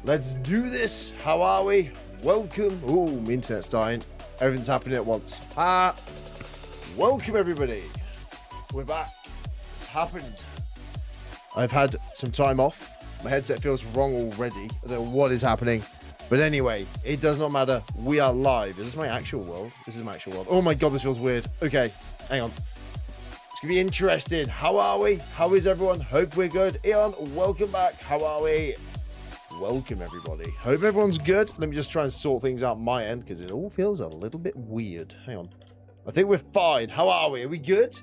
Let's do this. How are we? Welcome. Oh, my internet's dying. Everything's happening at once. Welcome, everybody. We're back. It's happened. I've had some time off. My headset feels wrong already. I don't know what is happening. But anyway, it does not matter. We are live. Is this my actual world? This is my actual world. Oh my God, this feels weird. Okay, hang on. It's going to be interesting. How are we? How is everyone? Hope we're good. Eon, welcome back. How are we? Welcome, everybody. Hope everyone's good. Let me just try and sort things out my end because it all feels a little bit weird. Hang on. I think we're fine. How are we? Are we good?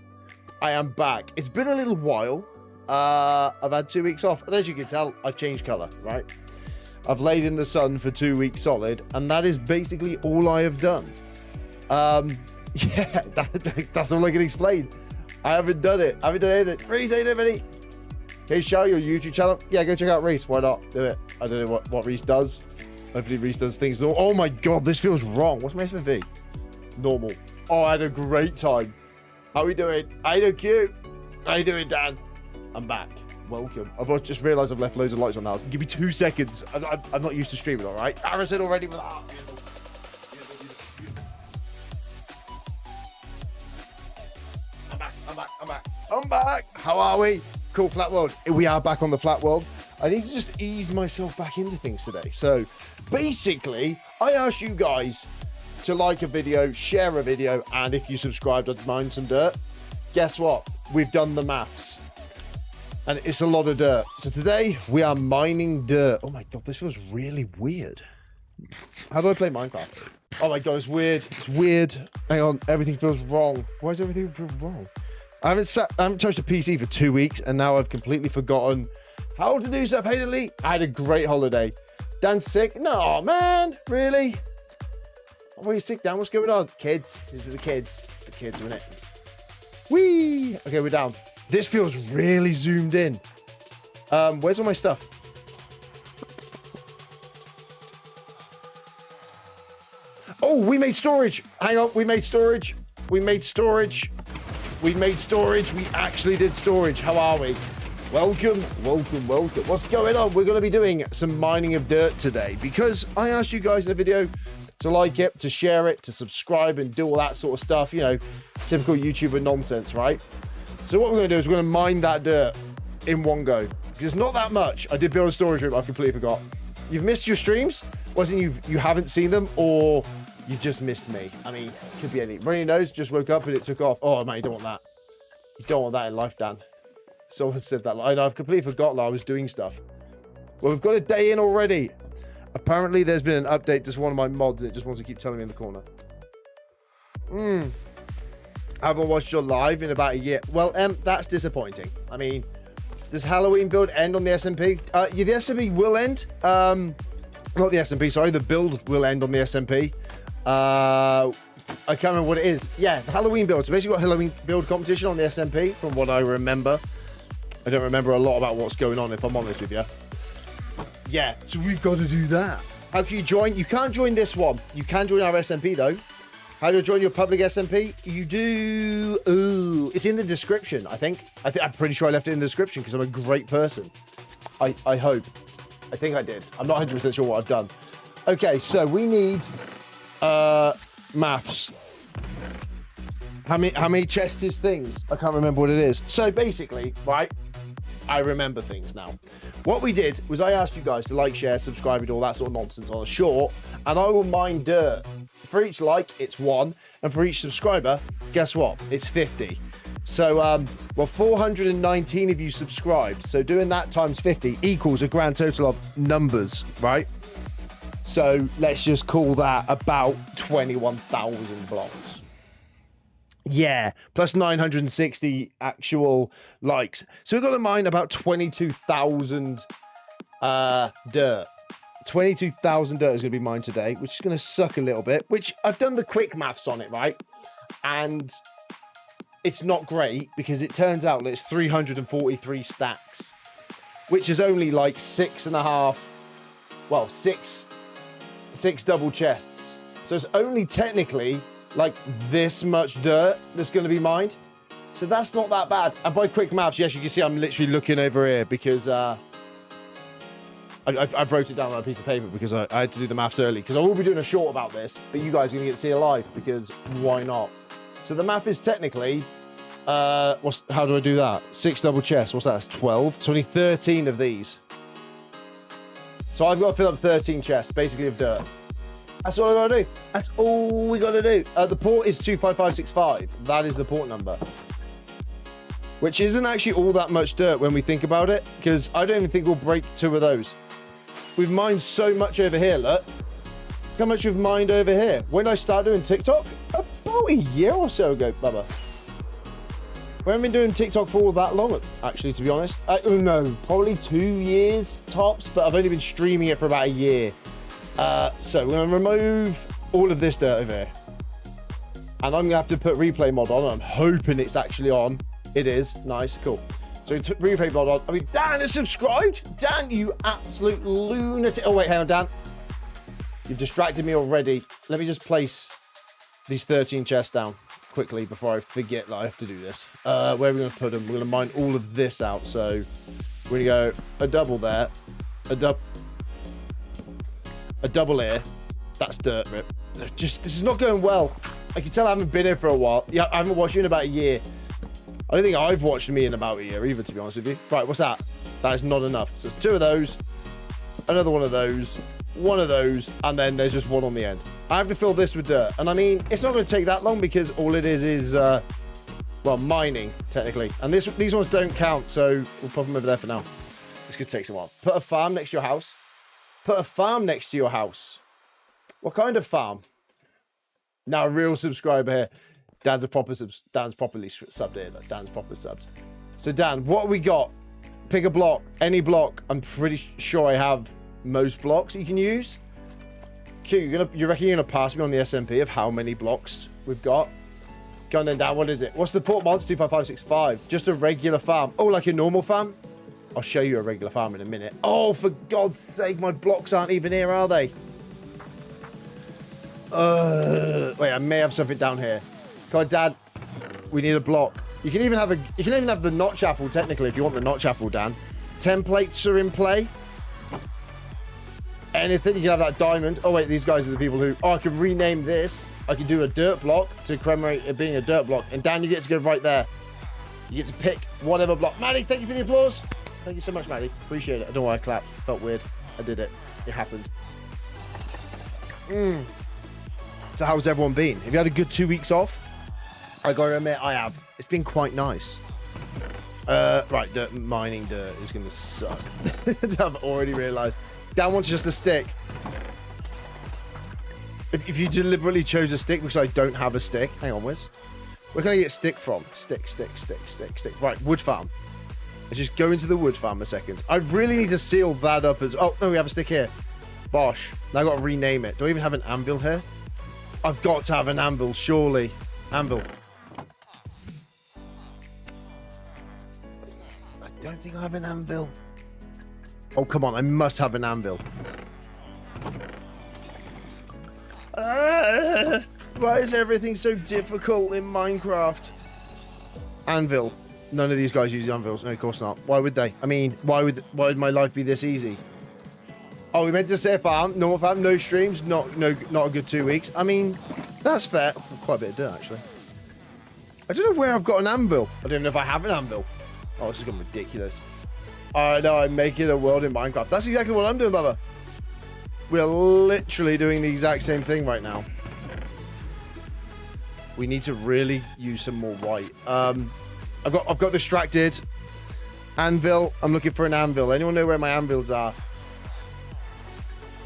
I am back. It's been a little while. I've had 2 weeks off. And as you can tell, I've changed color, right? I've laid in the sun for 2 weeks solid. And that is basically all I have done. Yeah, that's all I can explain. I haven't done it. I haven't done anything. Reese, ain't any. Hey, show your YouTube channel. Yeah, go check out Reese. Why not? Do it. I don't know what Reese does. Hopefully Reese does things. Oh my God, this feels wrong. What's my FFV? Normal. Oh, I had a great time. How are we doing? How you doing, Q? How you doing, Dan? I'm back. Welcome. I've just realised I've left loads of lights on now. Give me 2 seconds. I'm not used to streaming, all right? Harrison already with that. I'm back. How are we? Cool, flat world. We are back on the flat world. I need to just ease myself back into things today. So basically, I asked you guys to like a video, share a video, and if you subscribed, I'd mine some dirt. Guess what? We've done the maths. And it's a lot of dirt. So today, we are mining dirt. Oh my God, this feels really weird. How do I play Minecraft? Oh my God, it's weird. It's weird. Hang on, everything feels wrong. Why is everything wrong? I haven't touched a PC for 2 weeks, and now I've completely forgotten how to do stuff. Hey, Delete. I had a great holiday. Dan's sick. No, man. Really? Why are you sick, Dan? What's going on? Kids. These are the kids. The kids, isn't it? Whee! Okay, we're down. This feels really zoomed in. Where's all my stuff? Oh, we made storage. Hang on. We made storage. We made storage. We made storage. We actually did storage. How are we? Welcome, welcome, welcome. What's going on? We're going to be doing some mining of dirt today because I asked you guys in the video to like it, to share it, to subscribe and do all that sort of stuff. You know, typical YouTuber nonsense, right? So what we're going to do is we're going to mine that dirt in one go. Because it's not that much. I did build a storage room. I completely forgot. You've missed your streams? Wasn't you haven't seen them, or you've just missed me? I mean, could be any. Run your nose, just woke up and it took off. Oh, man, you don't want that. You don't want that in life, Dan. Someone said that. I know, I've completely forgotten I was doing stuff. Well, we've got a day in already. Apparently, there's been an update to one of my mods and it just wants to keep telling me in the corner. I haven't watched your live in about a year. Well, that's disappointing. I mean, does Halloween build end on the SMP? Yeah, the SMP will end. Not the SMP, sorry. The build will end on the SMP. I can't remember what it is. Yeah, the Halloween build. So basically got a Halloween build competition on the SMP from what I remember. I don't remember a lot about what's going on, if I'm honest with you. Yeah, so we've got to do that. How can you join? You can't join this one. You can join our SMP, though. How do you join your public SMP? You do... Ooh, it's in the description, I think. I'm pretty sure I left it in the description because I'm a great person. I hope. I think I did. I'm not 100% sure what I've done. Okay, so we need... maths. How many chests is things? I can't remember what it is. So basically, right, I remember things now. What we did was I asked you guys to like, share, subscribe, and all that sort of nonsense on a short, and I will mine dirt. For each like, it's 1, and for each subscriber, guess what? It's 50. So, well, 419 of you subscribed. So doing that times 50 equals a grand total of numbers, right? So let's just call that about 21,000 blocks. Yeah, plus 960 actual likes. So we've got to mine about 22,000 dirt. 22,000 dirt is going to be mined today, which is going to suck a little bit, which I've done the quick maths on it, right? And it's not great because it turns out that it's 343 stacks, which is only like 6.5, well, six double chests. So it's only technically like this much dirt that's going to be mined. So that's not that bad. And by quick maths, yes, you can see I'm literally looking over here because I wrote it down on a piece of paper because I had to do the maths early, because I will be doing a short about this, but you guys are going to get to see it live, because why not? So the math is technically, how do I do that? 6 double chests, what's that? That's 12. So only 13 of these. So I've got to fill up 13 chests, basically, of dirt. That's all I got to do. That's all we got to do. The port is 25565. That is the port number. Which isn't actually all that much dirt when we think about it, because I don't even think we'll break 2 of those. We've mined so much over here, look. Look how much we've mined over here. When I started doing TikTok, about a year or so ago, Bubba. We haven't been doing TikTok for all that long, actually, to be honest. Oh no, probably 2 years tops, but I've only been streaming it for about a year. So we're going to remove all of this dirt over here. And I'm going to have to put replay mod on. I'm hoping it's actually on. It is. Nice. Cool. So replay mod on. I mean, Dan is subscribed. Dan, you absolute lunatic. Oh, wait, hang on, Dan. You've distracted me already. Let me just place these 13 chests down quickly before I forget that I have to do this. Where are we going to put them? We're going to mine all of this out. So we're going to go a double there. A double here. That's dirt rip. This is not going well. I can tell I haven't been here for a while. Yeah, I haven't watched you in about a year. I don't think I've watched me in about a year either, to be honest with you. Right, what's that? That is not enough. So it's 2 of those, another one of those, one of those, and then there's just one on the end. I have to fill this with dirt. And I mean, it's not going to take that long, because all it is well, mining, technically. And these ones don't count, so we'll pop them over there for now. This could take some while. Put a farm next to your house. Put a farm next to your house. What kind of farm? Now, a real subscriber here. Dan's properly subbed here. Dan's proper subbed. So, Dan, what have we got? Pick a block. Any block. I'm pretty sure I have most blocks you can use. Q, you reckon you're going to pass me on the SMP of how many blocks we've got? Go on then, Dan. What is it? What's the port mods? 25565. Just a regular farm. Oh, like a normal farm? I'll show you a regular farm in a minute. Oh, for God's sake, my blocks aren't even here, are they? Wait, I may have something down here. Come on, Dad. We need a block. You can even have the notch apple, technically, if you want the notch apple, Dan. Templates are in play. Anything. You can have that diamond. Oh, wait, these guys are the people who... Oh, I can rename this. I can do a dirt block to commemorate it being a dirt block. And, Dan, you get to go right there. You get to pick whatever block. Maddie, thank you for the applause. Thank you so much, Maddie. Appreciate it. I don't know why I clapped. Felt weird. I did it. It happened. So how's everyone been? Have you had a good 2 weeks off? I gotta admit, I have. It's been quite nice. Right, mining dirt is gonna suck. I've already realised. Dan wants just a stick. If you deliberately chose a stick because I don't have a stick, hang on, Wiz. Where can I get stick from? Stick. Right, wood farm. Let's just go into the wood farm a second. I really need to seal that up as... Oh, no, we have a stick here. Bosh. Now I've got to rename it. Do I even have an anvil here? I've got to have an anvil, surely. Anvil. I don't think I have an anvil. Oh, come on. I must have an anvil. Why is everything so difficult in Minecraft? Anvil. None of these guys use anvils. No, of course not. Why would they? I mean, why would my life be this easy? Oh, we meant to say farm, normal farm, no streams, not a good 2 weeks. I mean, that's fair. Quite a bit of dirt, actually. I don't know where I've got an anvil. I don't even know if I have an anvil. Oh, this is getting ridiculous. I know, I'm making a world in Minecraft. That's exactly what I'm doing, Bubba. We're literally doing the exact same thing right now. We need to really use some more white. I've got distracted. Anvil. I'm looking for an anvil. Anyone know where my anvils are?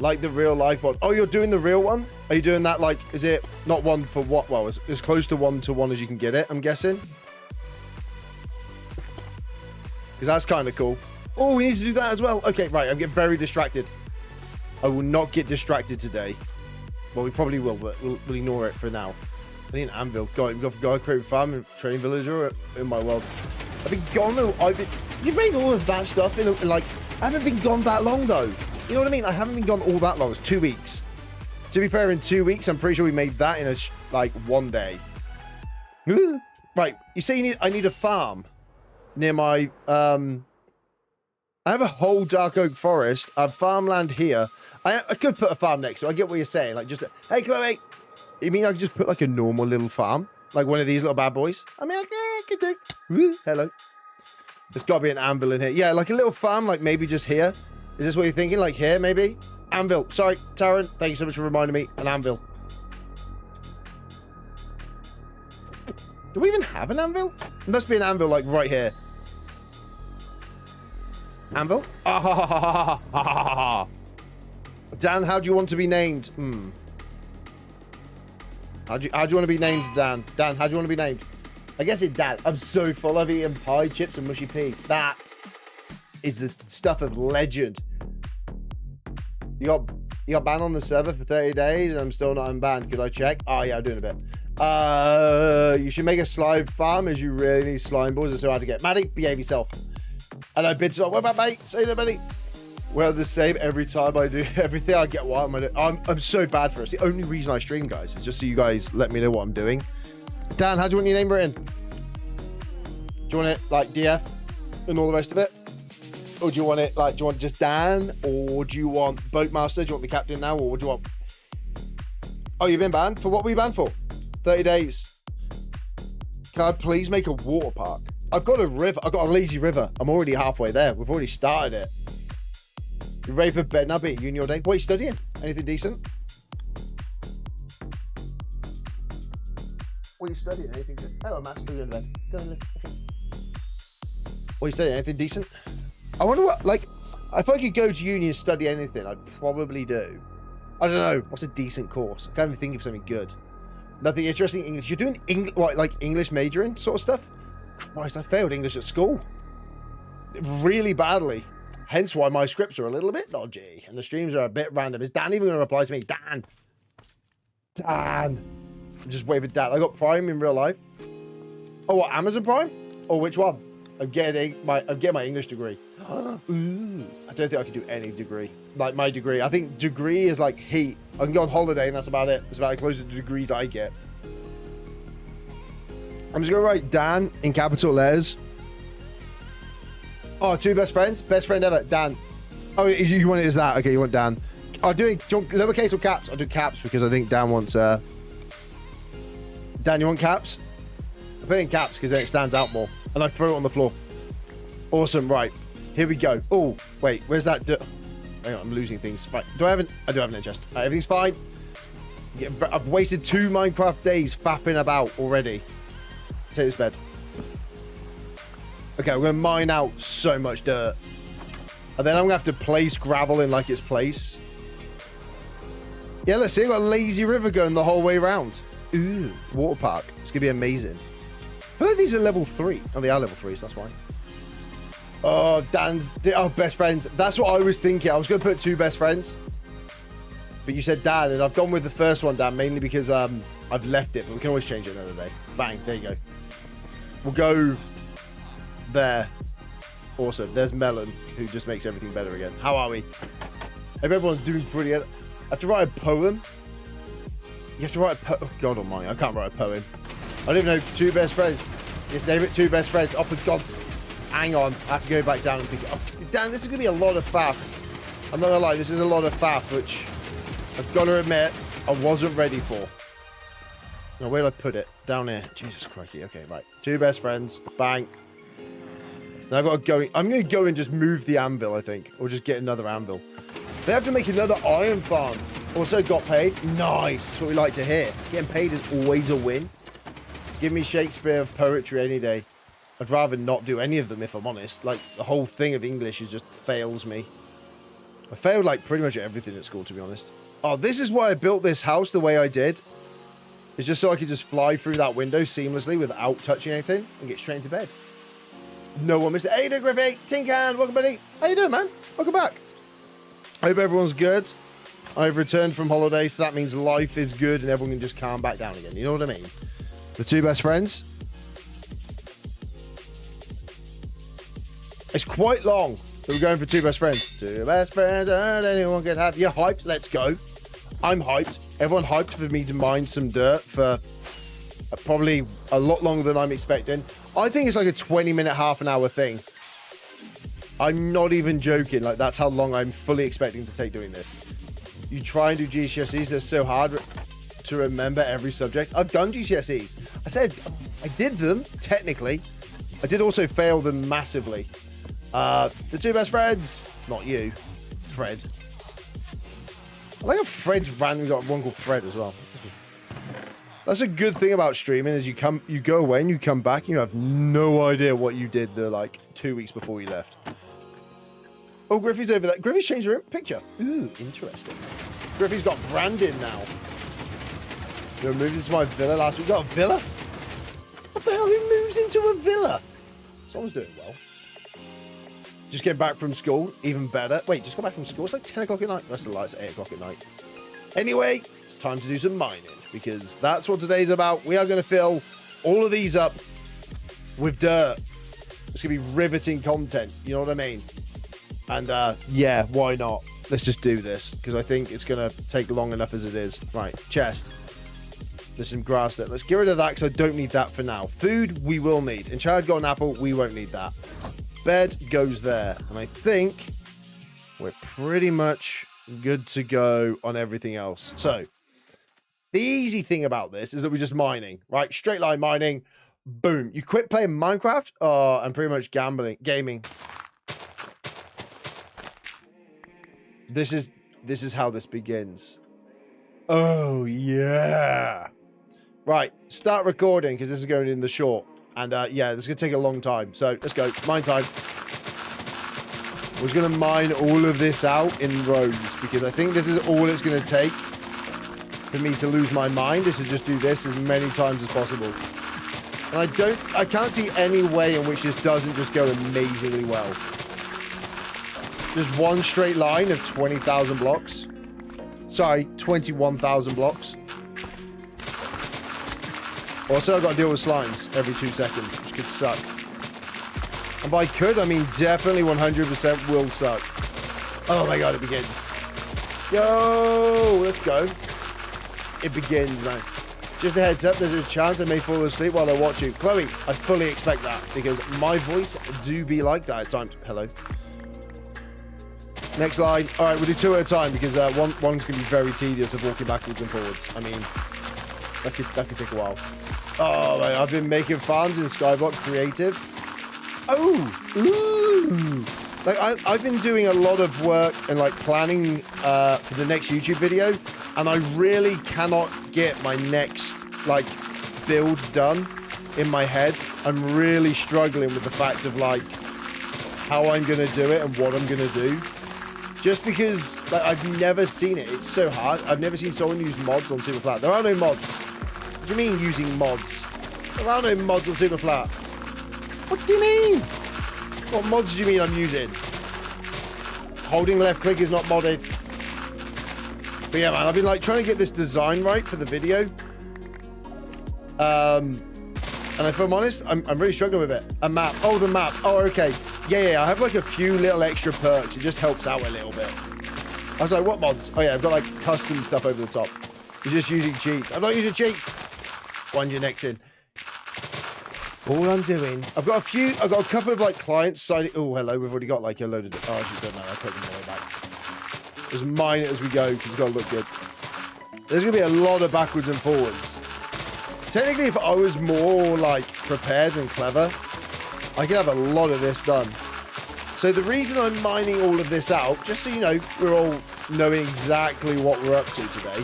Like the real life one. Oh, you're doing the real one? Are you doing that like, is it not one for what? Well, as close to 1-to-1 as you can get it, I'm guessing. Because that's kind of cool. Oh, we need to do that as well. Okay, right. I'm getting very distracted. I will not get distracted today. Well, we probably will, but we'll ignore it for now. I need an anvil. God, we've got to create a farm and training villager in my world. I've been gone though. You've made all of that stuff in like, I haven't been gone that long though. You know what I mean? I haven't been gone all that long. It's 2 weeks. To be fair, in 2 weeks, I'm pretty sure we made that in like 1 day. Right. You say I need a farm near my I have a whole dark oak forest. I have farmland here. I could put a farm next to it. I get what you're saying. Like, just, hey, Chloe. You mean I could just put, like, a normal little farm? Like one of these little bad boys? I mean, I could do. Woo, hello. There's got to be an anvil in here. Yeah, like a little farm, like maybe just here. Is this what you're thinking? Like here, maybe? Anvil. Sorry, Taran. Thank you so much for reminding me. An anvil. Do we even have an anvil? There must be an anvil, like, right here. Anvil? Ah, ha, ha, ha, ha, ha, ha, ha. Dan, how do you want to be named? How do you want to be named, Dan? Dan, how do you want to be named? I guess it's Dan. I'm so full of eating pie, chips, and mushy peas. That is the stuff of legend. You got banned on the server for 30 days, and I'm still not unbanned. Could I check? Oh, yeah, I'm doing a bit. You should make a slime farm, as you really need slime balls. It's so hard to get. Maddie, behave yourself. Hello, Bidson. What about, mate? Say that, buddy. Well, the same every time I do everything. I get what I'm so bad for it. It's the only reason I stream, guys, is just so you guys let me know what I'm doing. Dan, how do you want your name written? Do you want it like DF and all the rest of it? Or do you want it like, do you want just Dan? Or do you want Boatmaster? Do you want the captain now? Or what do you want? Oh, you've been banned? For what were you banned for? 30 days. Can I please make a water park? I've got a river. I've got a lazy river. I'm already halfway there. We've already started it. You ready for bed now, being uni all day? What are you studying? Anything decent? What are you studying? Anything good? Hello, Matt. Go to bed. Go and live. Okay. What are you studying? Anything decent? I wonder what, like, if I could go to uni and study anything, I'd probably do. I don't know. What's a decent course? I can't even think of something good. Nothing interesting. English. You're doing English, what, like English majoring sort of stuff? Christ, I failed English at school. Really badly. Hence why my scripts are a little bit dodgy and the streams are a bit random. Is Dan even going to reply to me? Dan. Dan. I'm just waving Dan. I got Prime in real life. Oh, what, Amazon Prime? Or which one? I'm getting my English degree. Ooh, I don't think I can do any degree. Like my degree. I think degree is like heat. I can go on holiday and that's about it. That's about as close to the degrees I get. I'm just going to write Dan in capital letters. Oh, two best friends? Best friend ever. Dan. Oh, you want it as that? Okay, you want Dan. I'll do lowercase or caps? I'll do caps because I think Dan wants... Dan, you want caps? I put it in caps because then it stands out more. And I throw it on the floor. Awesome, right. Here we go. Oh, wait, where's that? Hang on, I'm losing things. Right, I do have an chest. Everything's fine. I've wasted 2 Minecraft days fapping about already. Take this bed. Okay, we're going to mine out so much dirt. And then I'm going to have to place gravel in like its place. Yeah, let's see. I've got a lazy river going the whole way around. Ooh, water park. It's going to be amazing. I feel like these are level 3. Oh, they are level 3s, that's why. Oh, best friends. That's what I was thinking. I was going to put 2 best friends. But you said Dan, and I've gone with the first one, Dan, mainly because I've left it. But we can always change it another day. Bang, there you go. We'll go there. Awesome. There's Melon, who just makes everything better again. How are we? Hope everyone's doing brilliant. I have to write a poem. You have to write a poem. Oh, God almighty, I can't write a poem. I don't even know. 2 best friends. Just name it 2 best friends. Oh, for God's... Hang on. I have to go back down and pick it up. Dan, this is going to be a lot of faff. I'm not going to lie. This is a lot of faff, which I've got to admit I wasn't ready for. Now, where did I put it? Down here. Jesus Christ. Okay, right. 2 best friends. Bang. Now I've got to go... I'm going to go and just move the anvil, I think. Or just get another anvil. They have to make another iron farm. Also got paid. Nice. That's what we like to hear. Getting paid is always a win. Give me Shakespeare of poetry any day. I'd rather not do any of them, if I'm honest. Like, the whole thing of English is just fails me. I failed, like, pretty much everything at school, to be honest. Oh, this is why I built this house the way I did. It's just so I could just fly through that window seamlessly without touching anything and get straight into bed. No one missed it. Hey, Griffey. Tinkan. Welcome, buddy. How you doing, man? Welcome back. I hope everyone's good. I've returned from holiday, so that means life is good and everyone can just calm back down again. You know what I mean? The 2 best friends. It's quite long. So we're going for 2 best friends. 2 best friends and anyone can have. You're hyped. Let's go. I'm hyped. Everyone hyped for me to mine some dirt for probably a lot longer than I'm expecting. I think it's like a 20-minute, half an hour thing. I'm not even joking. Like, that's how long I'm fully expecting to take doing this. You try and do GCSEs, they're so hard to remember every subject. I've done GCSEs. I said I did them, technically. I did also fail them massively. The two best friends. Not you. Fred. I like how Fred's randomly got one called Fred as well. That's a good thing about streaming is you go away and you come back and you have no idea what you did the like 2 weeks before you left. Oh, Griffey's over there. Griffey's changed her picture. Ooh, interesting. Griffey's got Brandon now. They moved into my villa last week. Got a villa? What the hell? Who moves into a villa? Someone's doing well. Just get back from school. Even better. Wait, just got back from school? It's like 10 o'clock at night. The rest of the lights at 8 o'clock at night. Anyway, it's time to do some mining because that's what today's about. We are going to fill all of these up with dirt. It's going to be riveting content. You know what I mean? And yeah, why not? Let's just do this because I think it's going to take long enough as it is. Right, chest. There's some grass there. Let's get rid of that because I don't need that for now. Food, we will need. And Chad got an apple. We won't need that. Bed goes there. And I think we're pretty much good to go on everything else. So the easy thing about this is that we're just mining, right? Straight line mining. Boom. You quit playing Minecraft and pretty much gaming. This is how this begins. Oh, yeah. Right, start recording because this is going in the short. And yeah, this is going to take a long time. So let's go. Mine time. We're going to mine all of this out in rows because I think this is all it's going to take for me to lose my mind is to just do this as many times as possible. And I can't see any way in which this doesn't just go amazingly well. Just one straight line of 20,000 blocks. Sorry, 21,000 blocks. Also, I've got to deal with slimes every 2 seconds, which could suck. And by could, I mean definitely 100% will suck. Oh my god, it begins. Yo, let's go. It begins, man. Just a heads up, there's a chance I may fall asleep while I watch you. Chloe, I fully expect that because my voice do be like that at times. Hello. Next line. All right, we'll do 2 at a time because one's going to be very tedious of walking backwards and forwards. I mean, that could take a while. Oh, man, I've been making farms in Skyblock Creative. Oh, ooh. Like, I've been doing a lot of work and, like, planning for the next YouTube video, and I really cannot get my next, like, build done in my head. I'm really struggling with the fact of, like, how I'm going to do it and what I'm going to do. Just because, like, I've never seen it. It's so hard. I've never seen someone use mods on Superflat. There are no mods. What do you mean using mods? There are no mods on Superflat. What do you mean? What mods do you mean I'm using? Holding left click is not modded. But yeah, man, I've been like trying to get this design right for the video. And if I'm honest, I'm really struggling with it. A map. Oh, the map. Oh, okay. Yeah. I have like a few little extra perks. It just helps out a little bit. I was like, what mods? Oh yeah, I've got like custom stuff over the top. You're just using cheats. I'm not using cheats. Wind your necks in. All I'm doing, I've got a couple of like clients signing. Oh, hello. We've already got like a load of. Oh, actually, don't matter. I'll put them all the way back. Just mine it as we go because it's got to look good. There's going to be a lot of backwards and forwards. Technically, if I was more like prepared and clever, I could have a lot of this done. So the reason I'm mining all of this out, just so you know, we're all knowing exactly what we're up to today,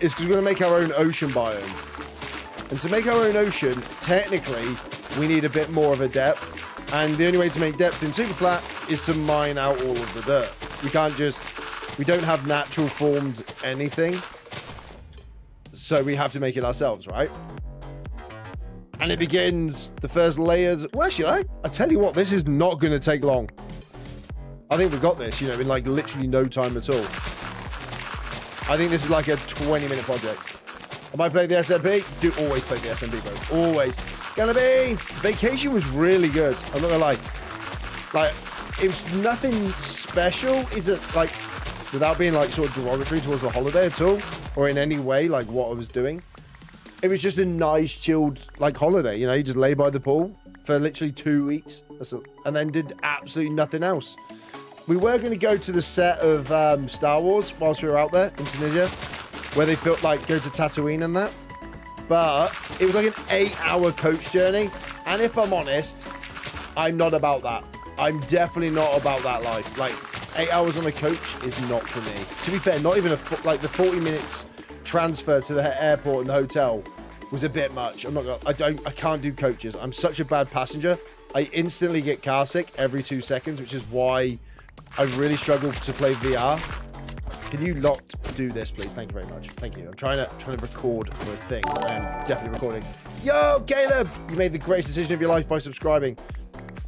is because we're going to make our own ocean biome. And to make our own ocean, technically, we need a bit more of a depth. And the only way to make depth in Superflat is to mine out all of the dirt. We don't have natural formed anything. So we have to make it ourselves, right? And it begins, the first layers. Well, actually, I tell you what, this is not going to take long. I think we got this, you know, in like literally no time at all. I think this is like a 20-minute project. Am I playing the SMP? Do always play the SMP, bro. Always. Gonna Beans! Vacation was really good. I'm not gonna lie. Like, it was nothing special. Is it like, without being like sort of derogatory towards the holiday at all? Or in any way, like what I was doing? It was just a nice, chilled, like holiday. You know, you just lay by the pool, for literally 2 weeks. And then did absolutely nothing else. We were going to go to the set of Star Wars whilst we were out there in Tunisia, where they felt like go to Tatooine and that. But it was like an 8-hour coach journey. And if I'm honest, I'm not about that. I'm definitely not about that life. Like, 8 hours on a coach is not for me. To be fair, not even like the 40 minutes transfer to the airport and the hotel was a bit much. I'm not gonna, I can't do coaches. I'm such a bad passenger. I instantly get car sick every 2 seconds, which is why I really struggle to play VR. Can you not do this, please? Thank you very much. Thank you. I'm trying to record for a thing. I'm definitely recording. Yo, Caleb! You made the greatest decision of your life by subscribing.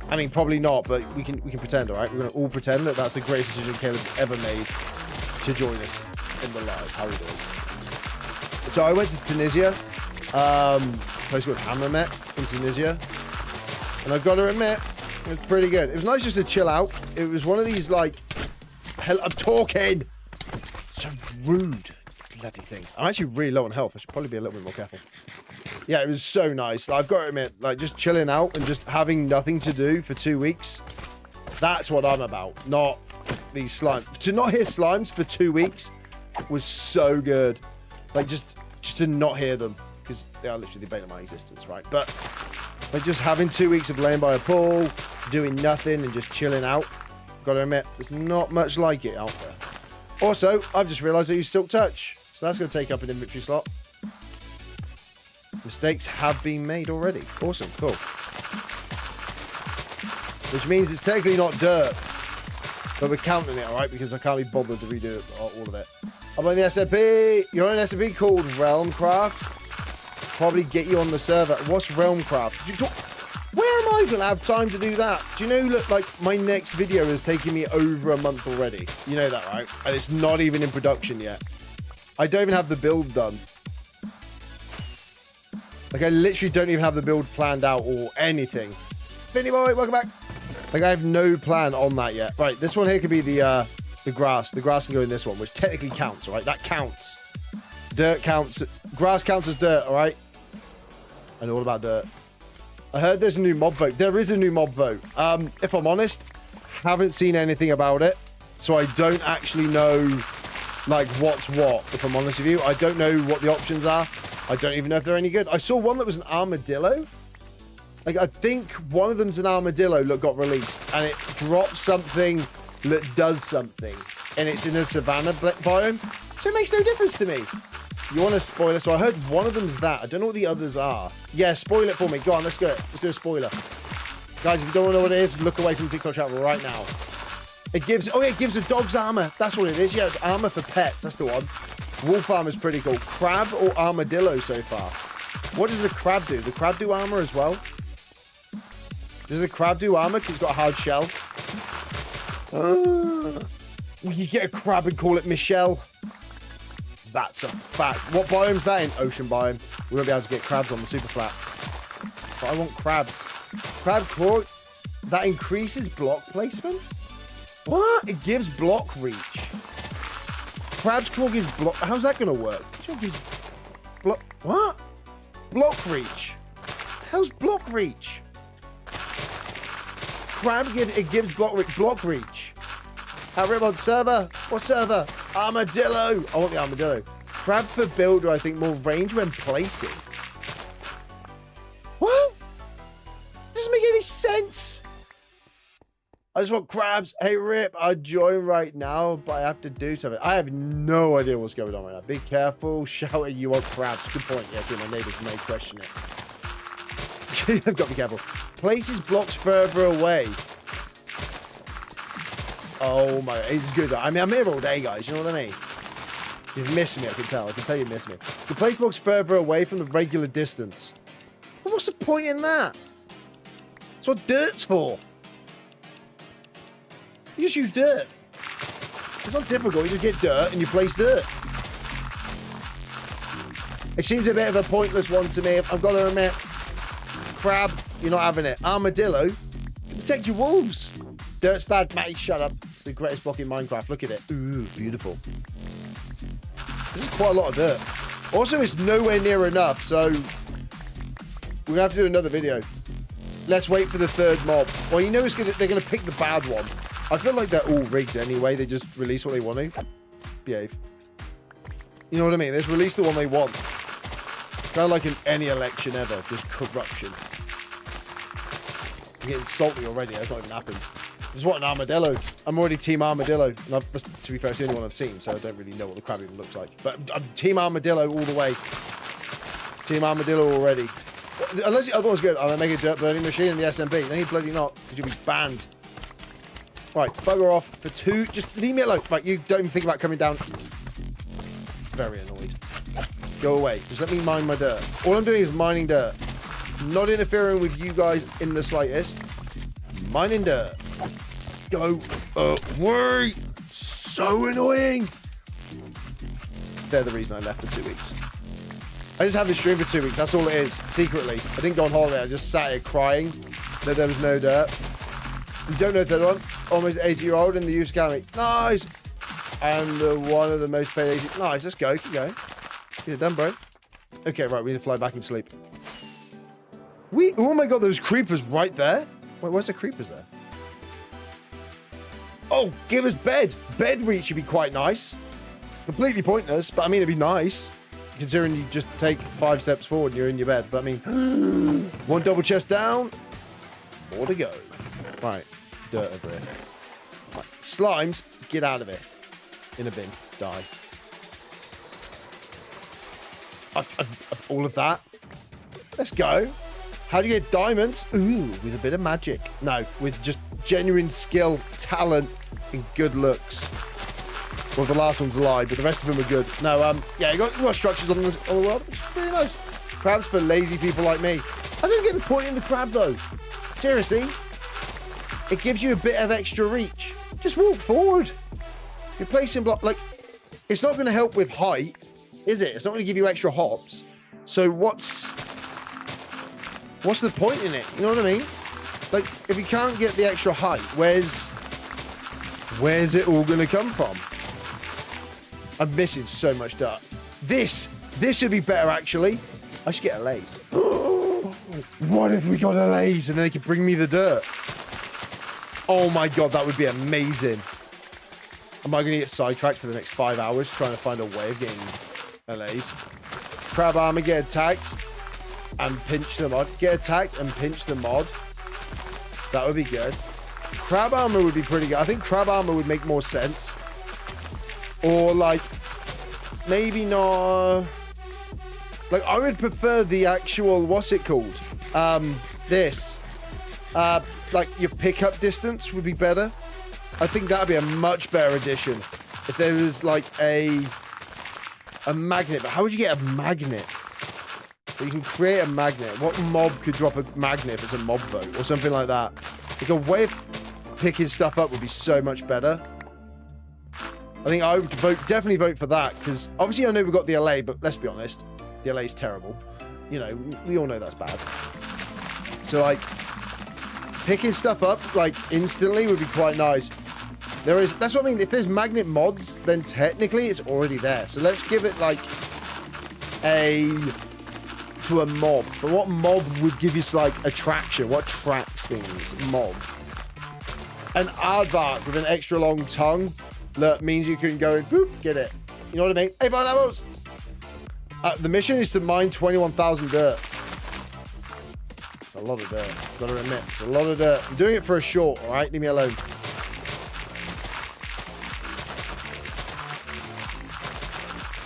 I mean, probably not, but we can pretend, all right? We're going to all pretend that that's the greatest decision Caleb's ever made to join us in the live. How are we doing? So I went to Tunisia, a place called Hammamet in Tunisia. And I've got to admit, it was pretty good. It was nice just to chill out. It was one of these, like, hell, I'm talking! So rude. Bloody things. I'm actually really low on health. I should probably be a little bit more careful. Yeah, it was so nice. I've got to admit, like, just chilling out and just having nothing to do for 2 weeks. That's what I'm about. Not these slimes. To not hear slimes for 2 weeks was so good. Like, just to not hear them. Because they are literally the bane of my existence, right? But, like, just having 2 weeks of laying by a pool, doing nothing and just chilling out. Got to admit, there's not much like it out there. Also, I've just realised I use Silk Touch. So that's going to take up an inventory slot. Mistakes have been made already. Awesome, cool. Which means it's technically not dirt. But we're counting it, alright? Because I can't be bothered to redo it, all of it. I'm on the SMP. You're on an SMP called Realmcraft. Probably get you on the server. What's Realmcraft? Where am I going to have time to do that? Do you know, look, like, my next video is taking me over a month already. You know that, right? And it's not even in production yet. I don't even have the build done. Like, I literally don't even have the build planned out or anything. Vinny boy, welcome back. Like, I have no plan on that yet. Right, this one here could be the grass. The grass can go in this one, which technically counts, all right? That counts. Dirt counts. Grass counts as dirt, all right? I know all about dirt. I heard there's a new mob vote. There is a new mob vote. If I'm honest, haven't seen anything about it. So I don't actually know, like, what's what, if I'm honest with you. I don't know what the options are. I don't even know if they're any good. I saw one that was an armadillo. Like, I think one of them's an armadillo that got released. And it drops something that does something. And it's in a savanna biome. So it makes no difference to me. You want a spoiler? So I heard one of them's that. I don't know what the others are. Yeah, spoil it for me. Go on, let's do it. Let's do a spoiler. Guys, if you don't know what it is, look away from the TikTok chat right now. It gives... Oh, yeah, it gives a dog's armor. That's what it is. Yeah, it's armor for pets. That's the one. Wolf armor's pretty cool. Crab or armadillo so far? What does the crab do? The crab do armor as well? Does the crab do armor because it's got a hard shell? You get a crab and call it Michelle. That's a fact. What biome's that in? Ocean biome. We won't be able to get crabs on the Superflat. But I want crabs. Crab claw. That increases block placement? What? It gives block reach. Crab's claw gives block. How's that going to work? Block. What? Block reach. How's block reach? Crab gives block reach. Rip on server. What server? Armadillo. I want the armadillo. Crab for builder, I think, more range when placing. What? Doesn't make any sense. I just want crabs. Hey, Rip, I'll join right now, but I have to do something. I have no idea what's going on right now. Be careful. Shouting you want crabs. Good point. Yeah, true. My neighbors may question it. I've got to be careful. Places blocks further away. Oh my, it's good. I mean, I'm here all day, guys. You know what I mean? You've missed me, I can tell. I can tell you missed me. The place blocks further away from the regular distance. Well, what's the point in that? That's what dirt's for. You just use dirt. It's not difficult. You just get dirt and you place dirt. It seems a bit of a pointless one to me. I've got to admit. Crab, you're not having it. Armadillo, protect your wolves. Dirt's bad, Matty, shut up. It's the greatest block in Minecraft. Look at it. Ooh, beautiful. This is quite a lot of dirt. Also, it's nowhere near enough, so we're going to have to do another video. Let's wait for the third mob. Well, you know they're gonna pick the bad one. I feel like they're all rigged anyway. They just release what they want to. Behave. You know what I mean? They just release the one they want. Kind of like in any election ever. Just corruption. I'm getting salty already. That's not even happened. Just want an armadillo. I'm already Team Armadillo. And to be fair, it's the only one I've seen, so I don't really know what the crab even looks like. But I'm Team Armadillo all the way. Team Armadillo already. Unless the other one's good. I'm going to make a dirt burning machine in the SMB. No, you bloody not, because you'll be banned. Right, bugger off for 2. Just leave me alone. Right, you don't even think about coming down. Very annoyed. Go away. Just let me mine my dirt. All I'm doing is mining dirt. Not interfering with you guys in the slightest. Mining dirt. Go away. So annoying. They're the reason I left for 2 weeks. I just have this stream for 2 weeks. That's all it is. Secretly. I didn't go on holiday. I just sat here crying that there was no dirt. You don't know the third one? Almost 80-year-old in the youth academy. Nice. And one of the most paid 80. Nice. Let's go. Keep going. You're done, bro. Okay, right. We need to fly back and sleep. Oh my god, those creepers right there. Wait, where's the creepers there? Oh, give us bed. Bed reach should be quite nice. Completely pointless, but I mean, it'd be nice. Considering you just take 5 steps forward and you're in your bed. But I mean, 1 double chest down. More to go. Right. Dirt over here. Right. Slimes, get out of it. In a bin. Die. All of that. Let's go. How do you get diamonds? Ooh, with a bit of magic. No, with just genuine skill, talent, and good looks. Well, the last one's a lie, but the rest of them are good. No, yeah, you got structures on the world. It's pretty nice. Crabs for lazy people like me. I don't get the point in the crab, though. Seriously. It gives you a bit of extra reach. Just walk forward. You're placing block. Like, it's not going to help with height, is it? It's not going to give you extra hops. So what's the point in it? You know what I mean? Like, if you can't get the extra height, where's it all going to come from? I'm missing so much dirt. This should be better, actually. I should get a laze. What if we got a laze and then they could bring me the dirt? Oh my god, that would be amazing. Am I going to get sidetracked for the next 5 hours trying to find a way of getting a laze? Crab armor, get attacked and pinch the mod. Get attacked and pinch the mod. That would be good. Crab armor would be pretty good. I think crab armor would make more sense. Or, like, maybe not... Like, I would prefer the actual... What's it called? This. Like, your pickup distance would be better. I think that would be a much better addition. If there was, like, a magnet. But how would you get a magnet? You can create a magnet. What mob could drop a magnet if it's a mob vote? Or something like that. Like, a way of picking stuff up would be so much better. I think I would definitely vote for that, because obviously I know we've got the LA, but let's be honest, the LA is terrible. You know, we all know that's bad. So, like, picking stuff up, like, instantly would be quite nice. That's what I mean, if there's magnet mods, then technically it's already there. So let's give it, like, to a mob. But what mob would give you, like, attraction? What attracts things? Mob. An aardvark with an extra long tongue that means you can go and boop, get it. You know what I mean? Hey, fine apples! The mission is to mine 21,000 dirt. It's a lot of dirt. Gotta admit, it's a lot of dirt. I'm doing it for a short, alright? Leave me alone.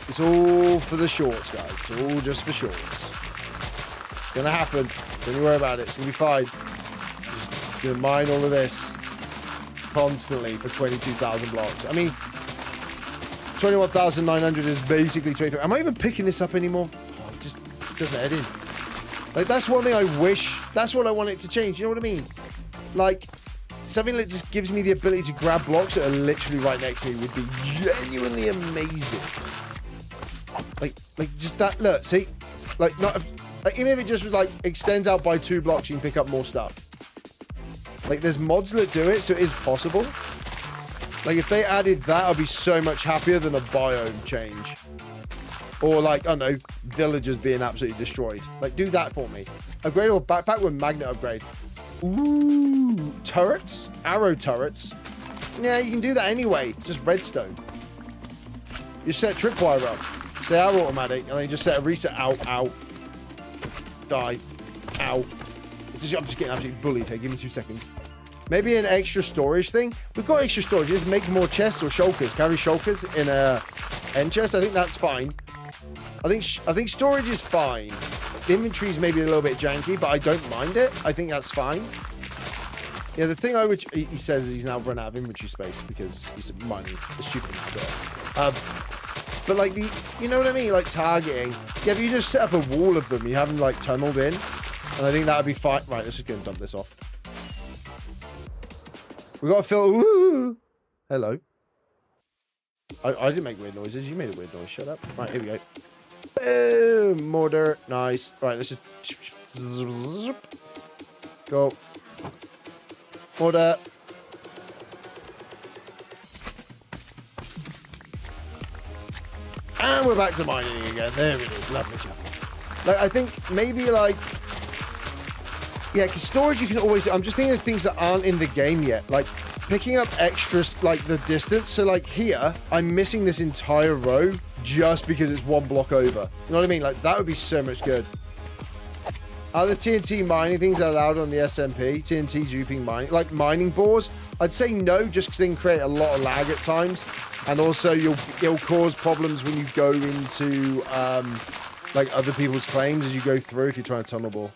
It's all for the shorts, guys. It's all just for shorts. It's gonna happen. Don't you worry about it. It's gonna be fine. Just gonna mine all of this constantly for 22,000 blocks. I mean, 21,900 is basically 23. Am I even picking this up anymore? Oh, just doesn't head in. Like, that's one thing I wish. That's what I want it to change. You know what I mean? Like, something that just gives me the ability to grab blocks that are literally right next to me would be genuinely amazing. Like just that. Look, see, like even if it just was like extends out by 2 blocks, you can pick up more stuff. Like, there's mods that do it, so it is possible. Like, if they added that, I'd be so much happier than a biome change. Or, like, I don't know, villagers being absolutely destroyed. Like, do that for me. Upgrade or backpack with magnet upgrade. Ooh, turrets? Arrow turrets? Yeah, you can do that anyway. It's just redstone. You set tripwire up. Say arrow automatic, and then you just set a reset. Ow, ow. Die. Ow. I'm just getting absolutely bullied here. Give me 2 seconds. Maybe an extra storage thing. We've got extra storage. Just make more chests or shulkers. Carry shulkers in a end chest. I think that's fine. I think storage is fine. The inventory is maybe a little bit janky, but I don't mind it. I think that's fine. Yeah, the thing he says is he's now run out of inventory space because he's mining a stupid amount. But like you know what I mean? Like targeting. Yeah, if you just set up a wall of them, you haven't like tunneled in, and I think that would be fine. Right, let's just go and dump this off. We got to fill. Ooh, hello. I didn't make weird noises. You made a weird noise. Shut up. Right, here we go. Boom, more dirt. Nice. Right, let's just go. More dirt. And we're back to mining again. There it is. Lovely job. Like, I think maybe like, yeah, because storage you can always. I'm just thinking of things that aren't in the game yet, like picking up extras, like the distance. So like here, I'm missing this entire row just because it's 1 block over. You know what I mean? Like that would be so much good. Are the TNT mining things allowed on the SMP? TNT duping mining, like mining bores? I'd say no, just because they can create a lot of lag at times, and also it'll cause problems when you go into like other people's claims as you go through if you're trying to tunnel bore.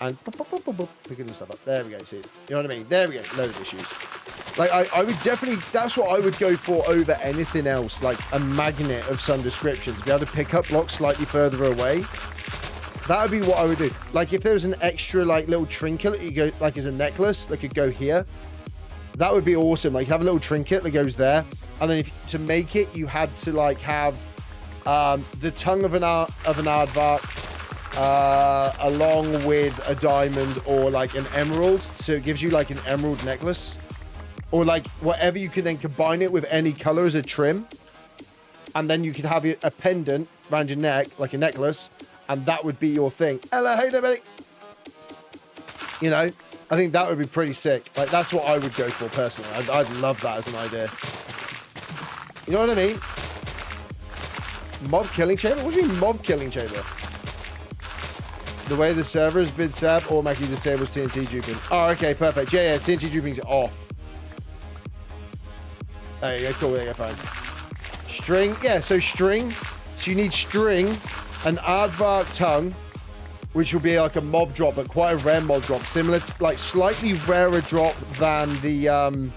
And picking stuff up. There we go. See, you know what I mean? There we go. Load of issues. Like I would definitely. That's what I would go for over anything else. Like a magnet of some description to be able to pick up blocks slightly further away. That would be what I would do. Like if there was an extra like little trinket that you go like as a necklace that could go here. That would be awesome. Like have a little trinket that goes there, and then to make it, you had to like have the tongue of an aardvark. Along with a diamond or like an emerald, so it gives you like an emerald necklace, or like whatever. You can then combine it with any color as a trim, and then you could have a pendant around your neck like a necklace, and that would be your thing. Hello, hey there, buddy. You know, I think that would be pretty sick. Like that's what I would go for personally. I'd love that as an idea. You know what I mean? Mob killing chamber? What do you mean mob killing chamber? The way the server has been set up automatically disables TNT duping. Oh, okay, perfect. Yeah, TNT duping's off. There you go, cool, there you go, fine. String, yeah, so string. So you need string, an aardvark tongue, which will be like a mob drop, but quite a rare mob drop. Similar to, like, slightly rarer drop than the,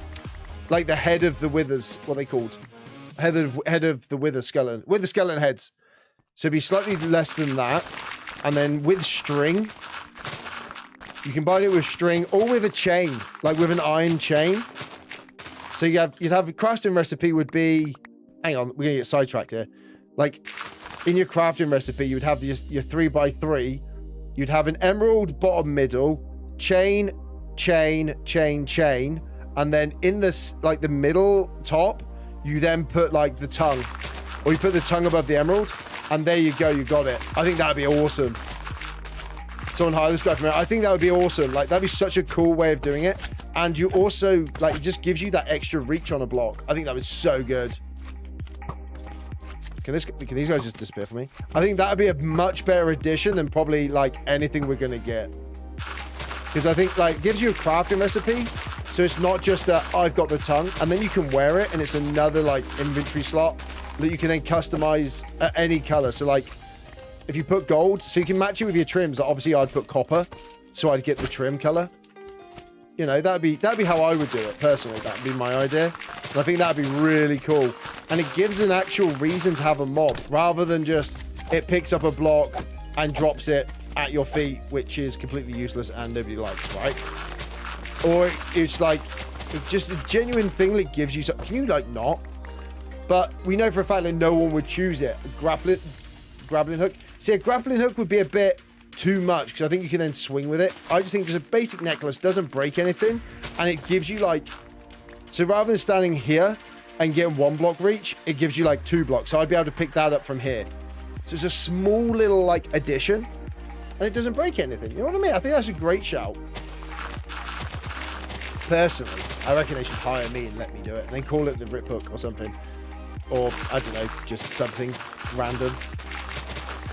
like the head of the withers, what are they called? Head of the wither skeleton. Wither skeleton heads. So it'd be slightly less than that. And then with string, you combine it with string or with a chain, like with an iron chain. So you'd have a crafting recipe would be, hang on, we're gonna get sidetracked here. Like in your crafting recipe, you would have your 3x3. You'd have an emerald bottom middle, chain, chain, chain, chain, and then in this like the middle top, you then put like the tongue, or you put the tongue above the emerald. And there you go, you got it. I think that'd be awesome. Someone hire this guy from here. I think that would be awesome. Like, that'd be such a cool way of doing it. And you also, like, it just gives you that extra reach on a block. I think that was so good. Can these guys just disappear for me? I think that'd be a much better addition than probably, like, anything we're gonna get. Because I think, like, it gives you a crafting recipe. So it's not just a, I've got the tongue. And then you can wear it, and it's another, like, inventory slot that you can then customize any color. So like if you put gold, so you can match it with your trims. Obviously I'd put copper, so I'd get the trim color. You know, that'd be how I would do it personally. That'd be my idea. And I think that'd be really cool. And it gives an actual reason to have a mob rather than just it picks up a block and drops it at your feet, which is completely useless and nobody likes, right? Or it's like it's just a genuine thing that gives you something. Can you like not? But we know for a fact that no one would choose it. Grappling hook. See, a grappling hook would be a bit too much because I think you can then swing with it. I just think just a basic necklace doesn't break anything, and it gives you like, so rather than standing here and getting 1 block reach, it gives you like 2 blocks. So I'd be able to pick that up from here. So it's a small little like addition. and it doesn't break anything. You know what I mean? I think that's a great shout. Personally, I reckon they should hire me and let me do it, and then call it the rip hook or something. Or, I don't know, just something random.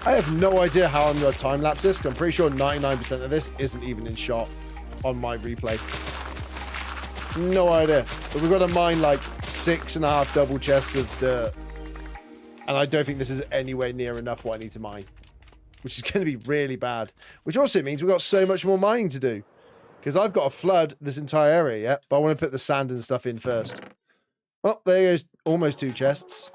I have no idea how I'm going to time-lapse this, because I'm pretty sure 99% of this isn't even in shot on my replay. No idea. But we've got to mine like 6.5 double chests of dirt. And I don't think this is anywhere near enough what I need to mine. Which is going to be really bad. Which also means we've got so much more mining to do. Because I've got to flood this entire area yet. But I want to put the sand and stuff in first. Well, there goes almost 2 chests.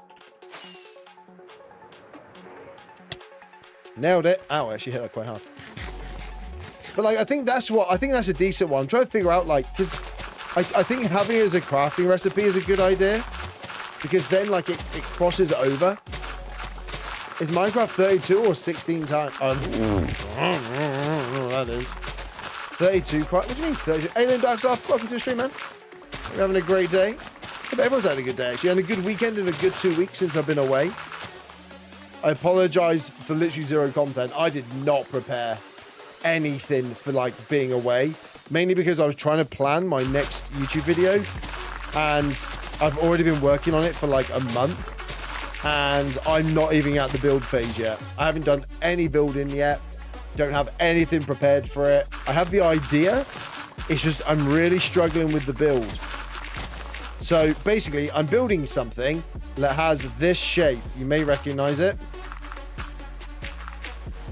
Nailed it. Ow, I actually hit that quite hard. But like, I think that's a decent one. I'm trying to figure out like, because I think having it as a crafting recipe is a good idea. Because then like it crosses over. Is Minecraft 32 or 16 times? That is. 32. What do you mean 32? Alien Darksoft, welcome to the stream, man. You're having a great day. I hope everyone's had a good day, actually. And a good weekend and a good 2 weeks since I've been away. I apologize for literally 0 content. I did not prepare anything for like being away. Mainly because I was trying to plan my next YouTube video. And I've already been working on it for like a month. And I'm not even at the build phase yet. I haven't done any building yet. Don't have anything prepared for it. I have the idea. It's just I'm really struggling with the build. So basically, I'm building something that has this shape. You may recognize it.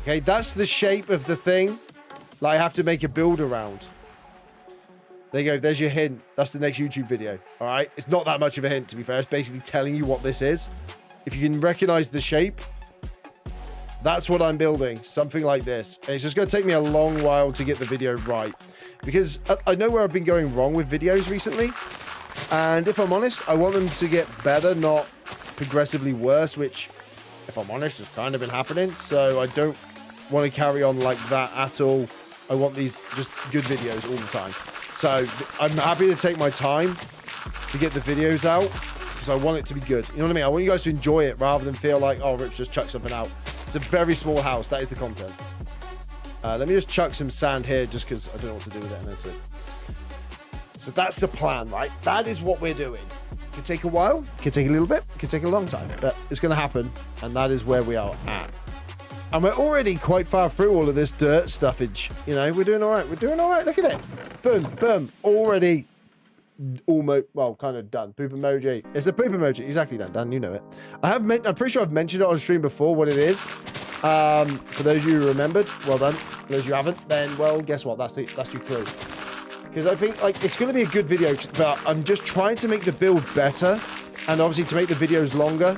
Okay, that's the shape of the thing that I have to make a build around. There you go. There's your hint. That's the next YouTube video. All right. It's not that much of a hint, to be fair. It's basically telling you what this is. If you can recognize the shape, that's what I'm building. Something like this. And it's just going to take me a long while to get the video right. Because I know where I've been going wrong with videos recently. And if I'm honest, I want them to get better, not progressively worse, which, if I'm honest, has kind of been happening. So I don't want to carry on like that at all. I want these just good videos all the time. So I'm happy to take my time to get the videos out because I want it to be good. You know what I mean? I want you guys to enjoy it rather than feel like, oh, Rip's just chucked something out. It's a very small house. That is the content. Let me just chuck some sand here just because I don't know what to do with it. And that's it. So that's the plan, right? That is what we're doing. It could take a while. It could take a little bit. It could take a long time. But it's going to happen. And that is where we are at. And we're already quite far through all of this dirt stuffage. You know, we're doing all right. We're doing all right. Look at it. Boom, boom. Already almost, well, kind of done. Poop emoji. It's a poop emoji. Exactly that, Dan. You know it. I'm pretty sure I've mentioned it on stream before, what it is. For those of you who remembered, well done. For those of you who haven't, then, well, guess what? That's your clue. Because I think, like, it's going to be a good video, but I'm just trying to make the build better. And obviously, to make the videos longer,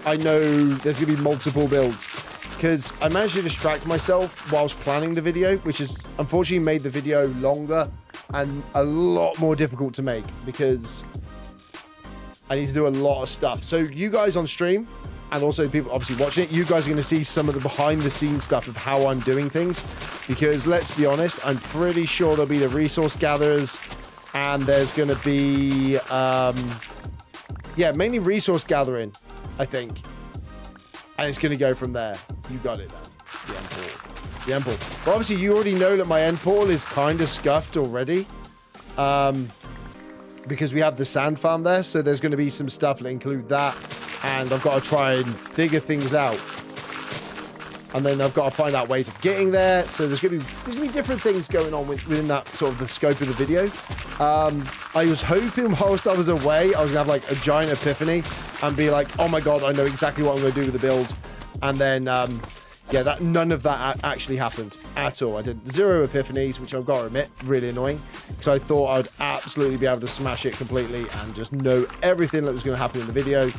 I know there's going to be multiple builds. Because I managed to distract myself whilst planning the video, which has unfortunately made the video longer and a lot more difficult to make because I need to do a lot of stuff. So you guys on stream and also people obviously watching it, you guys are going to see some of the behind the scenes stuff of how I'm doing things. Because let's be honest, I'm pretty sure there'll be the resource gatherers and there's going to be, yeah, mainly resource gathering, I think. And it's going to go from there. You got it, then. The end portal. The end portal. But obviously, you already know that my end portal is kind of scuffed already. Because we have the sand farm there. So there's going to be some stuff that include that. And I've got to try and figure things out. And then I've got to find out ways of getting there. So there's going to be different things going on within that sort of the scope of the video. I was hoping whilst I was away, I was going to have like a giant epiphany and be like, oh my God, I know exactly what I'm going to do with the build. And then, yeah, none of that actually happened at all. I did 0 epiphanies, which I've got to admit, really annoying. Because I thought I'd absolutely be able to smash it completely and just know everything that was going to happen in the video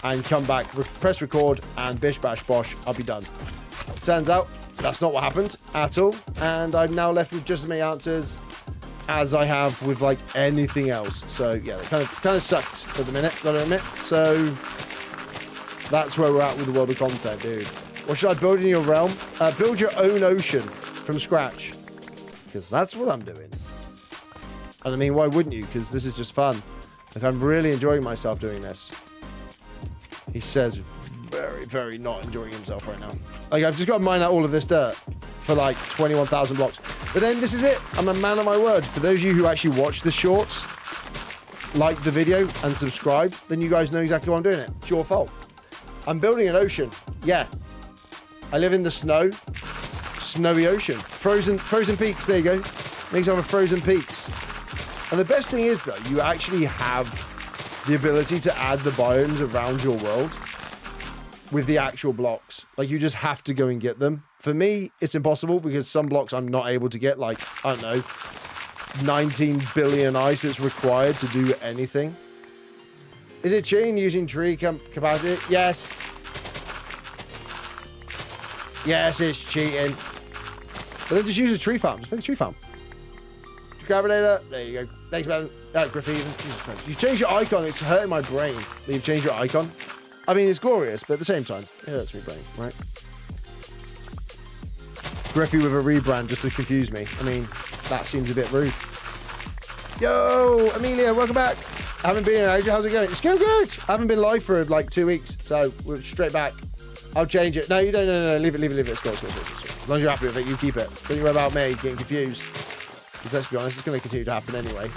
and come back, press record, and bish, bash, bosh, I'll be done. Turns out that's not what happened at all. And I'm now left with just as many answers as I have with like anything else. So yeah, it kind of sucks at the minute, gotta admit. So that's where we're at with the world of content, dude. What should I build in your realm? Build your own ocean from scratch. Because that's what I'm doing. And I mean, why wouldn't you? Because this is just fun. Like, I'm really enjoying myself doing this. He says very, very not enjoying himself right now. Like, I've just got to mine out all of this dirt. for like 21,000 blocks. But then this is it. I'm a man of my word. For those of you who actually watch the shorts, like the video and subscribe, then you guys know exactly why I'm doing it. It's your fault. I'm building an ocean. Yeah. I live in the snow. Snowy ocean. Frozen peaks. There you go. Makes over frozen peaks. And the best thing is, though, you actually have the ability to add the biomes around your world with the actual blocks. Like, you just have to go and get them. For me, it's impossible because some blocks I'm not able to get. Like, I don't know, 19 billion ice is required to do anything. Is it cheating using tree capacity? Yes. Yes, it's cheating. But then just use a tree farm. Just make a tree farm. Carbonator. There you go. Thanks, man. Graffiti. You changed your icon. It's hurting my brain that you've changed your icon. I mean, it's glorious, but at the same time, it hurts my brain, right? Griffey with a rebrand just to confuse me. I mean, that seems a bit rude. Yo, Amelia, welcome back. I haven't been in an age. How's it going? It's going good. I haven't been live for like 2 weeks, so we're straight back. I'll change it. No, you don't. No. Leave it. Let's go. As long as you're happy with it, you keep it. Don't you worry about me getting confused. Because let's be honest, it's going to continue to happen anyway.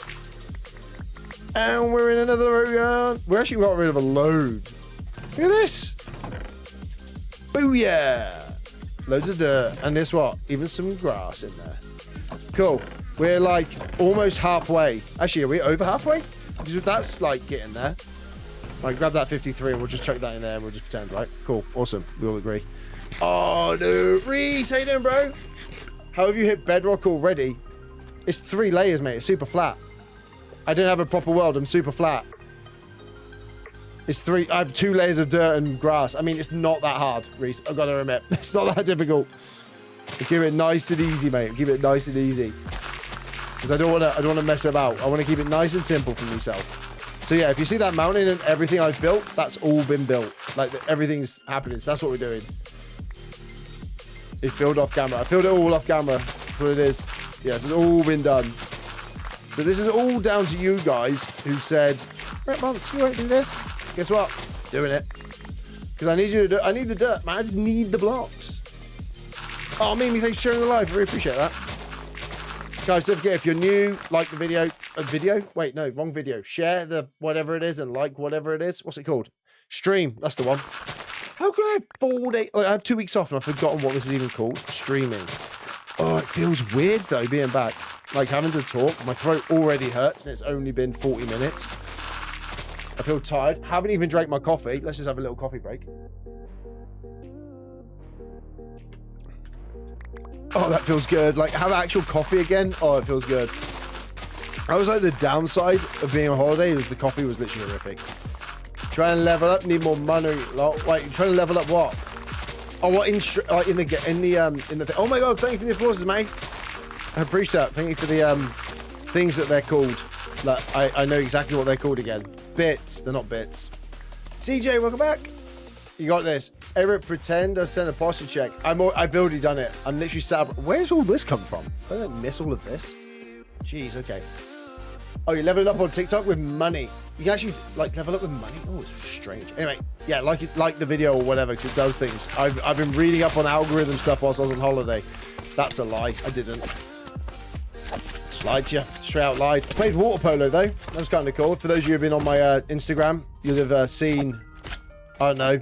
And we're in another round. We actually got rid of a load. Look at this. Booyah. Loads of dirt. And this what? Even some grass in there. Cool. We're like almost halfway. Actually, are we over halfway? Because that's like getting there. Right, grab that 53 and we'll just chuck that in there and we'll just pretend, right? Cool. Awesome. We all agree. Oh, no. Reese, how you doing, bro? How have you hit bedrock already? It's 3 layers, mate. It's super flat. I don't have a proper world. I'm super flat. It's 3. I have 2 layers of dirt and grass. I mean, it's not that hard, Reese. I've got to admit. It's not that difficult. Keep it nice and easy, mate. Keep it nice and easy. Because I don't want to mess about. I want to keep it nice and simple for myself. So yeah, if you see that mountain and everything I've built, that's all been built. Like everything's happening. So that's what we're doing. It filled off camera. I filled it all off camera. That's what it is. Yes, it's all been done. So this is all down to you guys who said, Brett Months, you won't do this. Guess what? Doing it. Because I need you to do. I need the dirt, man. I just need the blocks. Oh, Mimi, thanks for sharing the live. I really appreciate that. Guys, don't forget, if you're new, like the video. Wait, no, wrong video. Share the whatever it is and like whatever it is. What's it called? Stream. That's the one. How can I have 4 days? Like, I have 2 weeks off and I've forgotten what this is even called. Streaming. Oh, it feels weird though, being back. Like having to talk. My throat already hurts and it's only been 40 minutes. I feel tired. Haven't even drank my coffee. Let's just have a little coffee break. Oh, that feels good. Like, have actual coffee again. Oh, it feels good. I was like, the downside of being on holiday was the coffee was literally horrific. Try and level up. Need more money. Wait, you trying to level up what? Oh, what in the thing. Oh my God! Thank you for the applauses, mate. I appreciate that. Thank you for the things that they're called. Like, I know exactly what they're called again. Bits. They're not bits. CJ, welcome back. You got this. Eric, pretend I sent a posture check. I've already done it. I'm literally sat up. Where's all this come from? Don't I miss all of this? Jeez, okay. Oh, you're leveling up on TikTok with money. You can actually like level up with money. Oh, it's strange. Anyway, yeah, like the video or whatever, because it does things. I've been reading up on algorithm stuff whilst I was on holiday. That's a lie. I didn't. Just lied to you. Straight out lied. I played water polo though. That was kind of cool. For those of you who've been on my Instagram, you'll have seen, I don't know,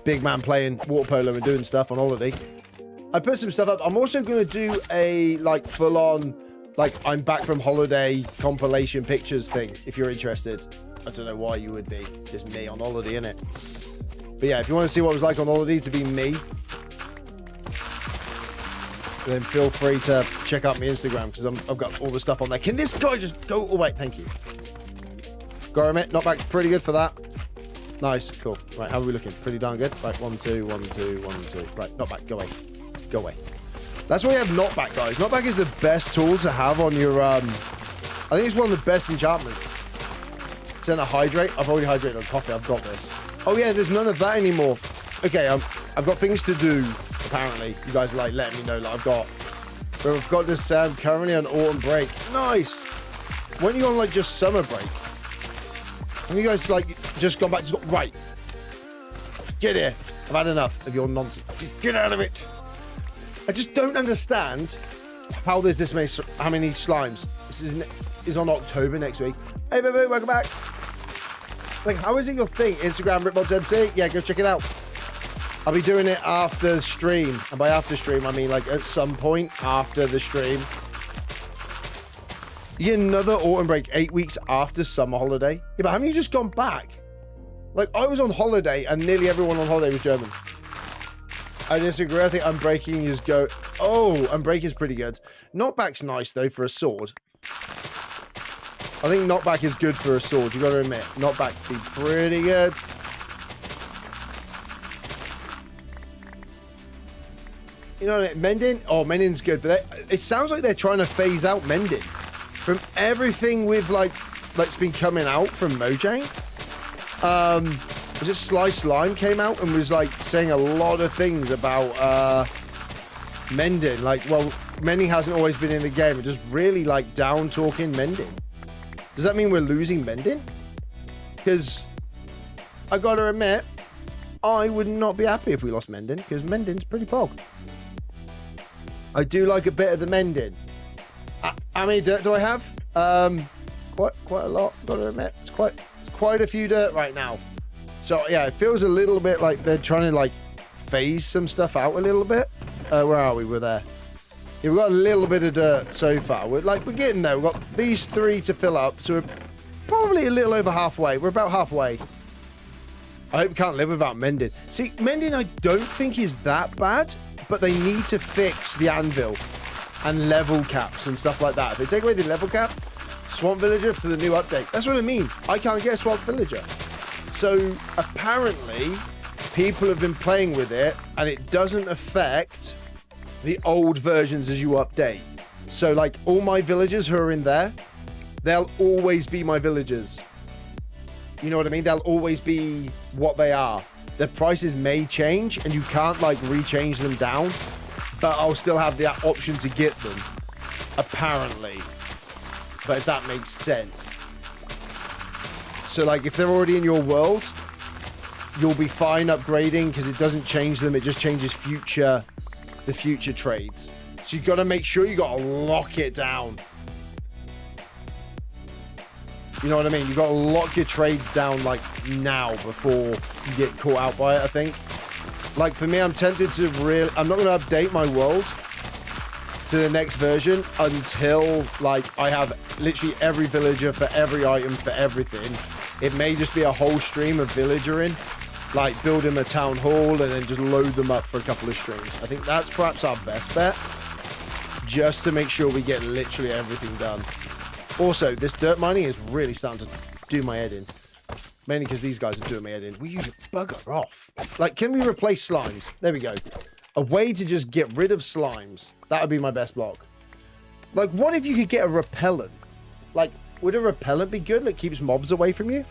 big man playing water polo and doing stuff on holiday. I put some stuff up. I'm also going to do a like full on, like I'm back from holiday compilation pictures thing. If you're interested. I don't know why you would be. Just me on holiday, innit? But yeah, if you want to see what it was like on holiday to be me, then feel free to check out my Instagram because I've got all the stuff on there. Can this guy just go? Oh wait, thank you. Goramit, knockback's pretty good for that. Nice, cool. Right, how are we looking? Pretty darn good. Right, 1, 2, 1, 2, 1, 2. Right, knockback, go away. Go away. That's why you have knockback, guys. Knockback is the best tool to have on your, I think it's one of the best enchantments. Send a hydrate. I've already hydrated on coffee. I've got this. Oh yeah, there's none of that anymore. Okay, I've got things to do, apparently. You guys are like letting me know that I've got this currently on autumn break. Nice. When are you on like just summer break? When you guys like just gone back to school? Right. Get here. I've had enough of your nonsense. Just get out of it. I just don't understand how there's this many, how many slimes. This is on October next week. Hey, baby, welcome back. Like, how is it your thing? Instagram, RipModsMC? Yeah, go check it out. I'll be doing it after the stream. And by after stream, I mean, like, at some point after the stream. You get another autumn break 8 weeks after summer holiday. Yeah, but haven't you just gone back? Like, I was on holiday, and nearly everyone on holiday was German. I disagree. I think Unbreaking is go... Oh, Unbreak is pretty good. Knockback's nice, though, for a sword. I think Knockback is good for a sword. You got to admit. Knockback be pretty good. You know what I mean? Mending? Oh, Mending's good. But it sounds like they're trying to phase out Mending. From everything with, like's been coming out from Mojang. Was it Sly Slime came out and was, like, saying a lot of things about, Mending. Like, well, Mending hasn't always been in the game. It just really, like, down-talking Mending. Does that mean we're losing Mending? Because I gotta admit, I would not be happy if we lost Mending, because Mending's pretty pog. I do like a bit of the Mending. How many dirt do I have? Quite a lot, gotta admit. It's quite a few dirt right now. So yeah, it feels a little bit like they're trying to like phase some stuff out a little bit. Where are we? We're there. Yeah, we've got a little bit of dirt so far. We're getting there. We've got these 3 to fill up, so we're probably a little over halfway. We're about halfway. I hope we can't live without Mending. See, Mending I don't think is that bad, but they need to fix the anvil and level caps and stuff like that. If they take away the level cap, Swamp Villager for the new update. That's what I mean. I can't get a Swamp Villager. So apparently people have been playing with it and it doesn't affect the old versions as you update. So like all my villagers who are in there, they'll always be my villagers. You know what I mean? They'll always be what they are. Their prices may change and you can't like rechange them down, but I'll still have the option to get them, apparently. But if that makes sense. So like if they're already in your world, you'll be fine upgrading because it doesn't change them. It just changes the future trades. So you've got to make sure you got to lock it down. You know what I mean? You've got to lock your trades down like now before you get caught out by it, I think. Like for me, I'm tempted to I'm not going to update my world to the next version until like I have literally every villager for every item for everything. It may just be a whole stream of villagering, like build them a town hall and then just load them up for a couple of streams. I think that's perhaps our best bet, just to make sure we get literally everything done. Also, this dirt mining is really starting to do my head in. Mainly because these guys are doing my head in. We use a bugger off. Like, can we replace slimes? There we go. A way to just get rid of slimes. That would be my best block. Like, what if you could get a repellent? Like, would a repellent be good? That keeps mobs away from you?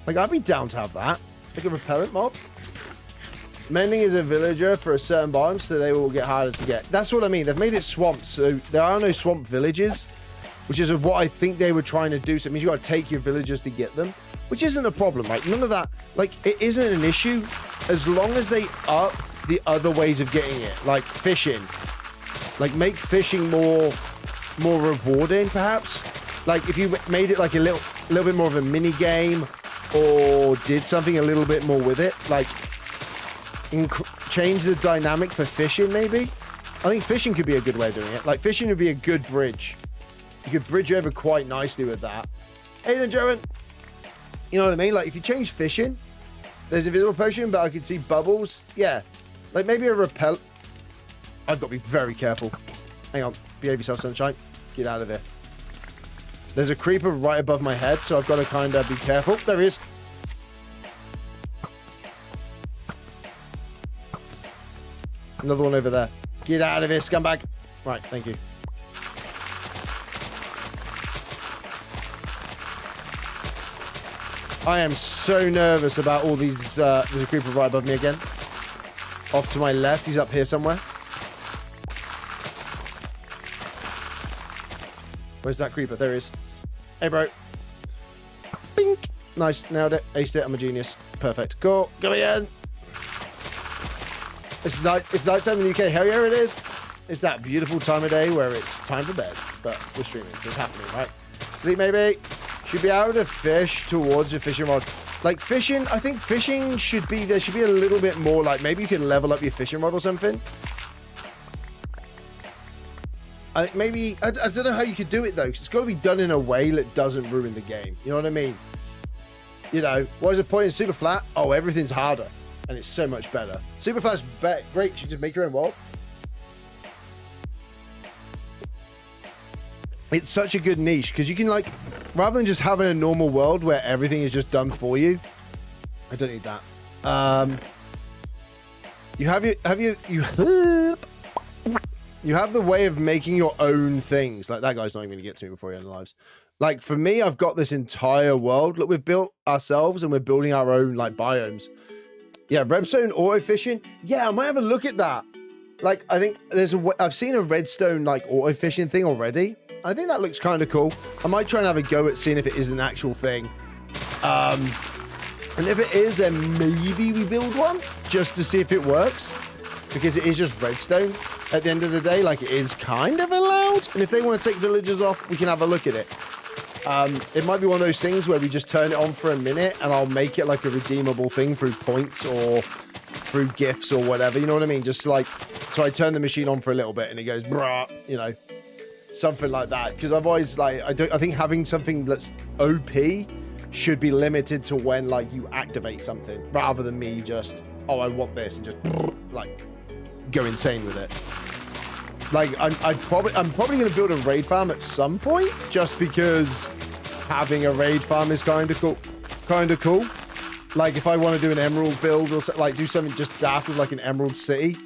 Like, I'd be down to have that. Like a repellent mob. Mending is a villager for a certain biome, so they will get harder to get. That's what I mean. They've made it swamps, so there are no swamp villages, which is what I think they were trying to do. So it means you got to take your villagers to get them, which isn't a problem, right? None of that, like, it isn't an issue as long as they up the other ways of getting it, like fishing. Like, make fishing more rewarding, perhaps. Like, if you made it like a little bit more of a mini game, or did something a little bit more with it, like change the dynamic for fishing, maybe. I think fishing could be a good way of doing it. Like, fishing would be a good bridge. You could bridge over quite nicely with that. Hey then, Joan. You know what I mean? Like, if you change fishing, there's invisible potion, but I could see bubbles. Yeah. Like, maybe a repel. I've got to be very careful. Hang on. Behave yourself, sunshine. Get out of here. There's a creeper right above my head, so I've got to kind of be careful. There he is. Another one over there. Get out of here, scumbag. Right, thank you. I am so nervous about all these. There's a creeper right above me again. Off to my left. He's up here somewhere. Where's that creeper? There he is. Hey, bro. Bink. Nice. Nailed it. Aced it. I'm a genius. Perfect. Go. Go again. It's nighttime in the UK. Hell yeah, it is. It's that beautiful time of day where it's time for bed, but we're streaming, so it's happening, right? Sleep, maybe. Should be able to fish towards your fishing rod. Like fishing, I think fishing should be, there should be a little bit more, like maybe you can level up your fishing rod or something. I think maybe, I don't know how you could do it though, because it's got to be done in a way that doesn't ruin the game. You know what I mean? You know, what is the point in Superflat? Oh, everything's harder, and it's so much better. Superflat's great, you just make your own world. It's such a good niche because you can, like, rather than just having a normal world where everything is just done for you. I don't need that. You have the way of making your own things. Like, that guy's not even going to get to me before he ends lives. Like, for me, I've got this entire world. Look, we've built ourselves and we're building our own, like, biomes. Yeah, redstone auto fishing. Yeah, I might have a look at that. Like, I think there's a way, I've seen a redstone, like, auto fishing thing already. I think that looks kind of cool. I might try and have a go at seeing if it is an actual thing. And if it is, then maybe we build one just to see if it works. Because it is just redstone at the end of the day. Like, it is kind of allowed. And if they want to take villagers off, we can have a look at it. It might be one of those things where we just turn it on for a minute and I'll make it like a redeemable thing through points or through gifts or whatever. You know what I mean? Just like, so I turn the machine on for a little bit and it goes, brah, you know. Something like that, because I've always, like, I think having something that's OP should be limited to when, like, you activate something rather than me just, oh, I want this and just like go insane with it. Like, I'm probably going to build a raid farm at some point just because having a raid farm is kind of cool. Like, if I want to do an emerald build or like do something just daft with like an emerald city.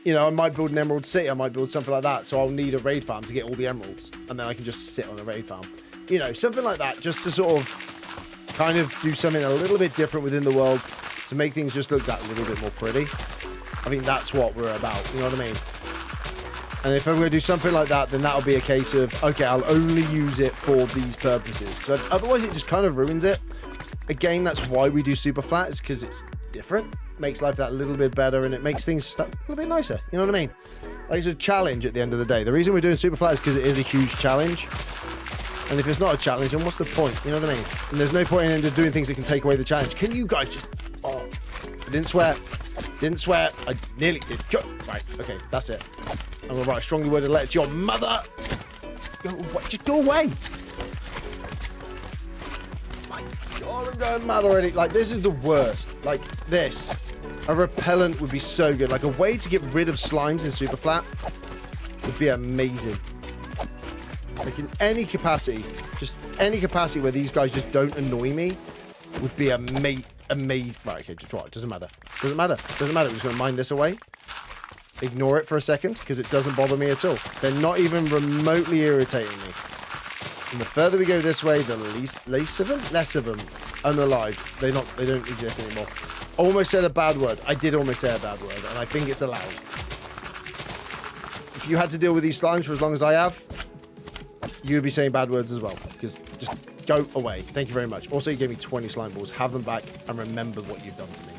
You know, I might build an emerald city. I might build something like that. So I'll need a raid farm to get all the emeralds. And then I can just sit on a raid farm. You know, something like that. Just to sort of kind of do something a little bit different within the world to make things just look that little bit more pretty. I think that's what we're about. You know what I mean? And if I'm going to do something like that, then that'll be a case of, okay, I'll only use it for these purposes. Because otherwise it just kind of ruins it. Again, that's why we do Superflat, is because it's different. Makes life that little bit better, and it makes things just that little bit nicer. You know what I mean? Like, it's a challenge at the end of the day. The reason we're doing Superflat is because it is a huge challenge. And if it's not a challenge, then what's the point? You know what I mean? And there's no point in just doing things that can take away the challenge. Can you guys just... Oh, I didn't swear. Didn't swear. I nearly did. Go. Right, okay, that's it. I'm going to write a strongly worded letter to your mother. Just go away. My God, I'm going mad already. Like, this is the worst. Like, this. A repellent would be so good. Like, a way to get rid of slimes in Superflat would be amazing. Like, in any capacity, just any capacity where these guys just don't annoy me would be amazing. Right, okay, just what? Doesn't matter. Doesn't matter. Doesn't matter. We're just going to mine this away. Ignore it for a second, because it doesn't bother me at all. They're not even remotely irritating me. And the further we go this way, the less of them, unalived. They don't exist anymore. Almost said a bad word. I did almost say a bad word, and I think it's allowed. If you had to deal with these slimes for as long as I have, you would be saying bad words as well, because just go away. Thank you very much. Also, you gave me 20 slime balls. Have them back and remember what you've done to me.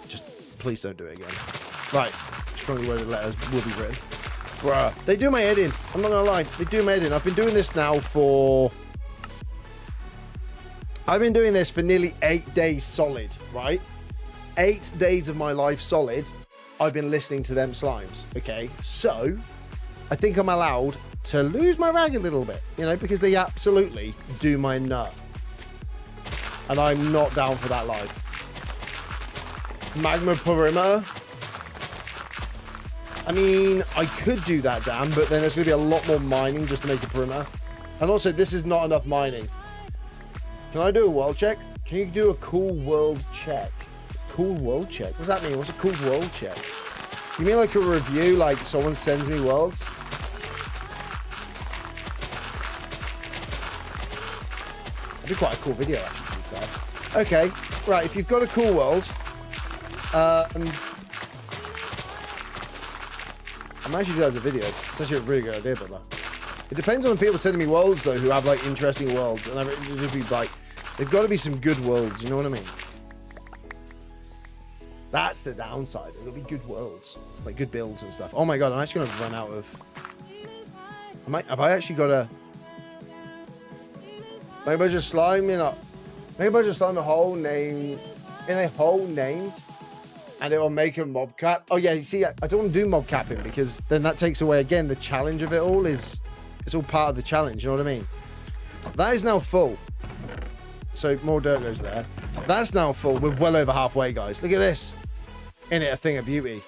Just please don't do it again. Right. Strongly worded letters will be written. Bruh. They do my head in. I'm not going to lie. They do my head in. I've been doing this now for... I've been doing this for nearly 8 days solid, right? 8 days of my life solid, I've been listening to them slimes, okay? So, I think I'm allowed to lose my rag a little bit, you know, because they absolutely do my nut. And I'm not down for that life. Magma perimeter. I mean, I could do that, Dan, but then there's going to be a lot more mining just to make a perimeter. And also, this is not enough mining. Can I do a world check? Can you do a cool world check? Cool world check? What does that mean? What's a cool world check? You mean like a review, like someone sends me worlds? That'd be quite a cool video, actually, to be fair. Okay, right, if you've got a cool world, I might actually do that as a video. It's actually a really good idea, brother. It depends on people sending me worlds, though, who have, like, interesting worlds. And it'd just be, like, they've got to be some good worlds, you know what I mean? That's the downside. It'll be good worlds, like good builds and stuff. Oh my god, I'm actually gonna run out of. Have I actually got a? Maybe I just slime in a. Maybe I just slime a whole name in a hole named, and it will make a mob cap. Oh yeah, you see, I don't want to do mob capping because then that takes away again the challenge of it all. It's all part of the challenge. You know what I mean? That is now full. So more dirt goes there. That's now full. We're well over halfway, guys. Look at this. In it, a thing of beauty.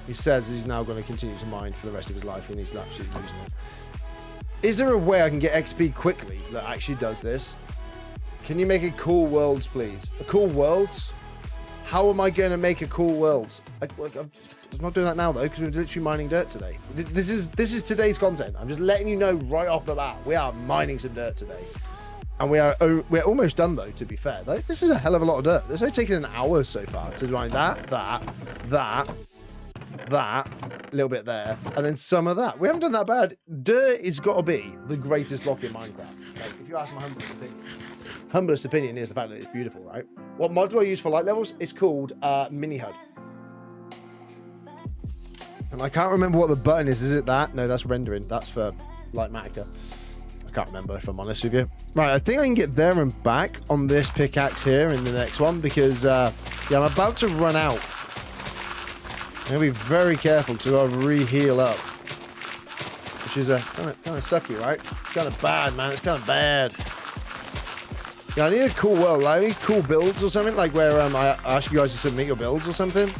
He says he's now going to continue to mine for the rest of his life, and he's absolutely losing it. Is there a way I can get XP quickly that actually does this? Can you make a cool worlds, please? A cool worlds? How am I going to make a cool worlds? I'm not doing that now though, because we're literally mining dirt today. This is today's content. I'm just letting you know right off the bat. We are mining some dirt today. And we're almost done though, to be fair. This is a hell of a lot of dirt. It's only taken an hour so far to mine that, a little bit there, and then some of that. We haven't done that bad. Dirt has got to be the greatest block in Minecraft. Like, if you ask my humblest opinion is the fact that it's beautiful, right? What mod do I use for light levels? It's called Mini HUD. And I can't remember what the button is. Is it that? No, that's rendering. That's for Light Matica. I can't remember, if I'm honest with you. Right, I think I can get there and back on this pickaxe here in the next one because, yeah, I'm about to run out. I'm going to be very careful to re-heal up. Which is kind of sucky, right? It's kind of bad, man. It's kind of bad. Yeah, I need a cool world. Like, I need cool builds or something, like where I ask you guys to submit your builds or something.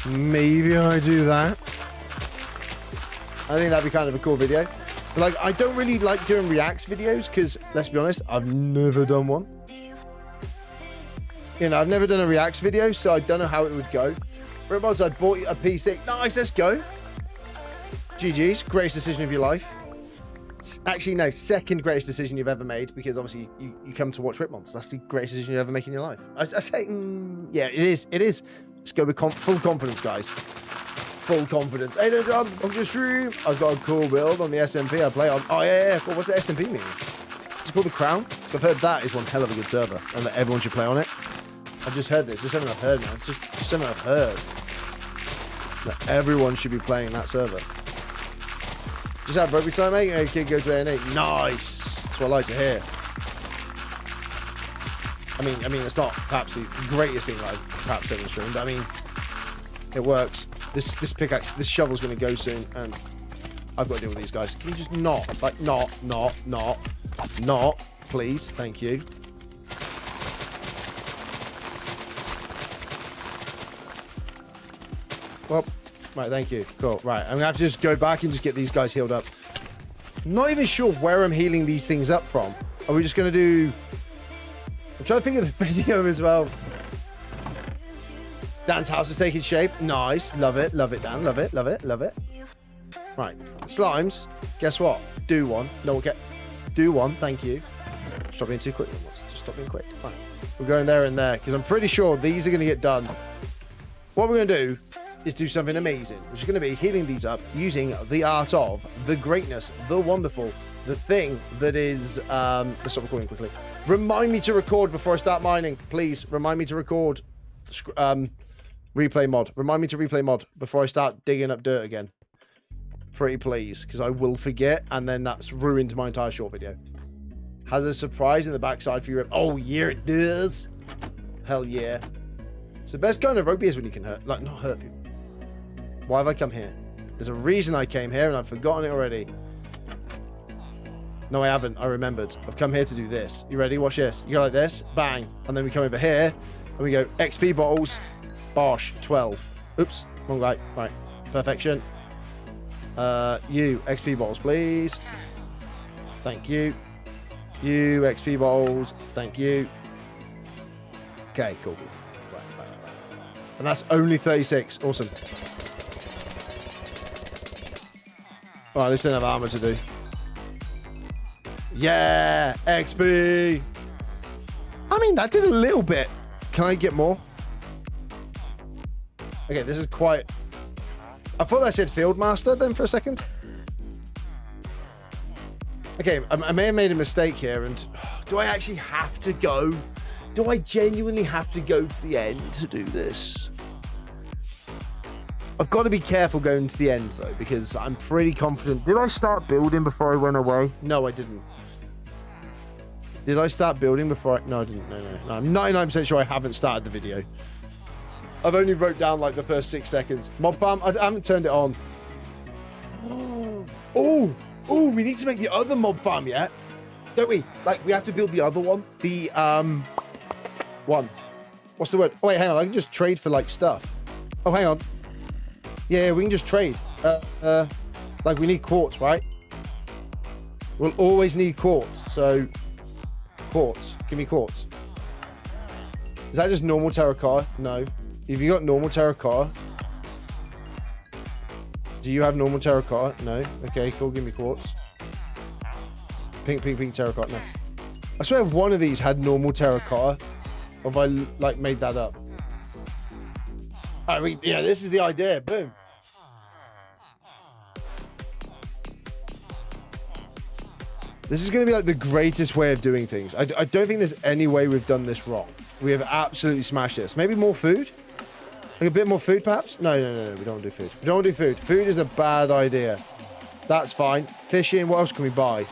Maybe I do that. I think that'd be kind of a cool video. But like, I don't really like doing reacts videos because, let's be honest, I've never done one. You know, I've never done a reacts video, so I don't know how it would go. Robots, I bought a P6. Nice, let's go. GG's, greatest decision of your life. Actually, no, second greatest decision you've ever made because obviously you come to watch Ripmonts. That's the greatest decision you ever make in your life. I say, yeah, it is. It is. Let's go with full confidence, guys. Full confidence. Hey there, John. Welcome to the stream. I've got a cool build on the SMP I play on. Oh, yeah. Well, what's the SMP mean? Is it called the Crown? So I've heard that is one hell of a good server and that everyone should play on it. I've just heard this. Just something I've heard, man. Just something I've heard. That everyone should be playing that server. Just had rugby time, mate. Hey, kid, go to A&E. Nice. That's what I like to hear. I mean, it's not perhaps the greatest thing I've perhaps ever streamed, but I mean, it works. This pickaxe, this shovel's going to go soon, and I've got to deal with these guys. Can you just not, please? Thank you. Well, right, thank you. Cool. Right, I'm going to have to just go back and just get these guys healed up. I'm not even sure where I'm healing these things up from. Are we just going to do... I'm trying to think of the video as well. Dan's house is taking shape. Nice. Love it. Love it, Dan. Love it. Love it. Love it. Right. Slimes. Guess what? Do one. No one do one. Thank you. Stop being too quick. Just stop being quick. Right. We're going there and there because I'm pretty sure these are going to get done. What we're going to do is do something amazing, which is going to be healing these up using the art of the greatness, the wonderful, the thing that is... let's stop recording quickly. Remind me to record before I start mining. Please, remind me to record. Replay mod. Remind me to replay mod before I start digging up dirt again. Pretty please, because I will forget, and then that's ruined my entire short video. Has a surprise in the backside for you. Oh, yeah, it does. Hell yeah. So the best kind of rugby is when you can hurt, like, not hurt people. Why have I come here? There's a reason I came here, and I've forgotten it already. No, I haven't. I remembered. I've come here to do this. You ready? Watch this. You go like this. Bang. And then we come over here, and we go XP bottles. Bosh. 12. Oops. Wrong guy. Right. Perfection. You. XP bottles, please. Thank you. You. XP bottles. Thank you. Okay, cool. Right. And that's only 36. Awesome. Alright, at least I don't have armor to do. Yeah! XP! I mean, that did a little bit. Can I get more? Okay, this is quite... I thought that said Field Master then for a second. Okay, I may have made a mistake here, and do I actually have to go Do I genuinely have to go to the end to do this? I've got to be careful going to the end, though, because I'm pretty confident. Did I start building before I went away? No, I didn't. Did I start building before I... No, I didn't. No. I'm 99% sure I haven't started the video. I've only wrote down, like, the first 6 seconds. Mob farm, I haven't turned it on. Oh, we need to make the other mob farm yet. Don't we? Like, we have to build the other one. The, one. What's the word? Oh, wait, hang on. I can just trade for, like, stuff. Oh, hang on. Yeah, we can just trade. Like, we need quartz, right? We'll always need quartz. So, quartz. Give me quartz. Is that just normal terracotta? No. Have you got normal terracotta? Do you have normal terracotta? No. Okay, cool. Give me quartz. Pink terracotta. No. I swear one of these had normal terracotta. Or have I, like, made that up? I mean, yeah, this is the idea. Boom. This is going to be, like, the greatest way of doing things. I don't think there's any way we've done this wrong. We have absolutely smashed this. Maybe more food? Like a bit more food, perhaps? No. We don't want to do food. We don't want to do food. Food is a bad idea. That's fine. Fishing. What else can we buy?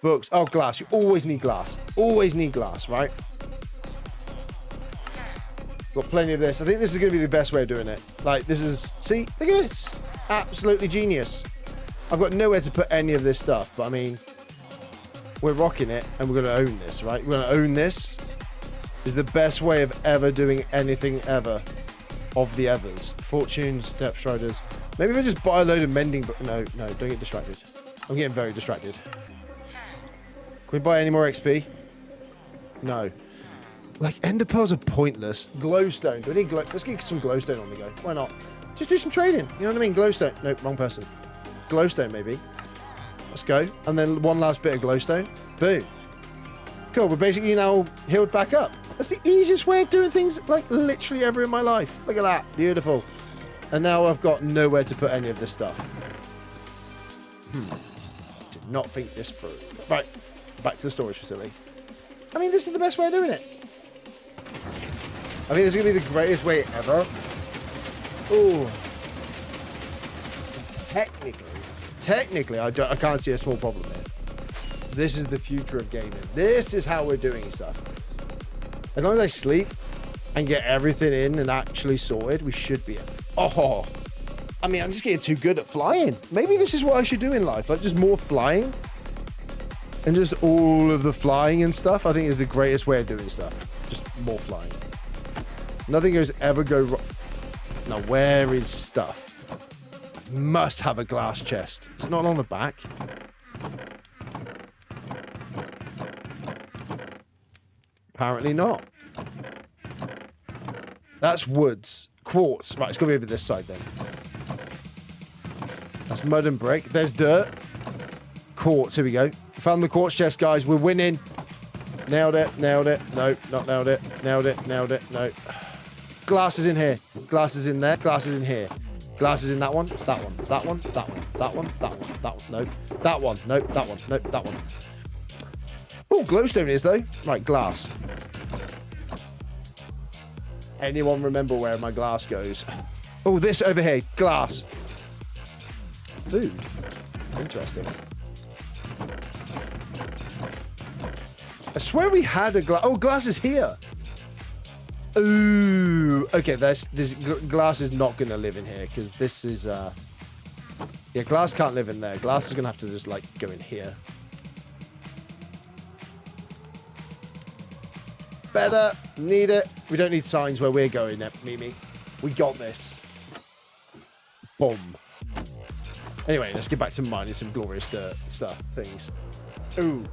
Books. Oh, glass. You always need glass. Always need glass, right? Got plenty of this. I think this is going to be the best way of doing it. Like, this is... See? Look at this. Absolutely genius. I've got nowhere to put any of this stuff, but I mean... We're rocking it, and we're going to own this, right? We're going to own this. Is the best way of ever doing anything ever of the evers. Fortunes, depth striders. Maybe if I just buy a load of mending, but no, don't get distracted. I'm getting very distracted. Can we buy any more XP? No. Like, ender pearls are pointless. Glowstone. Do I need let's get some glowstone on the go. Why not? Just do some trading. You know what I mean? Glowstone. Nope, wrong person. Glowstone, maybe. Let's go. And then one last bit of glowstone. Boom. Cool, we're basically now healed back up. That's the easiest way of doing things, like, literally ever in my life. Look at that. Beautiful. And now I've got nowhere to put any of this stuff. Did not think this through. Right. Back to the storage facility. I mean, this is the best way of doing it. I think this is going to be the greatest way ever. Ooh. Technically, I can't see a small problem here. This is the future of gaming. This is how we're doing stuff. As long as I sleep and get everything in and actually sorted, we should be. Oh, I mean, I'm just getting too good at flying. Maybe this is what I should do in life. Like, just more flying. And just all of the flying and stuff, I think is the greatest way of doing stuff. Just more flying. Nothing goes ever go wrong. Now, where is stuff? Must have a glass chest. It's not on the back. Apparently not. That's woods. Quartz. Right, it's got to be over this side then. That's mud and brick. There's dirt. Quartz. Here we go. Found the quartz chest, guys. We're winning. Nailed it. Nailed it. No, not nailed it. Nailed it. Nailed it. No. Glass is in here. Glass is in there. Glass is in here. Glass is in that one. That one. That one. That one. That one. That one. That one. No. That one. No. That one. No. That one. Oh, glowstone is, though. Right, glass. Anyone remember where my glass goes? Oh, this over here. Glass. Food. Interesting. I swear we had a glass. Oh, glass is here. Ooh. Okay, this glass is not going to live in here because this is... Yeah, glass can't live in there. Glass is going to have to just, like, go in here. Better. Need it. We don't need signs where we're going, Mimi. We got this. Boom. Anyway, let's get back to mining some glorious dirt stuff, things. Ooh.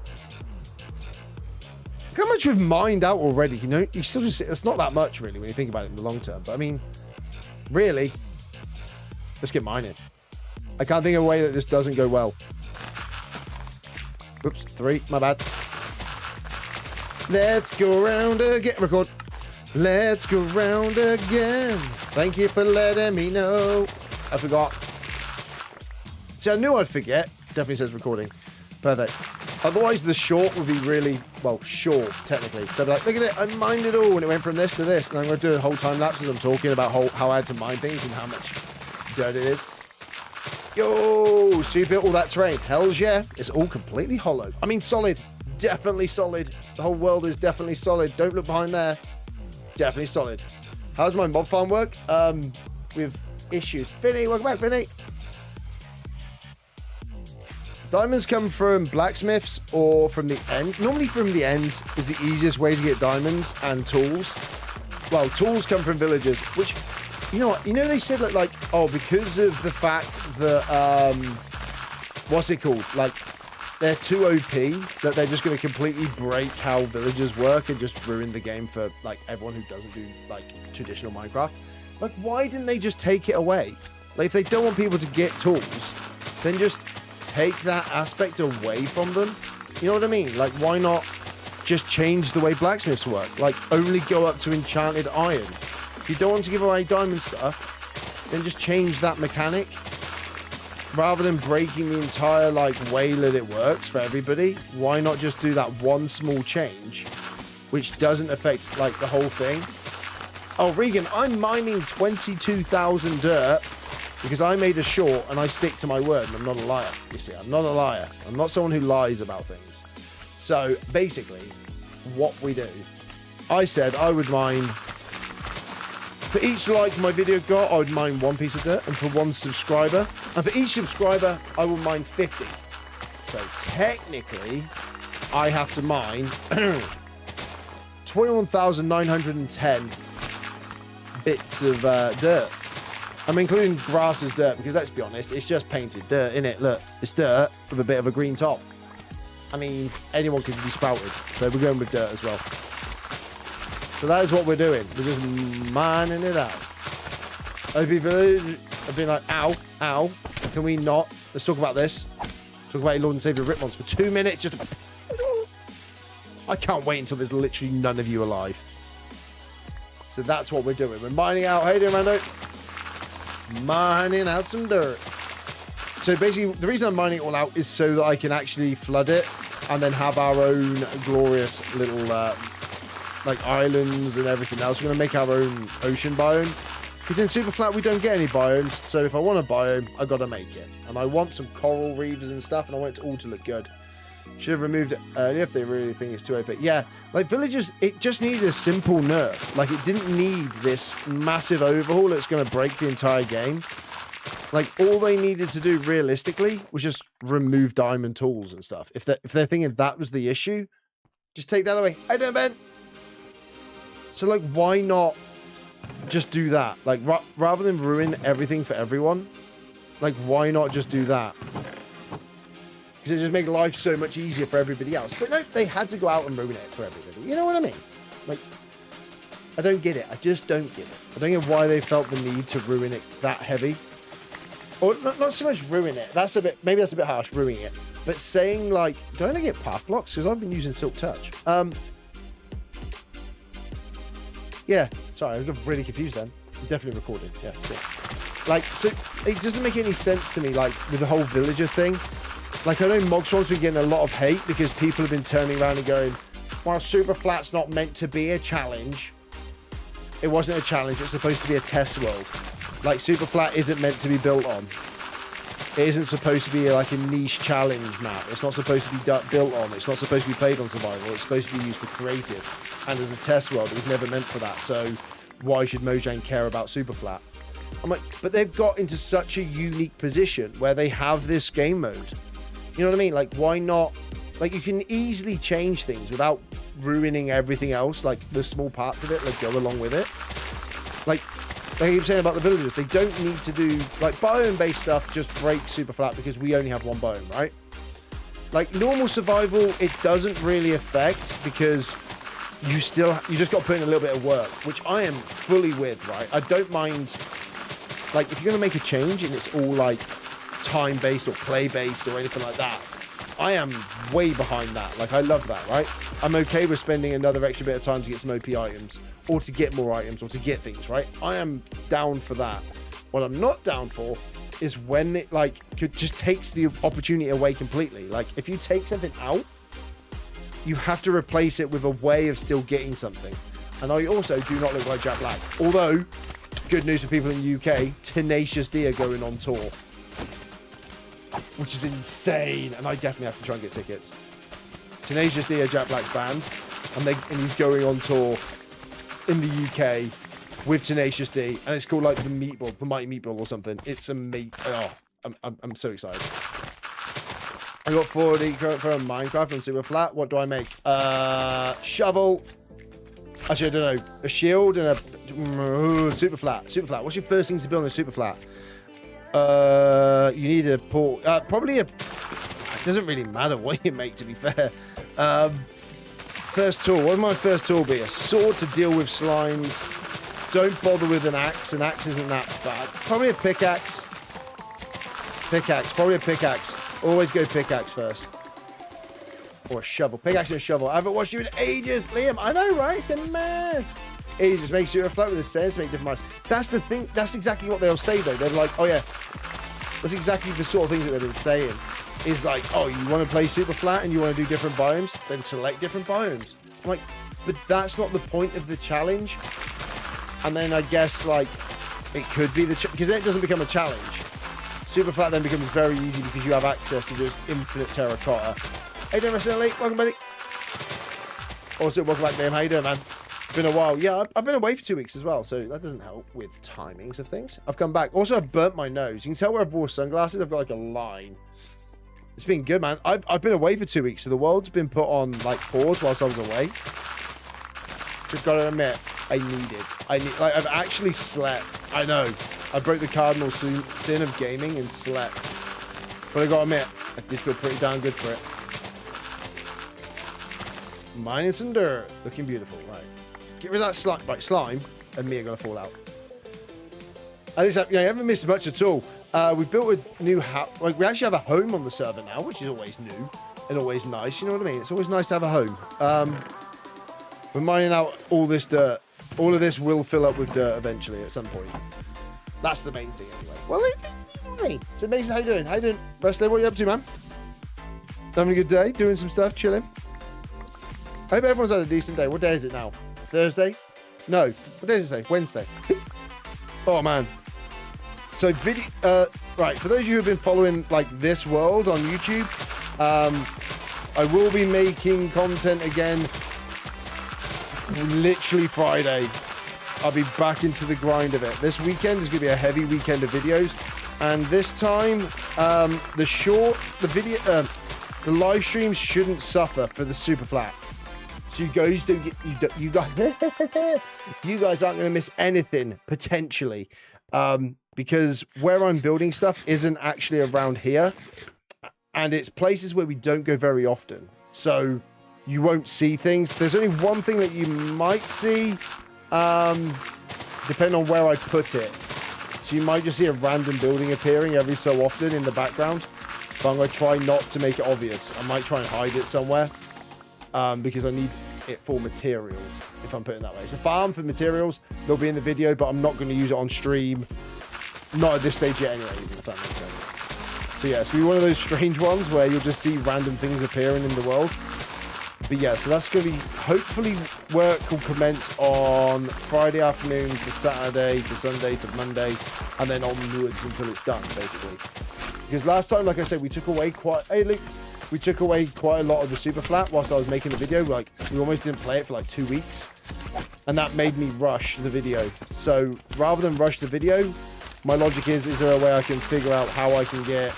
Look how much we've mined out already, you know? You still just... It's not that much, really, when you think about it in the long term. But, I mean, really, let's get mining. I can't think of a way that this doesn't go well. Oops, 3. My bad. Let's go around again. Record. Let's go round again. Thank you for letting me know. I forgot. See, I knew I'd forget. Definitely says recording. Perfect. Otherwise, the short would be really, well, short, technically. So I'd be like, look at it, I mined it all, and it went from this to this. And I'm going to do a whole time lapse as I'm talking about how I had to mine things and how much dirt it is. Yo, so you built all that terrain. Hells yeah. It's all completely hollow. I mean, solid. Definitely solid. The whole world is definitely solid. Don't look behind there. Definitely solid. How's my mob farm work? With issues. Vinny, welcome back, Vinny. Diamonds come from blacksmiths or from the end. Normally from the end is the easiest way to get diamonds and tools. Well, tools come from villagers, which, you know what? You know they said like, oh, because of the fact that, what's it called? Like, they're too OP that they're just going to completely break how villagers work and just ruin the game for, like, everyone who doesn't do, like, traditional Minecraft. Like, why didn't they just take it away? Like, if they don't want people to get tools, then just take that aspect away from them. You know what I mean? Like, why not just change the way blacksmiths work? Like, only go up to enchanted iron. If you don't want to give away diamond stuff, then just change that mechanic. Rather than breaking the entire, like, way that it works for everybody, why not just do that one small change, which doesn't affect, like, the whole thing? Oh, Regan, I'm mining 22,000 dirt because I made a short and I stick to my word and I'm not a liar. You see, I'm not a liar. I'm not someone who lies about things. So, basically, what we do, I said I would mine, for each like my video got, I would mine 1 piece of dirt, and for 1 subscriber, and for each subscriber, I will mine 50. So, technically, I have to mine 21,910 bits of dirt. I'm including grass as dirt because, let's be honest, it's just painted dirt, innit? Look, it's dirt with a bit of a green top. I mean, anyone can be sprouted, so we're going with dirt as well. So that is what we're doing. We're just mining it out. OP Village have been like, ow, ow. Can we not? Let's talk about this. Talk about your Lord and Savior Ripmons for 2 minutes. Just I can't wait until there's literally none of you alive. So that's what we're doing. We're mining out. How you doing, Mando? Mining out some dirt. So basically, the reason I'm mining it all out is so that I can actually flood it and then have our own glorious little, like, islands and everything else. We're going to make our own ocean biome. Because in Superflat, we don't get any biomes. So if I want a biome, I got to make it. And I want some coral reefs and stuff, and I want it all to look good. Should have removed it earlier if they really think it's too OP. Yeah, like, villagers, it just needed a simple nerf. Like, it didn't need this massive overhaul that's going to break the entire game. Like, all they needed to do realistically was just remove diamond tools and stuff. If they're thinking that was the issue, just take that away. How you doing, Ben? So, like, why not just do that? Like, rather than ruin everything for everyone, like, why not just do that? Because it just makes life so much easier for everybody else. But no, they had to go out and ruin it for everybody. You know what I mean? Like, I don't get it. I just don't get it. I don't get why they felt the need to ruin it that heavy. Or not so much ruin it. That's a bit, maybe that's a bit harsh, ruining it. But saying, like, don't I get path blocks? Because I've been using Silk Touch. Yeah, sorry, I got really confused then. I'm definitely recording. Yeah, cool. Like, so it doesn't make any sense to me, like, with the whole villager thing. Like, I know Mog Swarm's been getting a lot of hate because people have been turning around and going, well, Superflat's not meant to be a challenge. It wasn't a challenge. It's supposed to be a test world. Like, Superflat isn't meant to be built on. It isn't supposed to be like a niche challenge map. It's not supposed to be built on. It's not supposed to be played on survival. It's supposed to be used for creative. And as a test world, it was never meant for that. So why should Mojang care about Superflat? I'm like, but they've got into such a unique position where they have this game mode. You know what I mean? Like, why not? Like, you can easily change things without ruining everything else, like the small parts of it, like, go along with it. Like I keep saying about the villagers, they don't need to do, like, biome-based stuff just breaks Superflat because we only have one biome, right? Like, normal survival, it doesn't really affect because you just got to put in a little bit of work, which I am fully with, right? I don't mind, like, if you're going to make a change and it's all, like, time-based or play-based or anything like that, I am way behind that. Like, I love that, right? I'm okay with spending another extra bit of time to get some OP items or to get more items or to get things, right? I am down for that. What I'm not down for is when it like just takes the opportunity away completely. Like if you take something out, you have to replace it with a way of still getting something. And I also do not look like Jack Black. Although, good news for people in the UK, Tenacious D are going on tour, which is insane. And I definitely have to try and get tickets. Tenacious D are Jack Black's band, and he's going on tour in the UK with Tenacious D, and it's called like the Mighty Meatball or something. It's amazing. Oh, I'm so excited. I got 40 for Minecraft on Superflat. What do I make? Shovel. Actually, I don't know. A shield and a Superflat. Superflat. What's your first thing to build on a Superflat? You need a port. Probably a. It doesn't really matter what you make, to be fair. First tool. What would my first tool be? A sword to deal with slimes. Don't bother with an axe. An axe isn't that bad. Probably a pickaxe. Probably a pickaxe. Always go pickaxe first. Or a shovel. Pickaxe and a shovel. I haven't watched you in ages, Liam. I know, right? It's been mad. Ages. Make sure you float with a sense. Make different minds. That's the thing. That's exactly what they'll say, though. They're like, oh, yeah. That's exactly the sort of things that they've been saying. Is like, oh, you want to play Superflat and you want to do different biomes? Then select different biomes. I'm like, but that's not the point of the challenge. And then I guess, like, it could be because then it doesn't become a challenge. Superflat then becomes very easy because you have access to just infinite terracotta. Hey, doing recently? Welcome, buddy. Also, welcome back, Liam. How you doing, man? It's been a while. Yeah, I've been away for 2 weeks as well, so that doesn't help with timings of things. I've come back. Also, I've burnt my nose. You can tell where I've wore sunglasses. I've got, like, a line. It's been good, man. I've been away for 2 weeks, so the world's been put on, like, pause whilst I was away. Just gotta admit, I've actually slept. I know. I broke the cardinal sin of gaming and slept. But I gotta admit, I did feel pretty darn good for it. Mining some dirt. Looking beautiful. Right. Get rid of that slime. Right, slime and me are gonna fall out. At least I haven't missed much at all. We built a new house. Like, we actually have a home on the server now, which is always new and always nice. You know what I mean? It's always nice to have a home. We're mining out all this dirt. All of this will fill up with dirt eventually at some point. That's the main thing anyway. Well, it's amazing. How you doing? How you doing, Wesley? What are you up to, man? Having a good day? Doing some stuff? Chilling? I hope everyone's had a decent day. What day is it now? Thursday? No. What day is it today? Wednesday. Oh, man. So, right, for those of you who have been following, like, this world on YouTube, I will be making content again literally Friday. I'll be back into the grind of it. This weekend is going to be a heavy weekend of videos. And this time, the live streams shouldn't suffer for the Superflat. So you guys don't get, you guys aren't going to miss anything, potentially. Because where I'm building stuff isn't actually around here. And it's places where we don't go very often. So you won't see things. There's only one thing that you might see, depending on where I put it. So you might just see a random building appearing every so often in the background. But I'm going to try not to make it obvious. I might try and hide it somewhere. Because I need it for materials, if I'm putting it that way. It's a farm for materials. They'll be in the video, but I'm not going to use it on stream. Not at this stage yet anyway, if that makes sense. So yeah, it's going to be one of those strange ones where you'll just see random things appearing in the world. But yeah, so that's going to be, hopefully work will commence on Friday afternoon to Saturday to Sunday to Monday, and then onwards until it's done, basically. Because last time, like I said, we took away quite a lot of the Superflat whilst I was making the video. Like, we almost didn't play it for like 2 weeks, and that made me rush the video. So rather than rush the video, my logic is there a way I can figure out how I can get,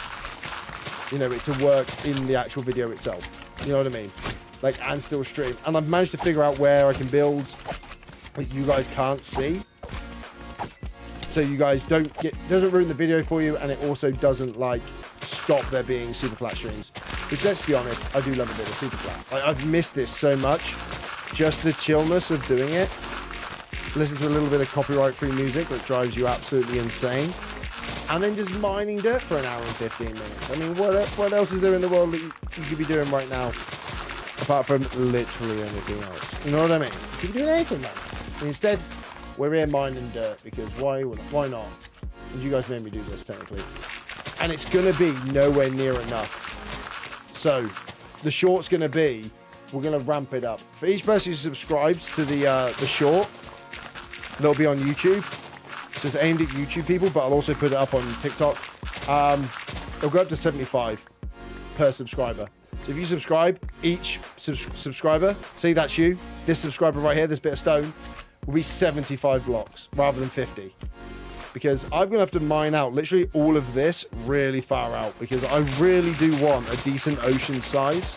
it to work in the actual video itself? You know what I mean? Like, and still stream. And I've managed to figure out where I can build that you guys can't see. So you guys doesn't ruin the video for you, and it also doesn't, like, stop there being Superflat streams. Which, let's be honest, I do love a bit of Superflat. Like, I've missed this so much. Just the chillness of doing it. Listen to a little bit of copyright-free music that drives you absolutely insane. And then just mining dirt for an hour and 15 minutes. I mean, what else is there in the world that you could be doing right now? Apart from literally anything else. You know what I mean? You could be doing anything, man. And instead, we're here mining dirt because why not? And you guys made me do this, technically. And it's going to be nowhere near enough. So, the short's going to be, we're going to ramp it up. For each person who subscribes to the short, they'll be on YouTube. So it's aimed at YouTube people, but I'll also put it up on TikTok. It'll go up to 75 per subscriber. So if you subscribe, each subscriber, say that's you, this subscriber right here, this bit of stone, will be 75 blocks rather than 50. Because I'm going to have to mine out literally all of this really far out, because I really do want a decent ocean size,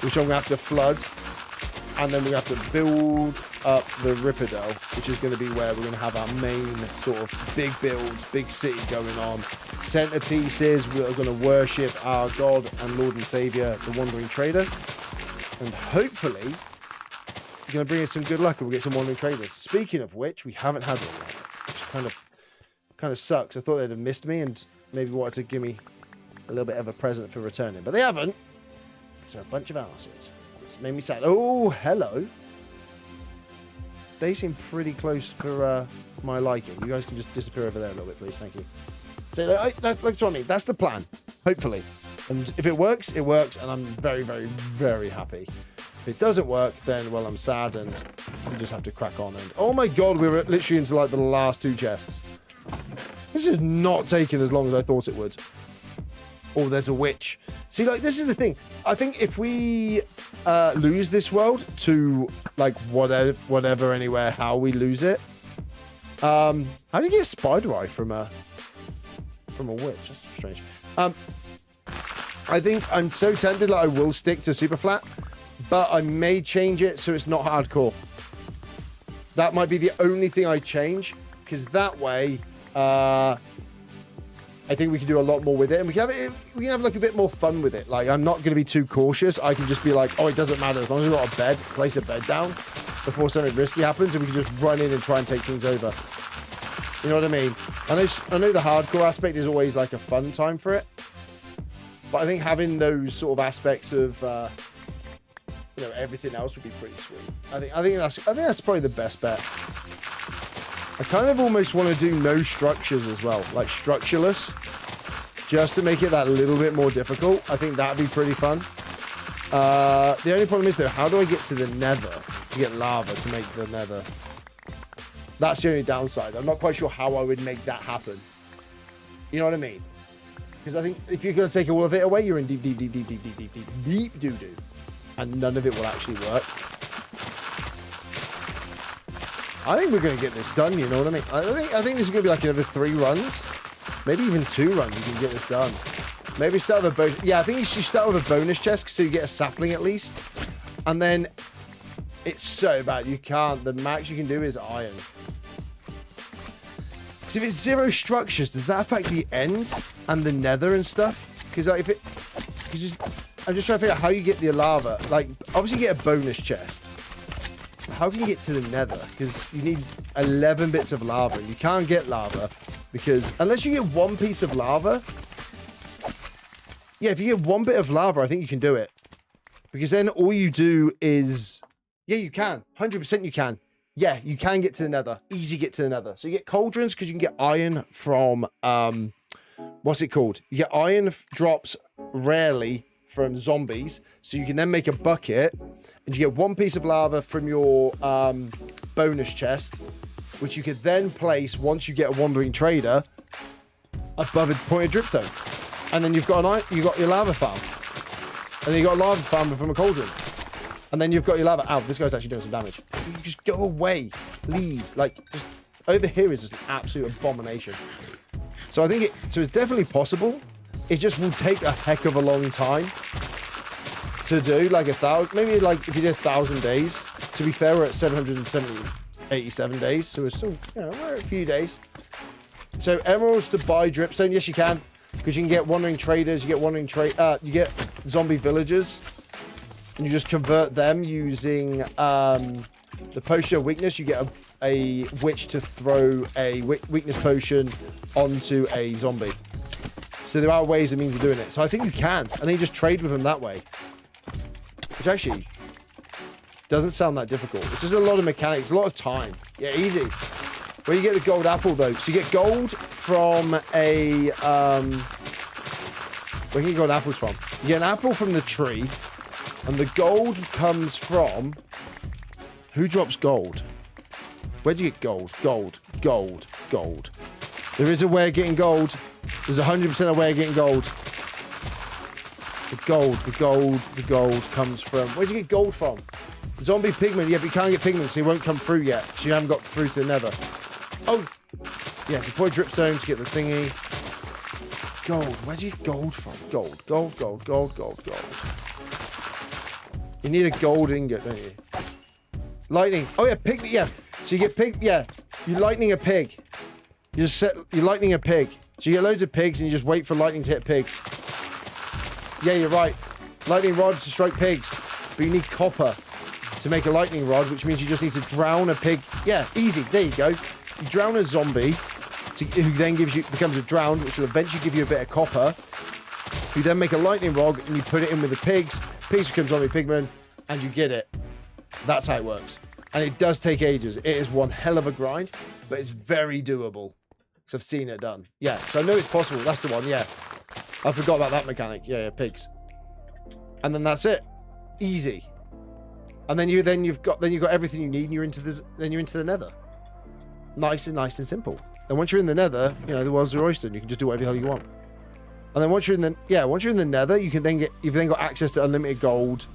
which I'm going to have to flood. And then we're going to have to build up the Ripidel, which is going to be where we're going to have our main sort of big builds, big city going on. Centerpieces, we're going to worship our God and Lord and Savior, the Wandering Trader. And hopefully, you're going to bring us some good luck and we'll get some Wandering Traders. Speaking of which, we haven't had one yet, which kind of sucks. I thought they'd have missed me and maybe wanted to give me a little bit of a present for returning. But they haven't. So a bunch of asses. It's made me sad. Oh, hello. They seem pretty close for my liking. You guys can just disappear over there a little bit, please. Thank you. So that's what I mean. That's the plan, hopefully. And if it works, it works, and I'm very, very, very happy. If it doesn't work, then, well, I'm sad, and we just have to crack on. And oh my God, we were literally into like the last 2 chests. This is not taking as long as I thought it would. Oh, there's a witch. See, like, this is the thing. I think if we lose this world to, like, whatever, anywhere, how we lose it. How do you get a spider eye from a witch? That's strange. I think I'm so tempted that I will stick to Superflat, but I may change it so it's not hardcore. That might be the only thing I change, because that way, I think we can do a lot more with it, and we can have like a bit more fun with it. Like, I'm not going to be too cautious. I can just be like, oh, it doesn't matter as long as we've got a bed, place a bed down before something risky happens, and we can just run in and try and take things over. You know what I mean? I know the hardcore aspect is always like a fun time for it, but I think having those sort of aspects of you know, everything else would be pretty sweet. I think that's probably the best bet. I kind of almost want to do no structures as well, like structureless, just to make it that little bit more difficult. I think that'd be pretty fun. The only problem is, though, how do I get to the nether to get lava to make the nether? That's the only downside. I'm not quite sure how I would make that happen. You know what I mean? Because I think if you're going to take all of it away, you're in deep doo-doo. And none of it will actually work. I think we're going to get this done, you know what I mean? I think this is going to be like another 3 runs. Maybe even 2 runs you can get this done. Maybe start with a bonus. Yeah, I think you should start with a bonus chest so you get a sapling at least. And then it's so bad. You can't. The max you can do is iron. Because if it's 0 structures, does that affect the end and the nether and stuff? Because like, I'm just trying to figure out how you get the lava. Like, obviously you get a bonus chest. How can you get to the nether? Because you need 11 bits of lava. You can't get lava because unless you get 1 piece of lava. Yeah, if you get 1 bit of lava, I think you can do it. Because then all you do is, yeah, you can. 100% you can. Yeah, you can get to the nether. Easy get to the nether. So you get cauldrons because you can get iron from, what's it called? You get iron drops rarely from zombies, so you can then make a bucket, and you get 1 piece of lava from your bonus chest, which you could then place once you get a Wandering Trader above a pointed dripstone, and then you've got your lava farm, and then you got a lava farm from a cauldron, and then you've got your lava. Ow, this guy's actually doing some damage. You just go away, please. Like, just over here is just an absolute abomination. So I think so it's definitely possible. It just will take a heck of a long time to do, like 1,000, maybe like if you did 1,000 days. To be fair, we're at 87 days, so we're still, you know, we're at a few days. So emeralds to buy dripstone, yes you can, because you can get Wandering Traders, you get zombie villagers, and you just convert them using the potion of weakness. You get a witch to throw a weakness potion onto a zombie. So there are ways and means of doing it. So I think you can. And then you just trade with them that way. Which actually doesn't sound that difficult. It's just a lot of mechanics, a lot of time. Yeah, easy. Where you get the gold apple, though. So you get gold from a... where can you get gold apples from? You get an apple from the tree, and the gold comes from... Who drops gold? Where do you get gold? Gold. Gold. Gold. There is a way of getting gold. There's 100% a way of getting gold. The gold comes from... Where do you get gold from? Zombie pigment. Yeah, but you can't get pigment because it won't come through yet. So you haven't got through to the nether. Oh! Yeah, so pour dripstone to get the thingy. Gold. Where do you get gold from? Gold. Gold, gold, gold, gold, gold. You need a gold ingot, don't you? Lightning. Oh, yeah, pig. Yeah. So you get pig. Yeah. You're lightning a pig. You're lightning a pig. So you get loads of pigs and you just wait for lightning to hit pigs. Yeah, you're right. Lightning rods to strike pigs. But you need copper to make a lightning rod, which means you just need to drown a pig. Yeah, easy. There you go. You drown a zombie, who then becomes a drowned, which will eventually give you a bit of copper. You then make a lightning rod and you put it in with the pigs. Pigs become zombie pigmen, and you get it. That's how it works. And it does take ages. It is one hell of a grind, but it's very doable. Because I've seen it done. Yeah, so I know it's possible. That's the one, yeah. I forgot about that mechanic. Yeah, pigs. And then that's it. Easy. And then you've got everything you need, and you're into the nether. Nice and simple. And once you're in the nether, you know, the world's your oyster, and you can just do whatever the hell you want. And then once you're in the nether, you've then got access to unlimited gold,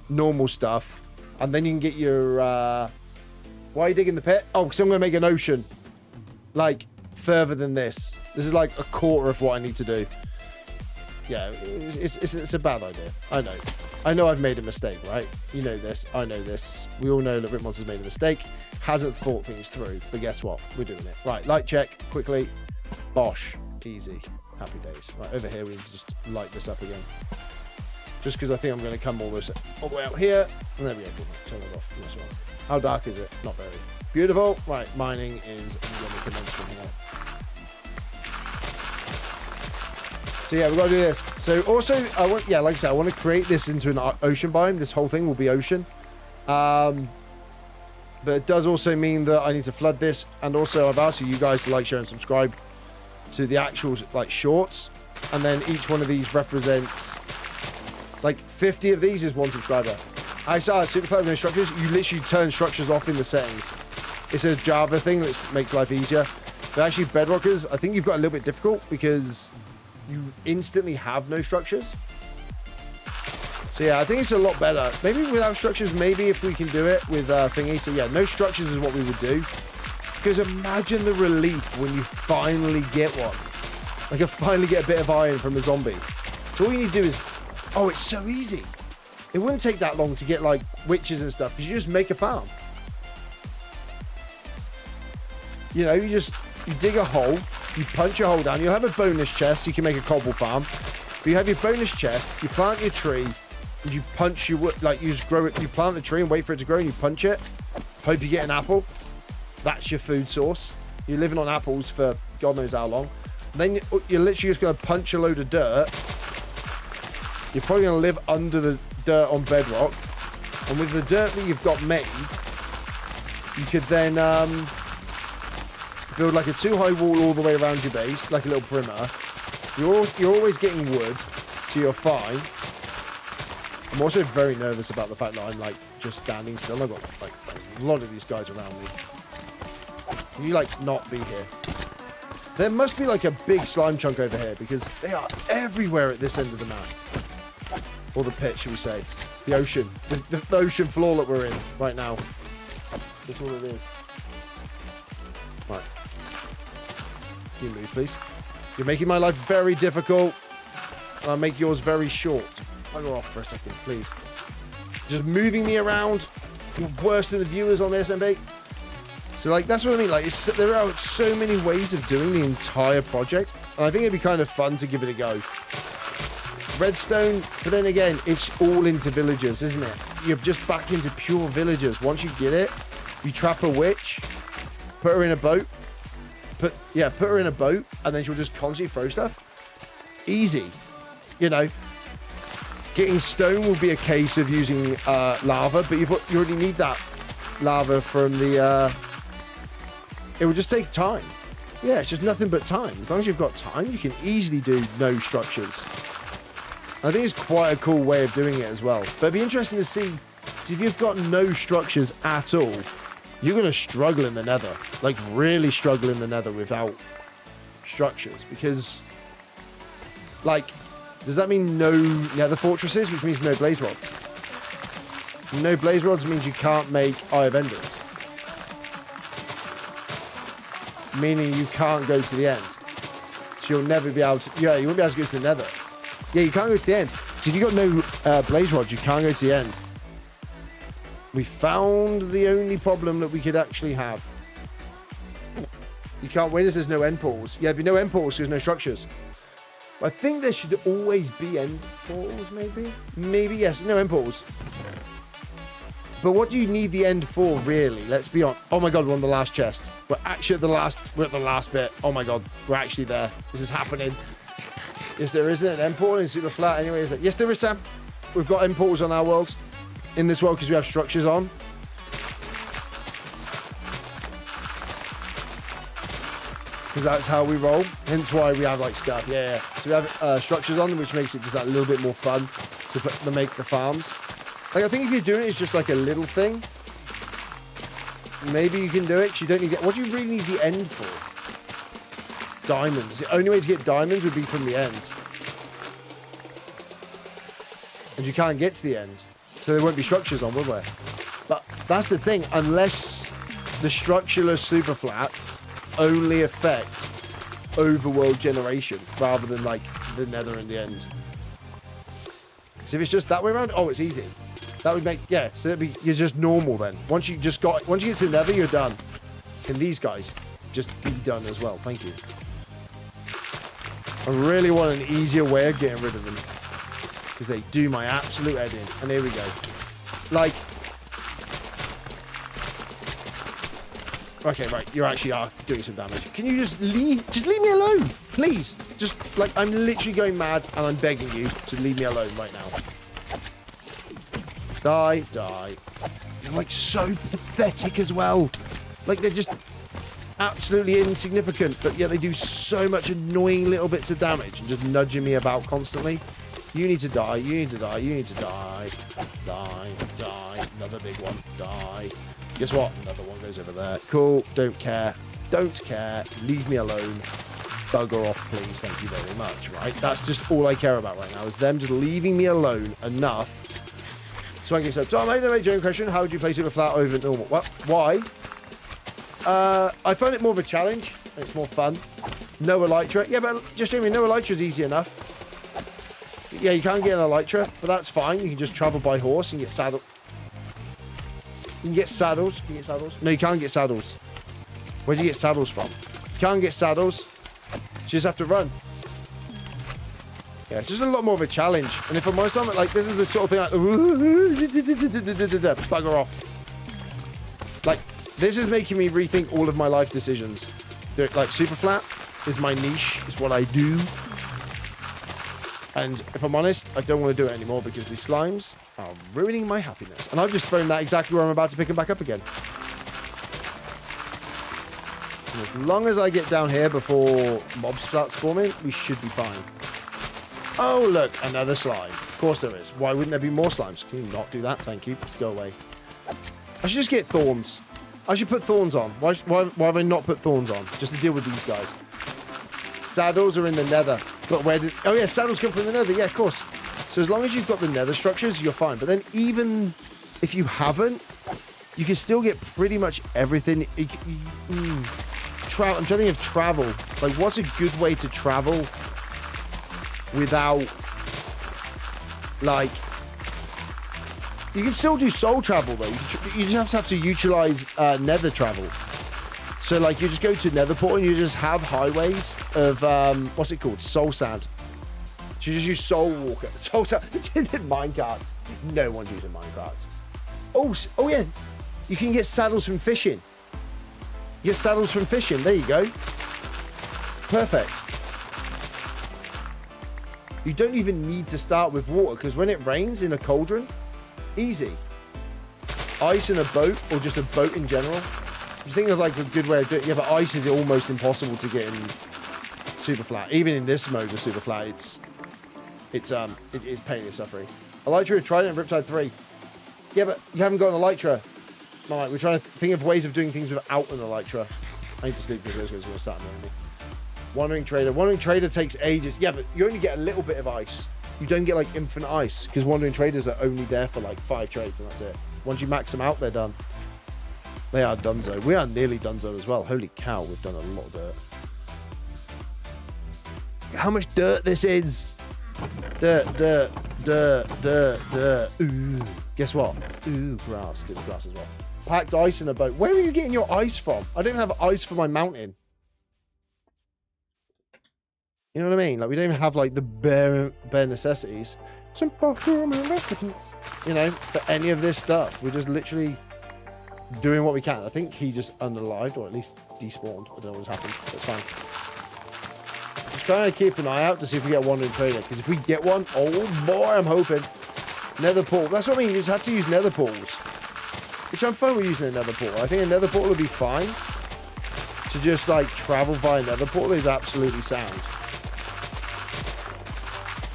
normal stuff, and then you can get your why are you digging the pit? Oh, because I'm gonna make an ocean. Like further than this. This is like a quarter of what I need to do. Yeah, it's a bad idea. I know I've made a mistake, right? You know this. I know this. We all know that Ripmonster's made a mistake. Hasn't thought things through. But guess what? We're doing it. Right, light check. Quickly. Bosh. Easy. Happy days. Right, over here we need to just light this up again. Just because I think I'm going to come all the way out here. And there we go. Turn it off. Nice one. How dark is it? Not very. Beautiful. Right, mining is going to commence from here. So yeah, we've got to do this. So also, like I said, I want to create this into an ocean biome. This whole thing will be ocean. But it does also mean that I need to flood this. And also, I've asked you guys to like, share, and subscribe to the actual like shorts. And then each one of these represents like 50 of these is one subscriber. I saw Superflat with structures. You literally turn structures off in the settings. It's a Java thing that makes life easier. But actually, Bedrockers, I think you've got a little bit difficult because you instantly have no structures. So yeah, I think it's a lot better. Maybe without structures, maybe if we can do it with thingy. So yeah, no structures is what we would do. Because imagine the relief when you finally get one. Like I finally get a bit of iron from a zombie. So all you need to do is, oh, it's so easy. It wouldn't take that long to get like witches and stuff because you just make a farm. You know, you dig a hole, you punch a hole down, you'll have a bonus chest so you can make a cobble farm. But you have your bonus chest, you plant your tree, and you punch your wood, like you just grow it, you plant the tree and wait for it to grow and you punch it. Hope you get an apple. That's your food source. You're living on apples for God knows how long. Then you're literally just going to punch a load of dirt. You're probably going to live under the dirt on bedrock. And with the dirt that you've got made, you could then build like a 2-high wall all the way around your base, like a little perimeter. You're always getting wood, so you're fine. I'm also very nervous about the fact that I'm like just standing still. I've got like a lot of these guys around me. Can you like not be here? There must be like a big slime chunk over here because they are everywhere at this end of the map. Or the pit, should we say. The ocean. The ocean floor that we're in right now. That's all it is. Right. Can you move, please? You're making my life very difficult. And I'll make yours very short. I'll go off for a second, please. Just moving me around. You're worse than the viewers on the SMB. So, like, that's what I mean. Like, there are so many ways of doing the entire project. And I think it'd be kind of fun to give it a go. Redstone, but then again, it's all into villagers, isn't it? You're just back into pure villagers. Once you get it, you trap a witch, put her in a boat. Put her in a boat, and then she'll just constantly throw stuff. Easy. You know, getting stone will be a case of using lava, but you already need that lava from the it will just take time. Yeah, it's just nothing but time. As long as you've got time, you can easily do no structures. I think it's quite a cool way of doing it as well. But it'd be interesting to see, if you've got no structures at all, you're going to struggle in the nether. Like, really struggle in the nether without structures. Because, like, does that mean no nether fortresses, which means no blaze rods? No blaze rods means you can't make Eye of Enders. Meaning you can't go to the end. So you'll never be able to... Yeah, you won't be able to go to the nether. Yeah, you can't go to the end. So if you've got no blaze rods, you can't go to the end. We found the only problem that we could actually have. You can't win as there's no end portals. Yeah, there'd be no end portals because there's no structures. I think there should always be end portals, maybe? Maybe, yes. No end portals. But what do you need the end for, really? Let's be honest. Oh my god, we're on the last chest. We're actually at the last bit. Oh my god, we're actually there. This is happening. Yes, there isn't an end portal in Superflat anyway, is it? Yes, there is, Sam. We've got end portals on our world. In this world, because we have structures on. Because that's how we roll. Hence why we have, like, stuff. Yeah. So we have structures on them, which makes it just that little bit more fun to make the farms. Like, I think if you're doing it, it's just like a little thing. Maybe you can do it, because you don't need... What do you really need the end for? Diamonds. The only way to get diamonds would be from the end. And you can't get to the end. So there won't be structures on, will there? But that's the thing. Unless the structureless superflats only affect overworld generation rather than, like, the nether in the end. So if it's just that way around, oh, it's easy. That would make, yeah, so it'd be, it's just normal then. Once you get to the nether, you're done. Can these guys just be done as well? Thank you. I really want an easier way of getting rid of them. Because they do my absolute head in. And here we go. Like... Okay, right. You actually are doing some damage. Can you just leave me alone? Please. Just, like, I'm literally going mad and I'm begging you to leave me alone right now. Die. They're, like, so pathetic as well. Like, they're just absolutely insignificant. But yet they do so much annoying little bits of damage and just nudging me about constantly. You need to die. You need to die. You need to die. Die. Another big one. Die. Guess what? Another one goes over there. Cool. Don't care. Don't care. Leave me alone. Bugger off, please. Thank you very much. Right? That's just all I care about right now, is them just leaving me alone enough. So I can say, Tom, I know a genuine question. How would you play Superflat over normal? Well, why? I find it more of a challenge. It's more fun. No elytra. Yeah, but just show me, no elytra is easy enough. Yeah, you can't get an elytra, but that's fine. You can just travel by horse and get saddled. You can get saddles. Can you get saddles? No, you can't get saddles. Where do you get saddles from? You can't get saddles. You just have to run. Yeah, it's just a lot more of a challenge. And if I'm honest on it, like, this is the sort of thing like... Bugger off. Like, this is making me rethink all of my life decisions. Like, Superflat is my niche. It's what I do. And if I'm honest, I don't want to do it anymore because these slimes are ruining my happiness. And I've just thrown that exactly where I'm about to pick them back up again. And as long as I get down here before mobs start spawning, we should be fine. Oh, look, another slime. Of course there is. Why wouldn't there be more slimes? Can you not do that? Thank you. Go away. I should just get thorns. I should put thorns on. Why have I not put thorns on? Just to deal with these guys. Saddles are in the nether. But where did... Oh, yeah, saddles come from the nether. Yeah, of course. So as long as you've got the nether structures, you're fine. But then even if you haven't, you can still get pretty much everything. I'm trying to think of travel. Like, what's a good way to travel without, like... You can still do soul travel, though. You just have to utilize nether travel. So, like, you just go to Netherport and you just have highways of, what's it called? Soul Sand. So you just use Soul Walker. Soul Sand. Minecarts. No one's using minecarts. Oh, yeah. You can get saddles from fishing. You get saddles from fishing. There you go. Perfect. You don't even need to start with water, because when it rains in a cauldron, easy. Ice in a boat, or just a boat in general, was thinking of like a good way of doing it. Yeah, but ice is almost impossible to get in Superflat. Even in this mode of Superflat, it's pain and suffering. Elytra, Trident, and Riptide 3. Yeah, but you haven't got an Elytra. Alright, we're trying to think of ways of doing things without an Elytra. I need to sleep because it's going to start annoying me. Wandering Trader. Wandering Trader takes ages. Yeah, but you only get a little bit of ice. You don't get like infinite ice because Wandering Traders are only there for like 5 trades and that's it. Once you max them out, they're done. They are donezo. We are nearly donezo as well. Holy cow, we've done a lot of dirt. How much dirt this is. Dirt. Ooh. Guess what? Ooh, grass. Good grass as well. Packed ice in a boat. Where are you getting your ice from? I don't even have ice for my mountain. You know what I mean? Like, we don't even have, like, the bare necessities. Simple human recipes. You know, for any of this stuff. We're just literally doing what we can. I think he just unalived, or at least despawned. I don't know what's happened. That's fine. Just trying to keep an eye out to see if we get a Wandering Trader. Because if we get one, oh boy, I'm hoping. Nether portal. That's what I mean. You just have to use nether portals. Which I'm fine with using a nether portal. I think a nether portal would be fine. To just, like, travel via nether portal is absolutely sound.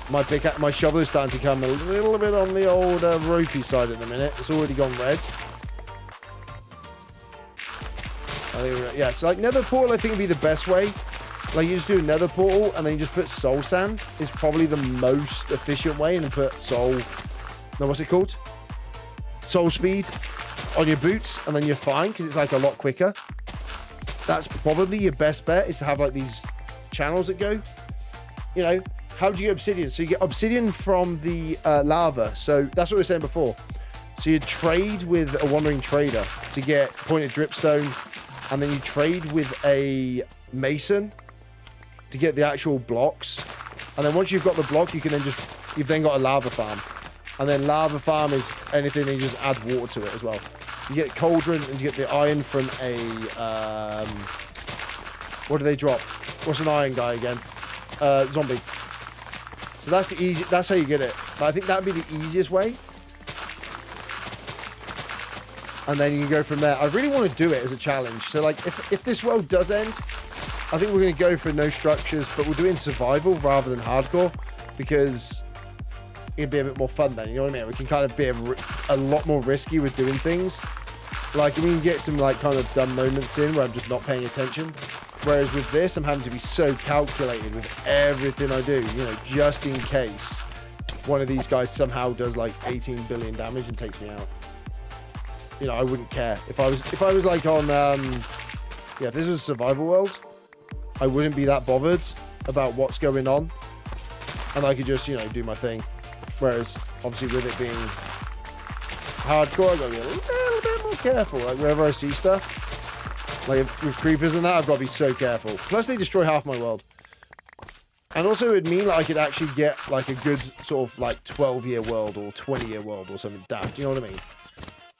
My shovel is starting to come a little bit on the old ropey side at the minute. It's already gone red. Yeah, so like nether portal I think would be the best way. Like you just do a nether portal and then you just put soul sand is probably the most efficient way, and then put soul... No, what's it called? Soul speed on your boots and then you're fine because it's like a lot quicker. That's probably your best bet, is to have like these channels that go, you know. How do you get obsidian? So you get obsidian from the lava. So that's what we were saying before. So you trade with a Wandering Trader to get pointed dripstone, and then you trade with a mason to get the actual blocks. And then once you've got the block, you can then just, you've then got a lava farm. And then lava farm is anything, and you just add water to it as well. You get cauldron and you get the iron from a, what do they drop? What's an iron guy again? Zombie. So that's the easy. That's how you get it. But I think that'd be the easiest way. And then you can go from there. I really want to do it as a challenge. So like, if this world does end, I think we're going to go for no structures, but we'll do it in survival rather than hardcore, because it'd be a bit more fun then. You know what I mean? We can kind of be a lot more risky with doing things. Like we can get some like kind of dumb moments in where I'm just not paying attention. Whereas with this, I'm having to be so calculated with everything I do, you know, just in case one of these guys somehow does like 18 billion damage and takes me out. You know, I wouldn't care. If I was like on, yeah, if this was a survival world, I wouldn't be that bothered about what's going on. And I could just, you know, do my thing. Whereas, obviously, with it being hardcore, I've got to be a little bit more careful. Like, wherever I see stuff. Like, with creepers and that, I've got to be so careful. Plus, they destroy half my world. And also, it would mean like I could actually get, like, a good sort of, like, 12-year world or 20-year world or something daft. You know what I mean?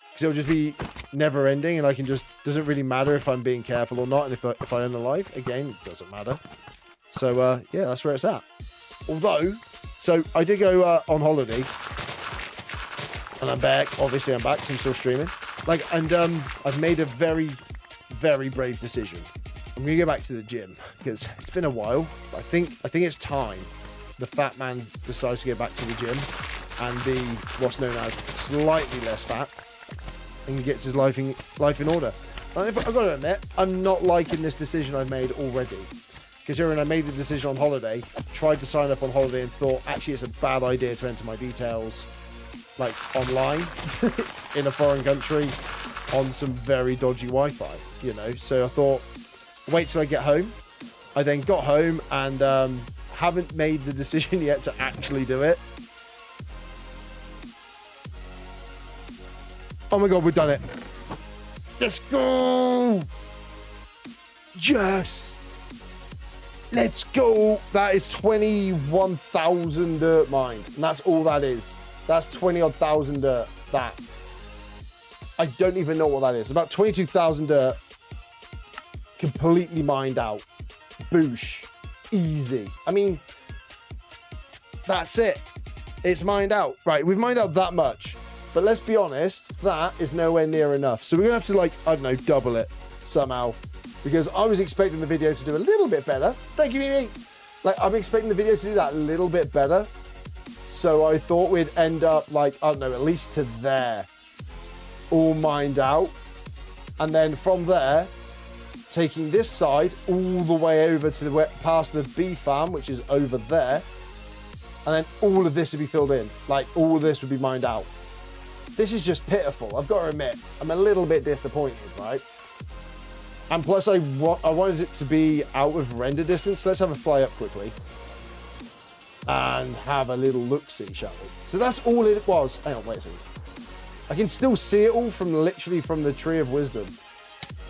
Because it'll just be never-ending, and I can just... Doesn't really matter if I'm being careful or not. And if I unalive, again, it doesn't matter. So, yeah, that's where it's at. Although... So, I did go on holiday. And I'm back. Obviously, I'm back because I'm still streaming. Like, and I've made a very... very brave decision. I'm gonna go back to the gym because it's been a while. I think it's time the fat man decides to go back to the gym and be what's known as slightly less fat and gets his life in order. And I've got to admit, I'm not liking this decision I've made already. Considering I made the decision on holiday, tried to sign up on holiday and thought actually it's a bad idea to enter my details like online in a foreign country on some very dodgy Wi-Fi, you know. So I thought, wait till I get home. I then got home and haven't made the decision yet to actually do it. Oh my god, we've done it. Let's go. Yes. Let's go. That is 21,000 dirt mined. And that's all that is. That's 20-odd thousand dirt. That. I don't even know what that is. About 22,000 dirt. Completely mined out. Boosh. Easy. I mean, that's it. It's mined out. Right, we've mined out that much. But let's be honest, that is nowhere near enough. So we're going to have to, like, I don't know, double it. somehow, because I was expecting the video to do a little bit better. Thank you, Mimi. Like, I'm expecting the video to do that a little bit better. So I thought we'd end up like, I don't know, at least to there, all mined out. And then from there, taking this side all the way over to the past the bee farm, which is over there. And then all of this would be filled in. Like, all of this would be mined out. This is just pitiful. I've got to admit, I'm a little bit disappointed, right? And plus, I wanted it to be out of render distance. So let's have a fly up quickly. And have a little look-see, shall we? So that's all it was. Hang on, wait a second. I can still see it all from literally from the Tree of Wisdom.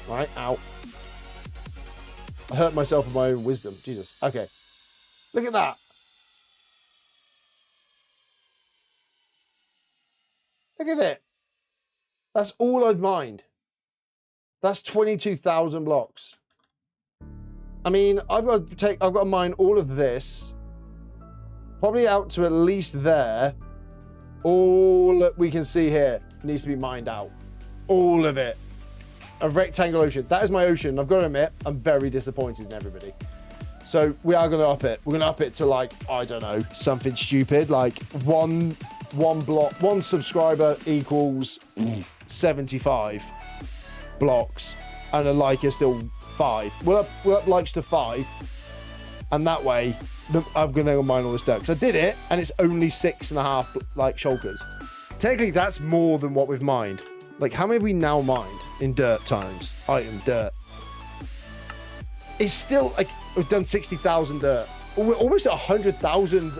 Right, out. I hurt myself with my own wisdom. Jesus. Okay. Look at that. Look at it. That's all I've mined. That's 22,000 blocks. I mean, I've got to mine all of this, probably out to at least there. All that we can see here needs to be mined out. All of it. A rectangle ocean. That is my ocean. I've got to admit, I'm very disappointed in everybody. So we are going to up it. We're going to up it to, like, I don't know, something stupid, like one block, one subscriber equals 75 blocks, and a like is still 5. We'll up likes to 5, and that way I'm going to mine all this dirt. Because I did it, and it's only 6.5 like shulkers. Technically, that's more than what we've mined. Like, how many have we now mined in dirt times? Item dirt. It's still, like, we've done 60,000 dirt. We're almost at 100,000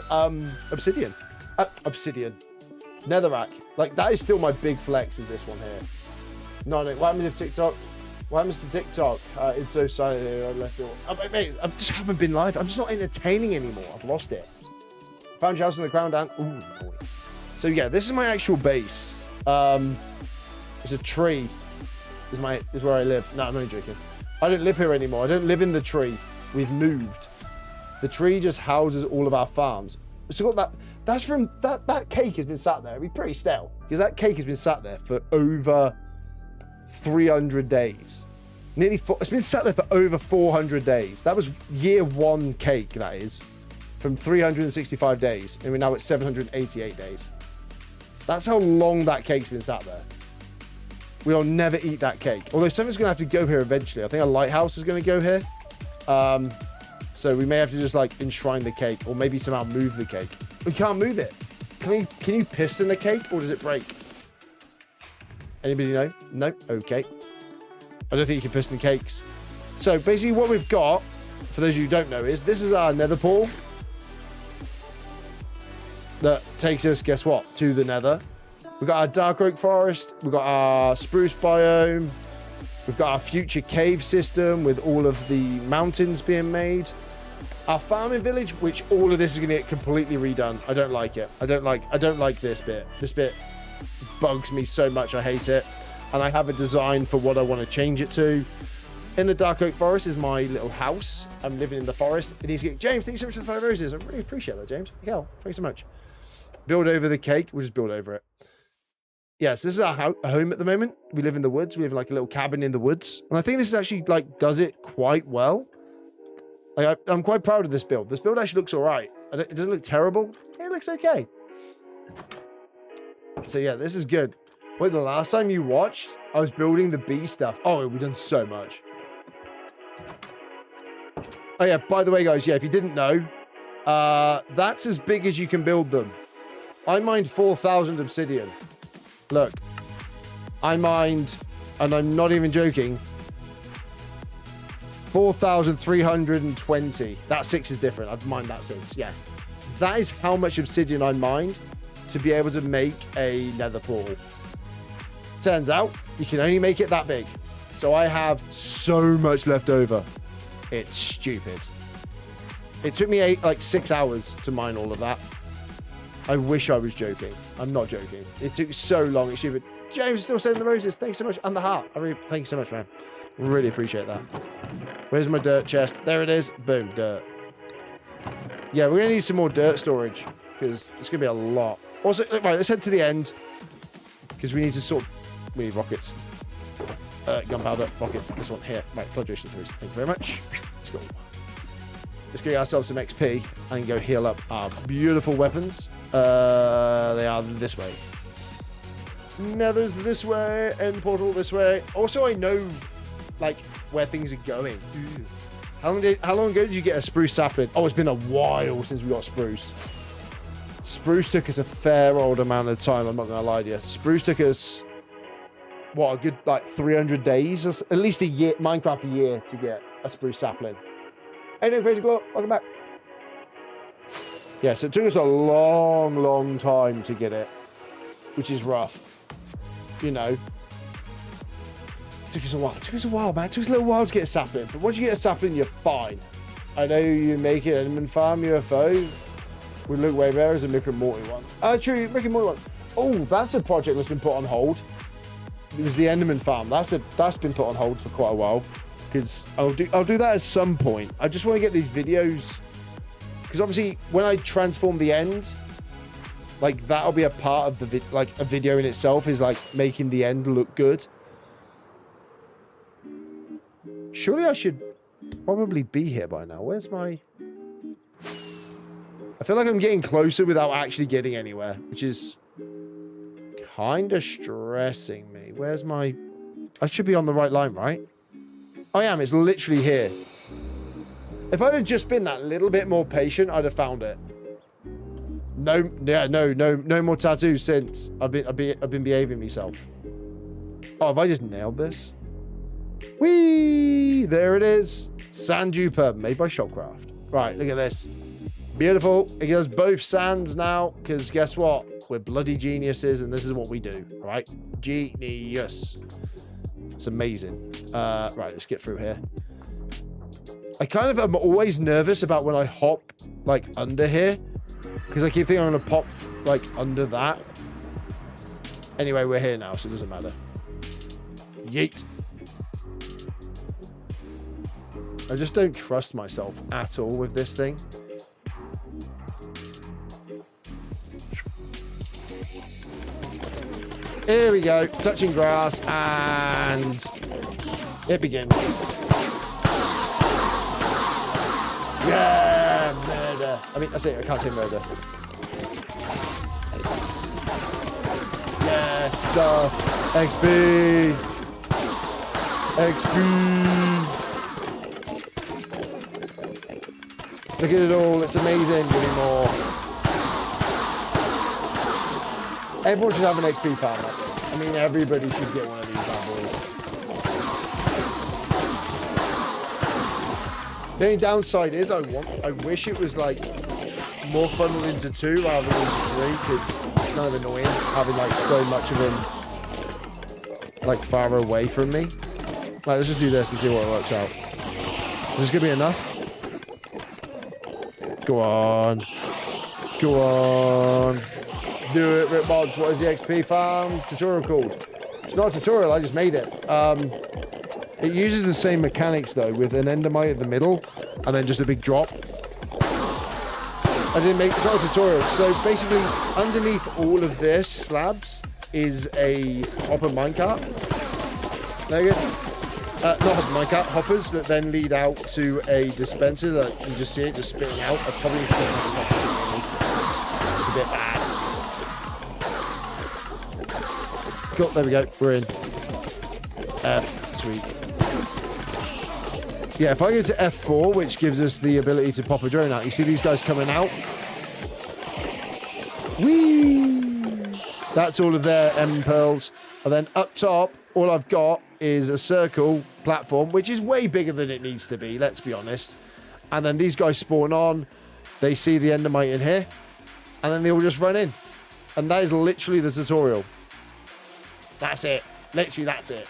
obsidian. Obsidian. Netherrack. Like, that is still my big flex of this one here. No, what happens if TikTok? What happens to TikTok? It's so silent here. I left it. Mate, I just haven't been live. I'm just not entertaining anymore. I've lost it. Found your house on the ground down. Ooh, nice. So yeah, this is my actual base. It's a tree. Is where I live. No, I'm only joking. I don't live here anymore. I don't live in the tree. We've moved. The tree just houses all of our farms. So got that. That's from that cake has been sat there. It'd be pretty stale because that cake has been sat there for over 300 days. It's been sat there for over 400 days. That was year 1 cake. That is from 365 days, and we're now at 788 days. That's how long that cake's been sat there. We'll never eat that cake. Although something's going to have to go here eventually. I think a lighthouse is going to go here. So we may have to just like enshrine the cake, or maybe somehow move the cake. We can't move it. Can you piston the cake, or does it break? Anybody know? No? Okay. I don't think you can piston cakes. So basically what we've got, for those of you who don't know, is this is our nether pool. That takes us, guess what? To the nether. We've got our dark oak forest. We've got our spruce biome. We've got our future cave system with all of the mountains being made. Our farming village, which all of this is going to get completely redone. I don't like it. I don't like this bit. This bit bugs me so much. I hate it. And I have a design for what I want to change it to. In the dark oak forest is my little house. I'm living in the forest. It needs to get... James, thank you so much for the 5 roses. I really appreciate that, James. Hell, thanks so much. Build over the cake. We'll just build over it. Yes, this is our home at the moment. We live in the woods. We have like a little cabin in the woods. And I think this is actually like does it quite well. Like I'm quite proud of this build. This build actually looks all right. It doesn't look terrible. It looks okay. So yeah, this is good. Wait, the last time you watched, I was building the bee stuff. Oh, we've done so much. Oh yeah, by the way, guys, yeah, if you didn't know, that's as big as you can build them. I mined 4,000 obsidian. Look, I mined, and I'm not even joking, 4,320. That 6 is different. I've mined that since, yeah. That is how much obsidian I mined to be able to make a nether portal. Turns out, you can only make it that big. So I have so much left over. It's stupid. It took me 6 hours to mine all of that. I wish I was joking. I'm not joking. It took so long. It's stupid. James still sending the roses. Thanks so much. And the heart. Thank you so much, man. Really appreciate that. Where's my dirt chest? There it is. Boom, dirt. Yeah, we're going to need some more dirt storage because it's going to be a lot. Also, right, let's head to the end because we need to we need rockets. gunpowder, rockets. This one here. Right, flotation throughs. Thank you very much. Let's go. Let's get ourselves some XP and go heal up our beautiful weapons. They are this way. Nether's this way, end portal this way. Also, I know, like, where things are going. How long ago did you get a spruce sapling? Oh, it's been a while since we got spruce. Spruce took us a fair old amount of time, I'm not going to lie to you. Spruce took us, what, a good, like, 300 days? At least a year, Minecraft a year to get a spruce sapling. Hey, no, Crazy Glow, welcome back. Yeah, so it took us a long time to get it, which is rough. You know. It took us a while. It took us a while, man. It took us a little while to get a sapling. But once you get a sapling, you're fine. I know you make it Enderman Farm UFO. Would look way better as a Rick and Morty one. True, Rick and Morty one. Oh, that's a project that's been put on hold. It was the Enderman Farm. That's been put on hold for quite a while. Because I'll do that at some point. I just want to get these videos. Because obviously, when I transform the end, like, that'll be a part of the a video in itself is, like, making the end look good. Surely I should probably be here by now. Where's my... I feel like I'm getting closer without actually getting anywhere, which is kind of stressing me. Where's my... I should be on the right line, right? I am. It's literally here. If I'd have just been that little bit more patient, I'd have found it. No more tattoos since I've been behaving myself. Oh, have I just nailed this? Whee! There it is. Sand duper made by Shopcraft. Right, look at this. Beautiful. It gives us both sands now, because guess what? We're bloody geniuses, and this is what we do. All right? Genius. It's amazing. Right, let's get through here. I kind of am always nervous about when I hop, like, under here. Because I keep thinking I'm going to pop, like, under that. Anyway, we're here now, so it doesn't matter. Yeet. I just don't trust myself at all with this thing. Here we go. Touching grass, and it begins. Yeah, murder. I mean, I can't say murder. Yeah, stuff. XP. XP. Look at it all. It's amazing. Give me more. Everyone should have an XP farm like this. I mean, everybody should get one of these bad boys. The only downside is I wish it was like more funneled into 2 rather than into 3, because it's kind of annoying having like so much of them like far away from me. Right, let's just do this and see what it works out. Is this gonna be enough? Go on. Go on. Do it, Ripmods. What is the XP farm tutorial called? It's not a tutorial, I just made it. It uses the same mechanics though, with an endermite at the middle and then just a big drop. It's not a tutorial. So basically, underneath all of this slabs is a hopper minecart. There you go. Not hopper minecart, hoppers that then lead out to a dispenser that you can just see it just spitting out. I probably still have it's a bit bad. Cool, there we go. We're in. F, sweet. Yeah, if I go to F4, which gives us the ability to pop a drone out, you see these guys coming out? Whee! That's all of their M pearls. And then up top, all I've got is a circle platform, which is way bigger than it needs to be, let's be honest. And then these guys spawn on, they see the endermite in here, and then they all just run in. And that is literally the tutorial. That's it. Literally, that's it.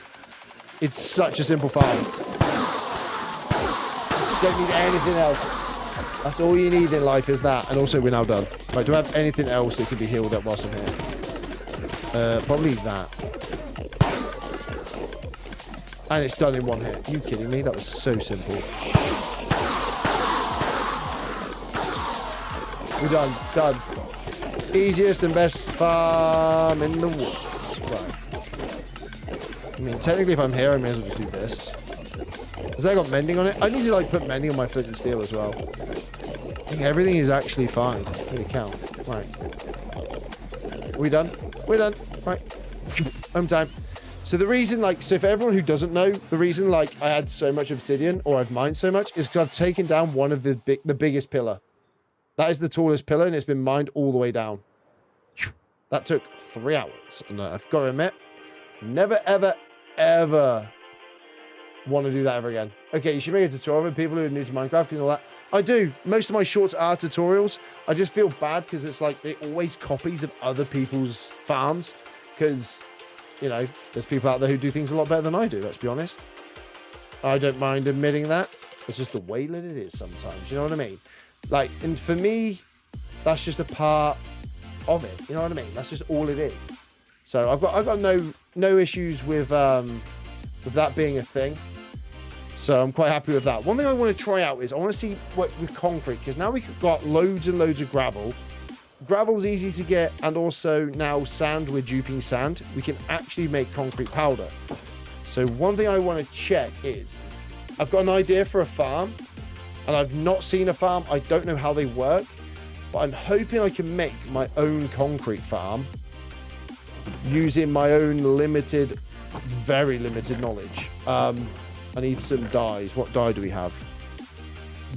It's such a simple farm. Don't need anything else. That's all you need in life is that. And also, we're now done. Right, do I have anything else that can be healed up whilst I'm here? Probably that. And it's done in one hit. Are you kidding me? That was so simple. We're done. Done. Easiest and best farm in the world. Right. mean, technically, if I'm here, I may as well just do this. Has that got mending on it? I need to, like, put mending on my flint and steel as well. I think everything is actually fine. Holy cow. Right. We done? We're done. Right. Home time. So the reason, like, so for everyone who doesn't know, the reason, like, I had so much obsidian, or I've mined so much, is because I've taken down one of the biggest pillar. That is the tallest pillar, and it's been mined all the way down. That took 3 hours. And I've got to admit, never, ever, ever want to do that ever again. Okay, you should make a tutorial for people who are new to Minecraft and all that. I do. Most of my shorts are tutorials. I just feel bad because it's like they're always copies of other people's farms. Because, you know, there's people out there who do things a lot better than I do, let's be honest. I don't mind admitting that. It's just the way that it is sometimes. You know what I mean? Like, and for me, that's just a part of it. You know what I mean? That's just all it is. So I've got no issues with that being a thing. So I'm quite happy with that. One thing I want to try out is I want to see what with concrete, because now we've got loads and loads of gravel. Gravel's easy to get, and also now sand, we're duping sand. We can actually make concrete powder. So one thing I want to check is I've got an idea for a farm, and I've not seen a farm. I don't know how they work, but I'm hoping I can make my own concrete farm using my own limited, very limited knowledge. I need some dyes. What dye do we have?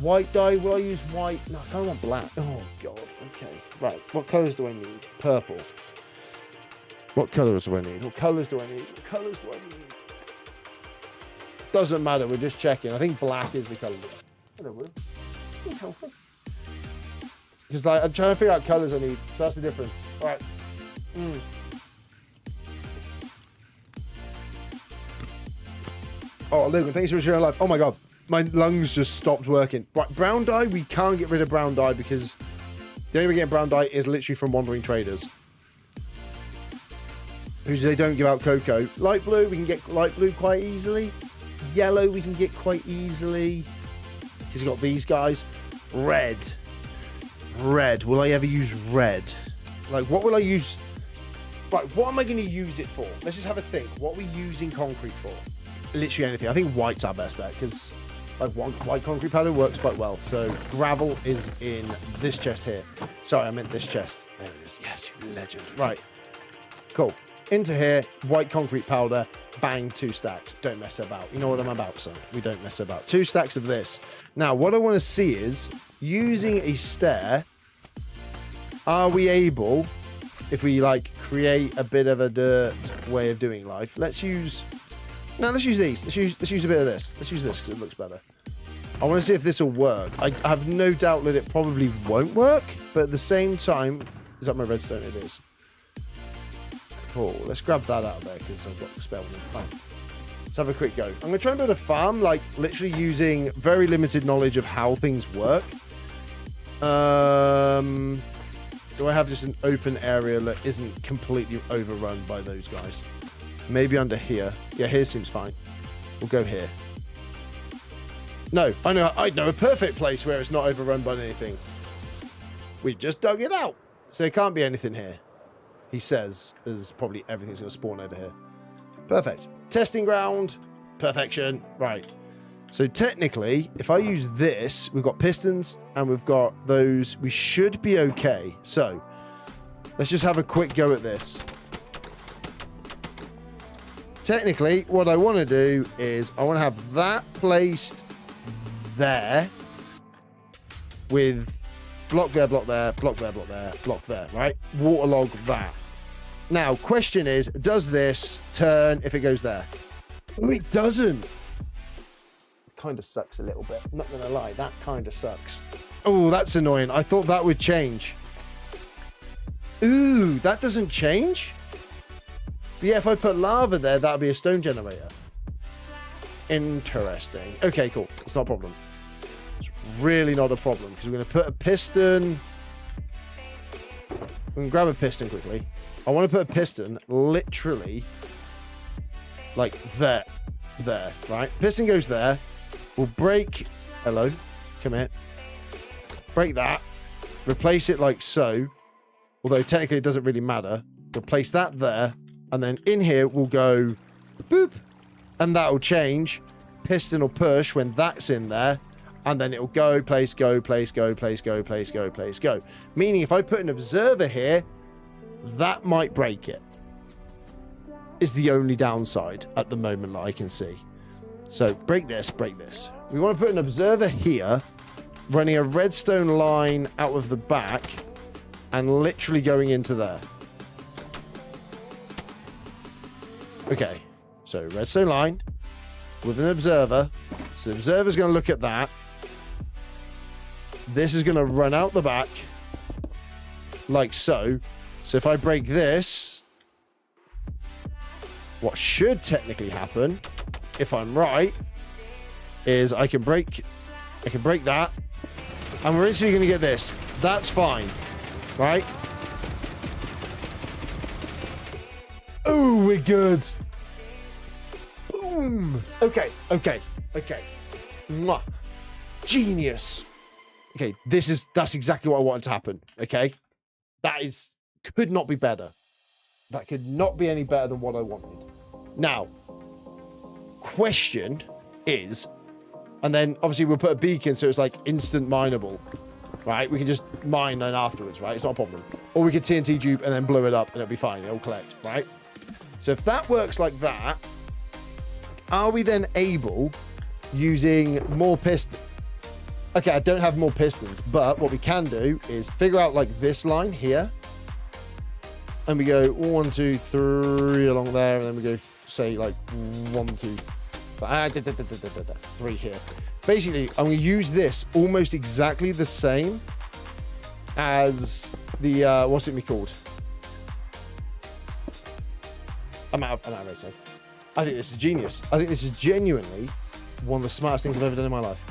White dye. Will I use white? No, I kind of want black. Oh, God. Okay. Right. What colours do I need? Purple. What colours do I need? What colours do I need? What colours do I need? Doesn't matter. We're just checking. I think black is the colour. Hello, Will. Because I'm trying to figure out colours I need. So that's the difference. All right. Oh, Logan, thanks for sharing live. Oh my God, my lungs just stopped working. Right, brown dye, we can't get rid of brown dye because the only way we get brown dye is literally from wandering traders. Who's they don't give out cocoa. Light blue, we can get light blue quite easily. Yellow, we can get quite easily. Because you've got these guys. Red. Red, will I ever use red? Like, what will I use? Right, what am I going to use it for? Let's just have a think. What are we using concrete for? Literally anything. I think white's our best bet because like white concrete powder works quite well. So gravel is in this chest here. Sorry, I meant this chest. There it is. Yes, you legend. Right. Cool. Into here, white concrete powder, bang, 2 stacks. Don't mess about. You know what I'm about, son. We don't mess about. 2 stacks of this. Now, what I want to see is using a stair, are we able, if we like create a bit of a dirt way of doing life, let's use these. Let's use a bit of this. Let's use this because it looks better. I want to see if this will work. I have no doubt that it probably won't work, but at the same time, is that my redstone? It is. Cool. Let's grab that out of there because I've got the spell. Right. Let's have a quick go. I'm going to try and build a farm, like literally using very limited knowledge of how things work. Do I have just an open area that isn't completely overrun by those guys? Maybe under here. Yeah, here seems fine. We'll go here. No, I know a perfect place where it's not overrun by anything. We just dug it out. So there can't be anything here. He says, as probably everything's going to spawn over here. Perfect. Testing ground. Perfection. Right. So technically, if I use this, we've got pistons and we've got those. We should be okay. So let's just have a quick go at this. Technically, what I want to do is I want to have that placed there with block there, block there, block there, block there, block there, right? Waterlog that. Now, question is, does this turn if it goes there? Oh, it doesn't. Kind of sucks a little bit. I'm not going to lie, that kind of sucks. Oh, that's annoying. I thought that would change. Ooh, that doesn't change? But yeah, if I put lava there, that would be a stone generator. Interesting. Okay, cool. It's not a problem. It's really not a problem because we're going to put a piston. We can grab a piston quickly. I want to put a piston literally like there, right? Piston goes there. We'll break. Hello, come here. Break that. Replace it like so. Although technically it doesn't really matter. We'll place that there. And then in here, we'll go boop, and that'll change. Piston will push when that's in there, and then it'll go, place, go, place, go, place, go, place, go, place, go. Meaning if I put an observer here, that might break it. Is the only downside at the moment that I can see. So break this, break this. We want to put an observer here, running a redstone line out of the back, and literally going into there. Okay, so redstone line with an observer. So the observer's going to look at that. This is going to run out the back like so. So if I break this, what should technically happen, if I'm right, is I can break that, and we're instantly going to get this. That's fine, right? Oh, we're good. Boom. Okay. Mwah. Genius. Okay, that's exactly what I wanted to happen. Okay, could not be better. That could not be any better than what I wanted. Now, question is, and then obviously we'll put a beacon so it's like instant mineable, right? We can just mine then afterwards, right? It's not a problem. Or we could TNT dupe and then blow it up and it'll be fine. It'll collect, right? So if that works like that, are we then able, using more pistons? Okay, I don't have more pistons, but what we can do is figure out like this line here. And we go 1, 2, 3 along there, and then we go say like 1, 2, 3 here. Basically, I'm going to use this almost exactly the same as the what's it be called? I'm out of redstone. I think this is genius. I think this is genuinely one of the smartest things I've ever done in my life.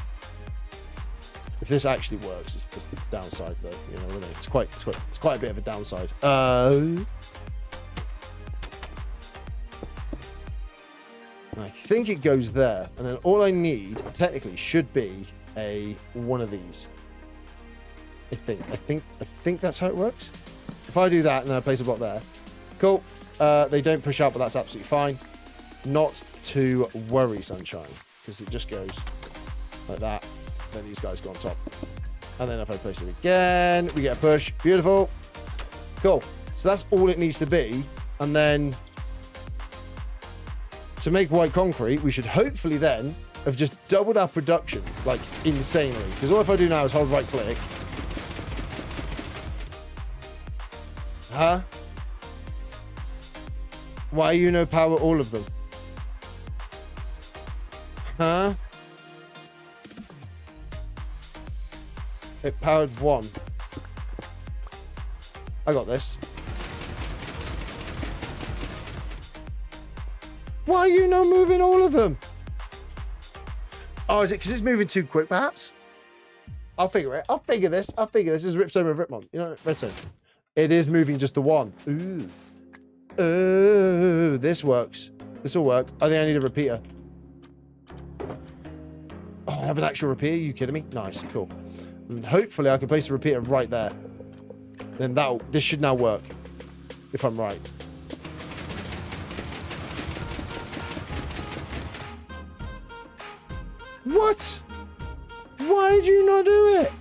If this actually works, it's the downside though. You know what I mean? It's quite a bit of a downside. And I think it goes there, and then all I need technically should be one of these. I think that's how it works. If I do that and I place a block there, cool. They don't push out, but that's absolutely fine. Not to worry, sunshine, because it just goes like that. Then these guys go on top. And then if I place it again, we get a push. Beautiful. Cool. So that's all it needs to be. And then to make white concrete, we should hopefully then have just doubled our production, like insanely. Because all if I do now is hold right click. Huh? Why you no power all of them? Huh? It powered one. I got this. Why are you not moving all of them? Oh, is it because it's moving too quick, perhaps? I'll figure it. I'll figure this. This is Ripstone with Ripmon. You know, Redstone. It is moving just the one. Ooh. Ooh, this works. This will work. I think I need a repeater. Oh, I have an actual repeater? Are you kidding me? Nice. Cool. And hopefully I can place a repeater right there. Then this should now work. If I'm right. What? Why did you not do it?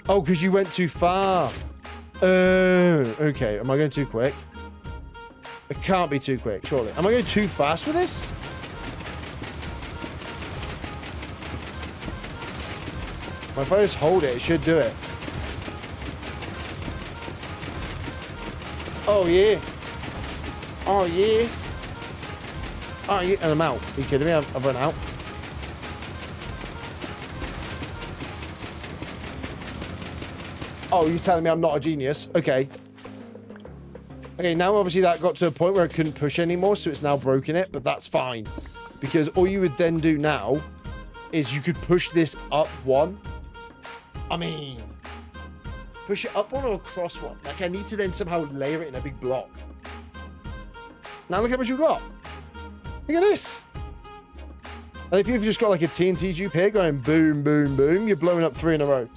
Oh, because you went too far. Okay. Am I going too quick? It can't be too quick, surely. Am I going too fast with this? If I just hold it, it should do it. Oh, yeah. Oh, yeah. Oh, yeah. And I'm out. Are you kidding me? I've run out. Oh, you're telling me I'm not a genius? Okay. Okay, now obviously that got to a point where I couldn't push anymore, so it's now broken it, but that's fine. Because all you would then do now is you could push this up one. I mean, push it up one or across one. Like, I need to then somehow layer it in a big block. Now look how much you've got. Look at this. And if you've just got like a TNT tube here going boom, boom, boom, you're blowing up 3 in a row.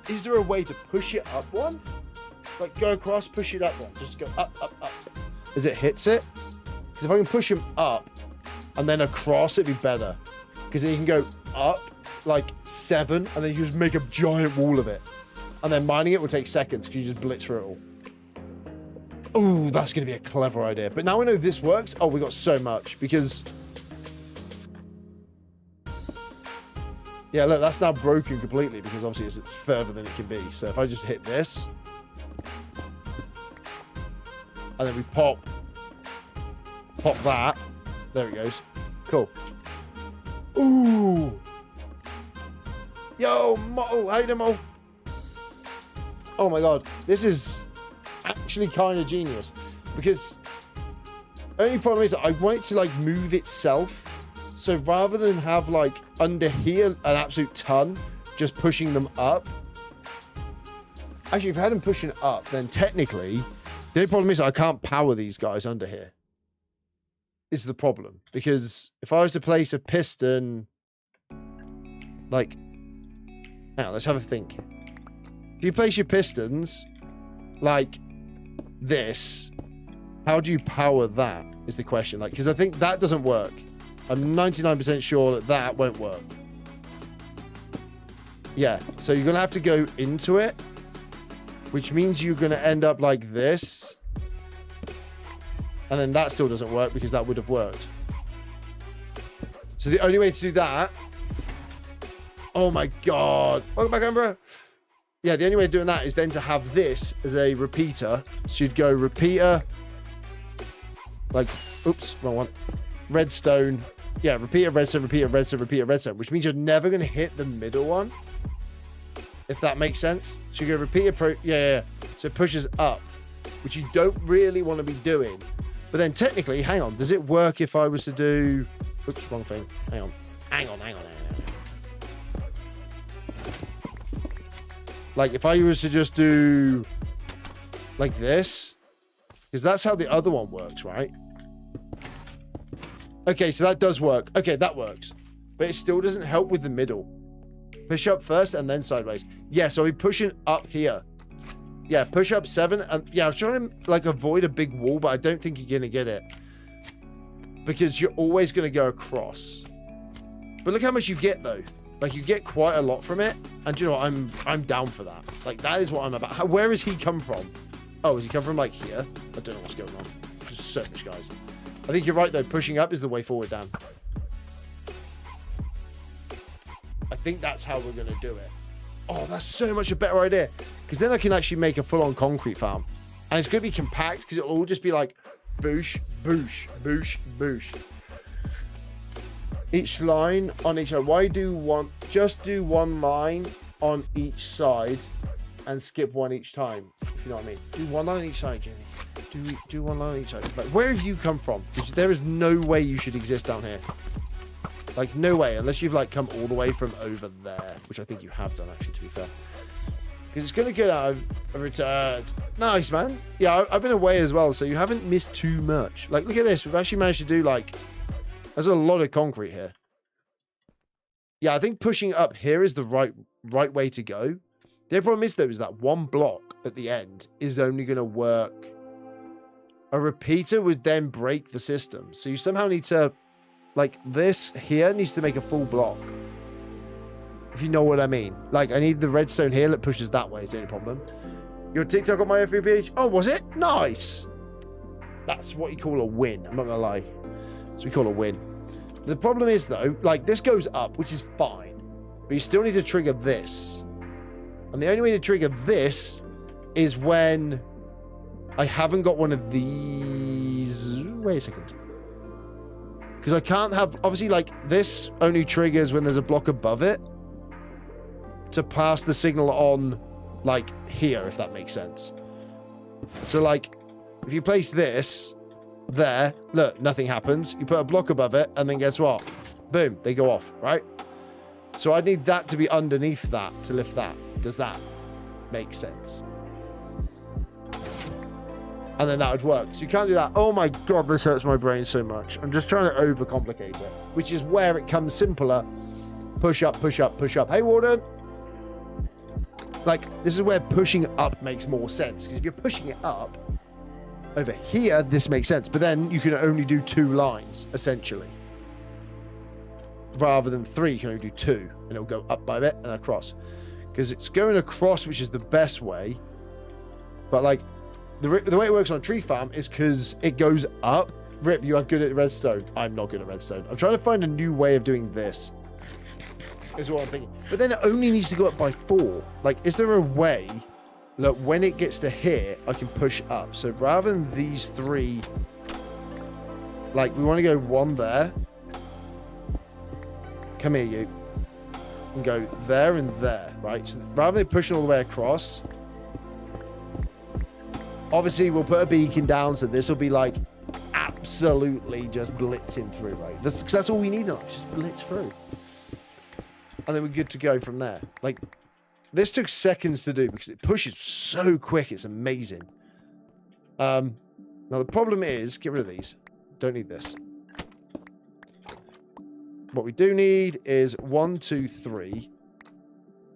Is there a way to push it up one? Like, go across, push it up one. Just go up, up, up. as it hits it. Because if I can push him up and then across, it'd be better. Because then you can go up like 7 and then you just make a giant wall of it. And then mining it will take seconds because you just blitz through it all. Oh, that's going to be a clever idea. But now we know this works. Oh, we got so much because... Yeah, look, that's now broken completely because obviously it's further than it can be. So if I just hit this... And then we pop that. There it goes. Cool. Ooh. Yo, Mo. How you doing, Mo? Oh my God. This is actually kind of genius. Because only problem is that I want it to like move itself. So rather than have like under here an absolute ton, just pushing them up. Actually, if I had them pushing up, then technically, the only problem is I can't power these guys under here. Is the problem. Because if I was to place a piston, like, now let's have a think. If you place your pistons like this, how do you power that is the question. Like, because I think that doesn't work. I'm 99% sure that that won't work. Yeah, so you're going to have to go into it, which means you're going to end up like this. And then that still doesn't work because that would have worked. So the only way to do that... Oh my God. Welcome back, Amber. Yeah, the only way of doing that is then to have this as a repeater. So you'd go repeater... Like, oops, wrong one. Redstone. Yeah, repeater, redstone, repeater, redstone, repeater, redstone. Which means you're never going to hit the middle one. If that makes sense. So you go repeater, yeah. So it pushes up. Which you don't really want to be doing. But then technically, hang on. Does it work if I was to do... Oops, wrong thing. Hang on. Like, if I was to just do... Like this. Because that's how the other one works, right? Okay, so that does work. Okay, that works. But it still doesn't help with the middle. Push up first and then sideways. Yeah, so I'll be pushing up here. Yeah, push up 7. And yeah, I was trying to like avoid a big wall, but I don't think you're going to get it. Because you're always going to go across. But look how much you get though. Like you get quite a lot from it. And you know what? I'm down for that. Like that is what I'm about. Where has he come from? Oh, has he come from like here? I don't know what's going on. There's so much, guys. I think you're right though. Pushing up is the way forward, Dan. I think that's how we're going to do it. Oh, that's so much a better idea. Because then I can actually make a full-on concrete farm. And it's going to be compact because it'll all just be like boosh, boosh, boosh, boosh. Each line on each side. Why do one? Just do one line on each side and skip one each time. If you know what I mean. Do one line on each side, Jamie. Do one line on each side. Like, where have you come from? Because there is no way you should exist down here. Like, no way, unless you've, like, come all the way from over there, which I think you have done, actually, to be fair. Because it's going to get out of returned. Nice, man. Yeah, I've been away as well, so you haven't missed too much. Like, look at this. We've actually managed to do, like, there's a lot of concrete here. Yeah, I think pushing up here is the right way to go. The problem is, though, is that one block at the end is only going to work. A repeater would then break the system. So you somehow need to... Like, this here needs to make a full block. If you know what I mean. Like, I need the redstone here that pushes that way is the only problem. Your TikTok on my FB page? Oh, was it? Nice! That's what you call a win. I'm not gonna lie. That's what we call a win. The problem is, though, like, this goes up, which is fine. But you still need to trigger this. And the only way to trigger this is when I haven't got one of these... Wait a second. Because I can't have... Obviously, like, this only triggers when there's a block above it to pass the signal on, like, here, if that makes sense. So, like, if you place this there, look, nothing happens. You put a block above it, and then guess what? Boom, they go off, right? So I need that to be underneath that to lift that. Does that make sense? And then that would work. So you can't do that. Oh my God, this hurts my brain so much. I'm just trying to overcomplicate it, which is where it comes simpler. Push up, push up, push up. Hey, Warden. Like, this is where pushing up makes more sense. Because if you're pushing it up, Over here, this makes sense, but then you can only do 2 lines, essentially. Rather than 3, you can only do 2, and it'll go up by a bit and across. Because it's going across, which is the best way. But, like, the way it works on a tree farm is because it goes up. Rip, you are good at redstone. I'm not good at redstone. I'm trying to find a new way of doing this. Is what I'm thinking. But then it only needs to go up by 4. Like, is there a way... Look, when it gets to here, I can push up. So rather than these 3, like, we want to go 1 there. Come here, you. And go there and there, right? So rather than pushing all the way across, obviously we'll put a beacon down, so this will be, like, absolutely just blitzing through, right? That's all we need now, just blitz through. And then we're good to go from there. Like... This took seconds to do because it pushes so quick. It's amazing. Now, the problem is... Get rid of these. Don't need this. What we do need is 1, 2, 3.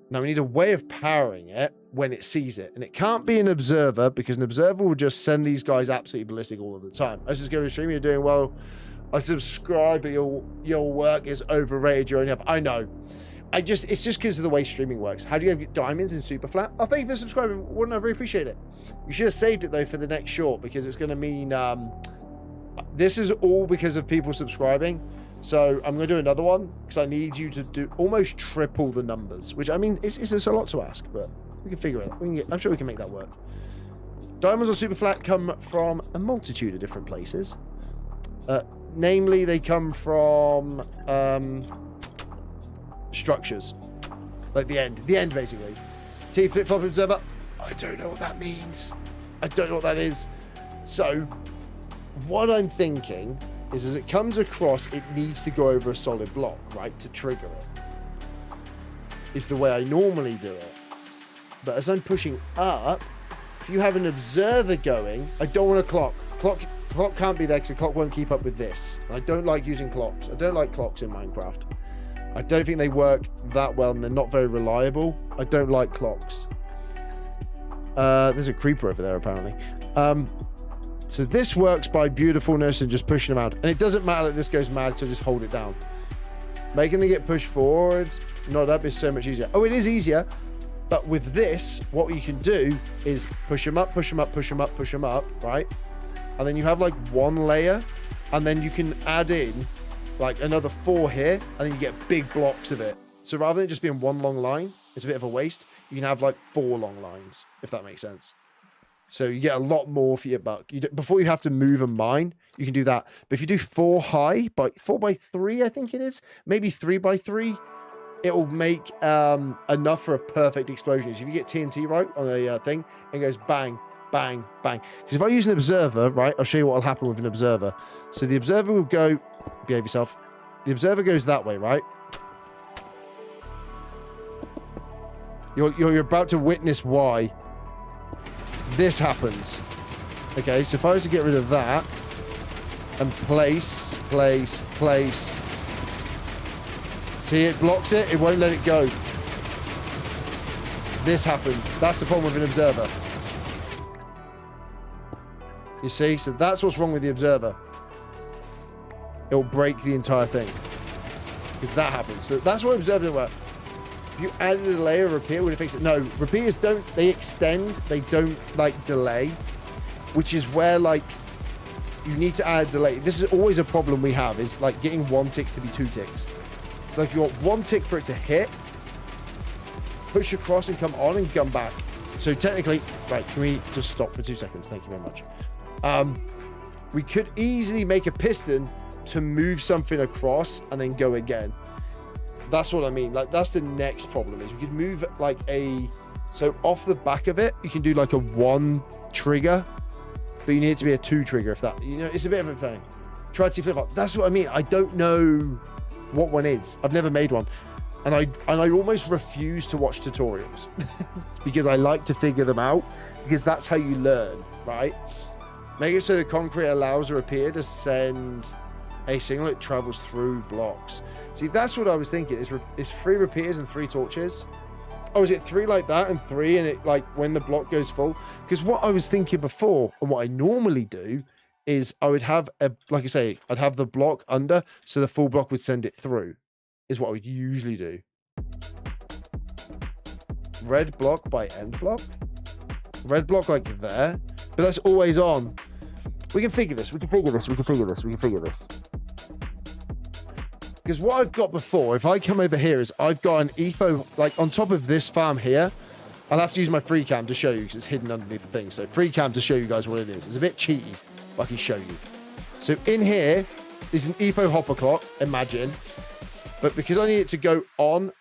Now, we need a way of powering it when it sees it. And it can't be an observer because an observer will just send these guys absolutely ballistic all of the time. Let's just go to the stream. You're doing well. I subscribe, but your work is overrated. You're only up. I know. It's just because of the way streaming works. How do you get diamonds in Superflat? Oh, thank you for subscribing. Wouldn't I really appreciate it? You should have saved it, though, for the next short, because it's going to mean... this is all because of people subscribing. So I'm going to do another one, because I need you to do almost triple the numbers, which, I mean, it's a lot to ask, but we can figure it out. I'm sure we can make that work. Diamonds on Superflat come from a multitude of different places. Namely, they come from... structures, like the end basically. T flip-flop observer, I don't know what that means. I don't know what that is. So what I'm thinking is as it comes across, it needs to go over a solid block, right, to trigger it. Is the way I normally do it. But as I'm pushing up, if you have an observer going, I don't want a clock. Clock can't be there because the clock won't keep up with this. And I don't like using clocks. I don't like clocks in Minecraft. I don't think they work that well, and they're not very reliable. I don't like clocks. There's a creeper over there, apparently. So this works by beautifulness and just pushing them out. And it doesn't matter that this goes mad, so just hold it down. Making them get pushed forward, not up, is so much easier. Oh, it is easier. But with this, what you can do is push them up, push them up, push them up, push them up, right? And then you have like 1 layer, and then you can add in like another 4 here, and then you get big blocks of it. So rather than just being 1 long line, it's a bit of a waste. You can have like 4 long lines, if that makes sense. So you get a lot more for your buck. Before you have to move a mine, you can do that. But if you do 4 high, by 4 by 3, I think it is, maybe 3 by 3, it will make enough for a perfect explosion. So if you get TNT right on a thing, it goes bang, bang, bang. Because if I use an observer, right, I'll show you what will happen with an observer. So the observer will go, behave yourself. The observer goes that way, right? You're about to witness why this happens. Okay, so if I was to get rid of that and place. See, it blocks it. It won't let it go. This happens. That's the problem with an observer. You see? So that's what's wrong with the observer. It'll break the entire thing. Because that happens. So that's why observer doesn't work. If you added a layer of repeater, would it fix it? No. Repeaters don't... They extend. They don't, like, delay. Which is where, like, you need to add a delay. This is always a problem we have, is, like, getting 1 tick to be 2 ticks. So if you want 1 tick for it to hit, push across and come on and come back. So technically... Right, can we just stop for 2 seconds? Thank you very much. We could easily make a piston to move something across and then go again. That's what I mean. Like, that's the next problem, is we could move like a... So off the back of it, you can do like a 1 trigger, but you need it to be a 2 trigger if that... You know, it's a bit of a pain. Try to see flip-flop. That's what I mean. I don't know what one is. I've never made one. And I almost refuse to watch tutorials because I like to figure them out, because that's how you learn, right? Make it so the concrete allows a repeater to send a signal. It travels through blocks. See, that's what I was thinking. It's 3 repeaters and 3 torches. Oh, is it 3 like that and 3 and it like when the block goes full? Because what I was thinking before and what I normally do is I would have a, like I say, I'd have the block under so the full block would send it through, is what I would usually do. Red block by end block. Red block like there, but that's always on. We can figure this. We can figure this. We can figure this. We can figure this. Because what I've got before, if I come over here, is I've got an EFO, like on top of this farm here. I'll have to use my free cam to show you because it's hidden underneath the thing. So free cam to show you guys what it is. It's a bit cheaty, but I can show you. So in here is an EFO hopper clock, imagine. But because I need it to go on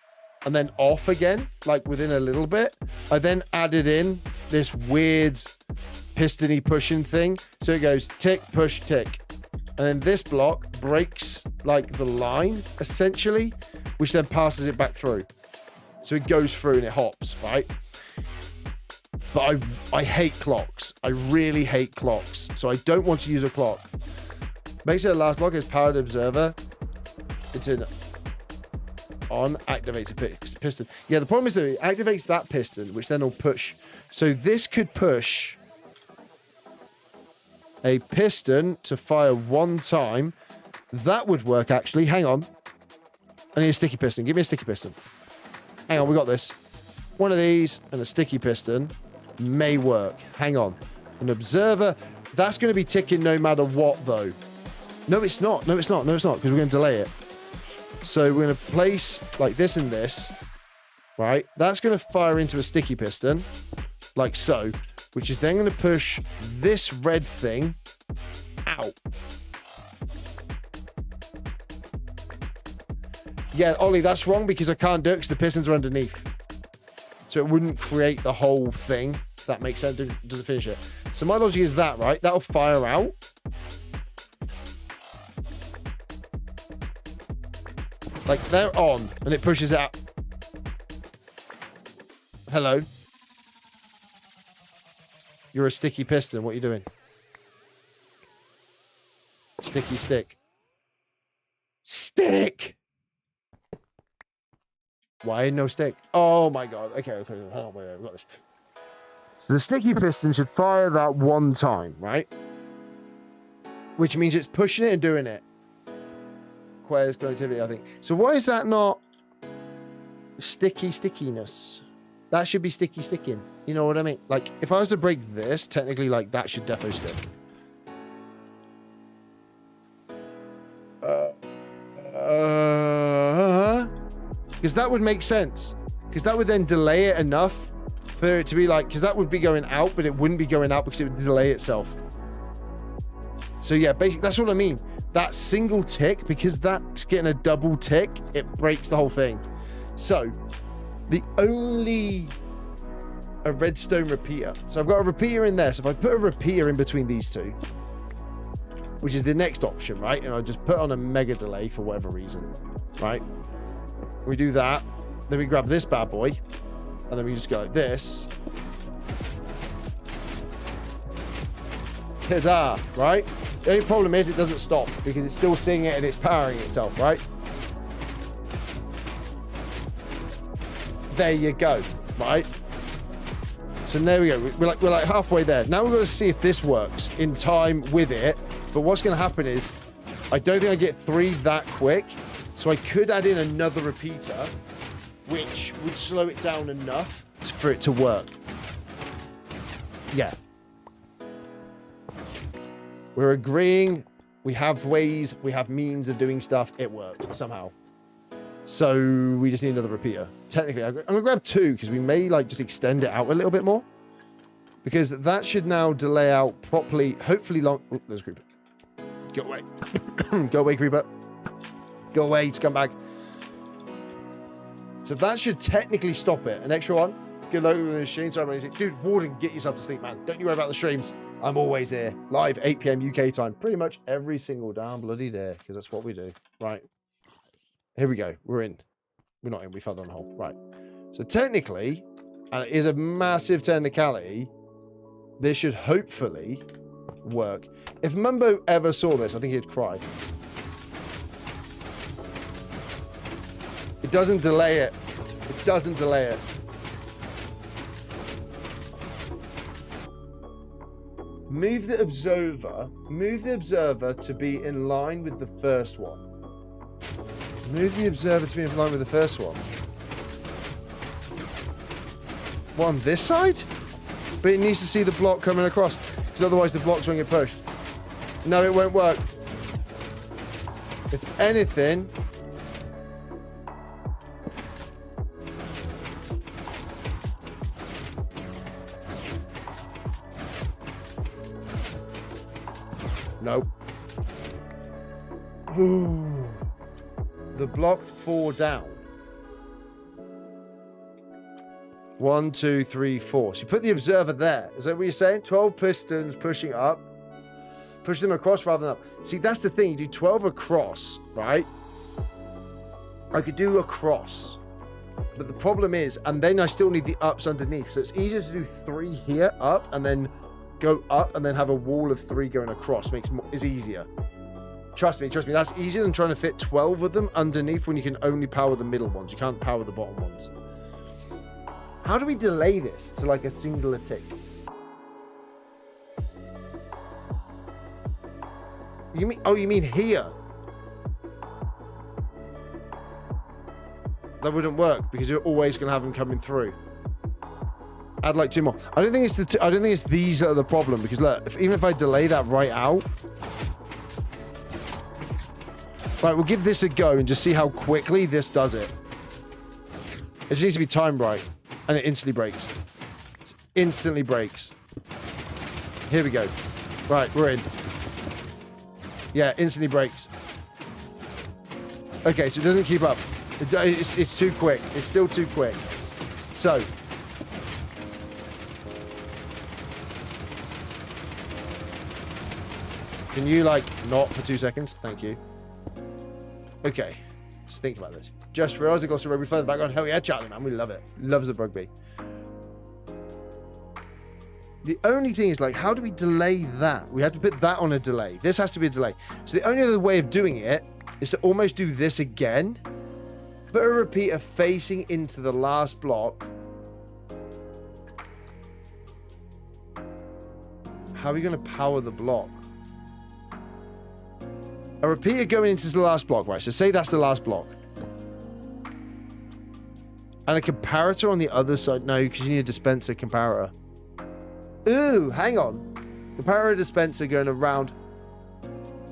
and then off again, like within a little bit, I then added in this weird piston-y pushing thing. So it goes tick, push, tick. And then this block breaks like the line, essentially, which then passes it back through. So it goes through and it hops, right? But I hate clocks. I really hate clocks. So I don't want to use a clock. Makes it a last block is powered observer. It's in on, activates a piston. Yeah, the problem is that it activates that piston, which then will push. So this could push a piston to fire one time. That would work, actually. Hang on. I need a sticky piston. Give me a sticky piston. Hang on, we got this. One of these and a sticky piston may work. Hang on. An observer. That's going to be ticking no matter what, though. No, it's not. No, it's not. No, it's not, because we're going to delay it. So we're going to place like this and this, right? That's going to fire into a sticky piston, like so, which is then going to push this red thing out. Yeah, Ollie, that's wrong because I can't do it because the pistons are underneath. So it wouldn't create the whole thing, if that makes sense. Doesn't finish it. So my logic is that, right? That'll fire out. Like, they're on, and it pushes it out. Hello? You're a sticky piston. What are you doing? Sticky stick. Stick! Why no stick? Oh, my God. Okay, okay. Hang on, wait, we got this. So the sticky piston should fire that one time, right? Which means it's pushing it and doing it. Requires connectivity, I think. So why is that not sticky stickiness? That should be sticky sticking. You know what I mean? Like, if I was to break this, technically, like, that should defo stick. Because that would make sense. Because that would then delay it enough for it to be like, because that would be going out, but it wouldn't be going out because it would delay itself. So yeah, basically, that's what I mean. That single tick, because that's getting a double tick, it breaks the whole thing. So the only a redstone repeater. So I've got a repeater in there. So if I put a repeater in between these two, which is the next option, right? And I just put on a mega delay for whatever reason, right? We do that. Then we grab this bad boy. And then we just go like this. Ta-da, right? The only problem is it doesn't stop because it's still seeing it and it's powering itself, right? There you go, right? So there we go. We're like halfway there. Now we've got to see if this works in time with it. But what's going to happen is I don't think I get 3 that quick. So I could add in another repeater, which would slow it down enough for it to work. Yeah. We're agreeing. We have ways. We have means of doing stuff. It works somehow. So we just need another repeater. Technically, I'm going to grab 2 because we may like just extend it out a little bit more. Because that should now delay out properly. Hopefully long. Oh, there's a creeper. Go away. Go away, creeper. Go away, scumbag. So that should technically stop it. An extra one. Good luck with the stream. Sorry, man. Dude, Warden, get yourself to sleep, man. Don't you worry about the streams. I'm always here. Live, 8 p.m. UK time. Pretty much every single damn bloody day. Because that's what we do. Right. Here we go. We're in. We're not in. We fell down a hole. Right. So technically, and it is a massive technicality, this should hopefully work. If Mumbo ever saw this, I think he'd cry. It doesn't delay it. It doesn't delay it. Move the observer to be in line with the first one. Move the observer to be in line with the first one. What, on this side? But it needs to see the block coming across, because otherwise the blocks won't get pushed. No, it won't work. If anything... Nope. Ooh. The block 4 down. 1, 2, 3, 4. So you put the observer there. Is that what you're saying? 12 pistons pushing up. Push them across rather than up. See, that's the thing. You do 12 across, right? I could do across. But the problem is, and then I still need the ups underneath. So it's easier to do 3 here up and then go up and then have a wall of 3 going across. Is easier. Trust me. That's easier than trying to fit 12 of them underneath when you can only power the middle ones. You can't power the bottom ones. How do we delay this to like a singular tick? You mean here? That wouldn't work because you're always going to have them coming through. Add like 2 more. I don't think it's these that are the problem, because look, even if I delay that right out. Right, we'll give this a go and just see how quickly this does it. It just needs to be timed right. And it instantly breaks. It instantly breaks. Here we go. Right, we're in. Yeah, instantly breaks. Okay, so it doesn't keep up. It's too quick. It's still too quick. So. Can you, like, not for 2 seconds? Thank you. Okay. Let's think about this. Just realised I got to rugby further background. Hell yeah, Charlie, man. We love it. Loves the rugby. The only thing is, like, how do we delay that? We have to put that on a delay. This has to be a delay. So the only other way of doing it is to almost do this again. Put a repeater facing into the last block. How are we going to power the block? A repeater going into the last block, right? So say that's the last block. And a comparator on the other side. No, because you need a dispenser comparator. Ooh, hang on. Comparator dispenser going around.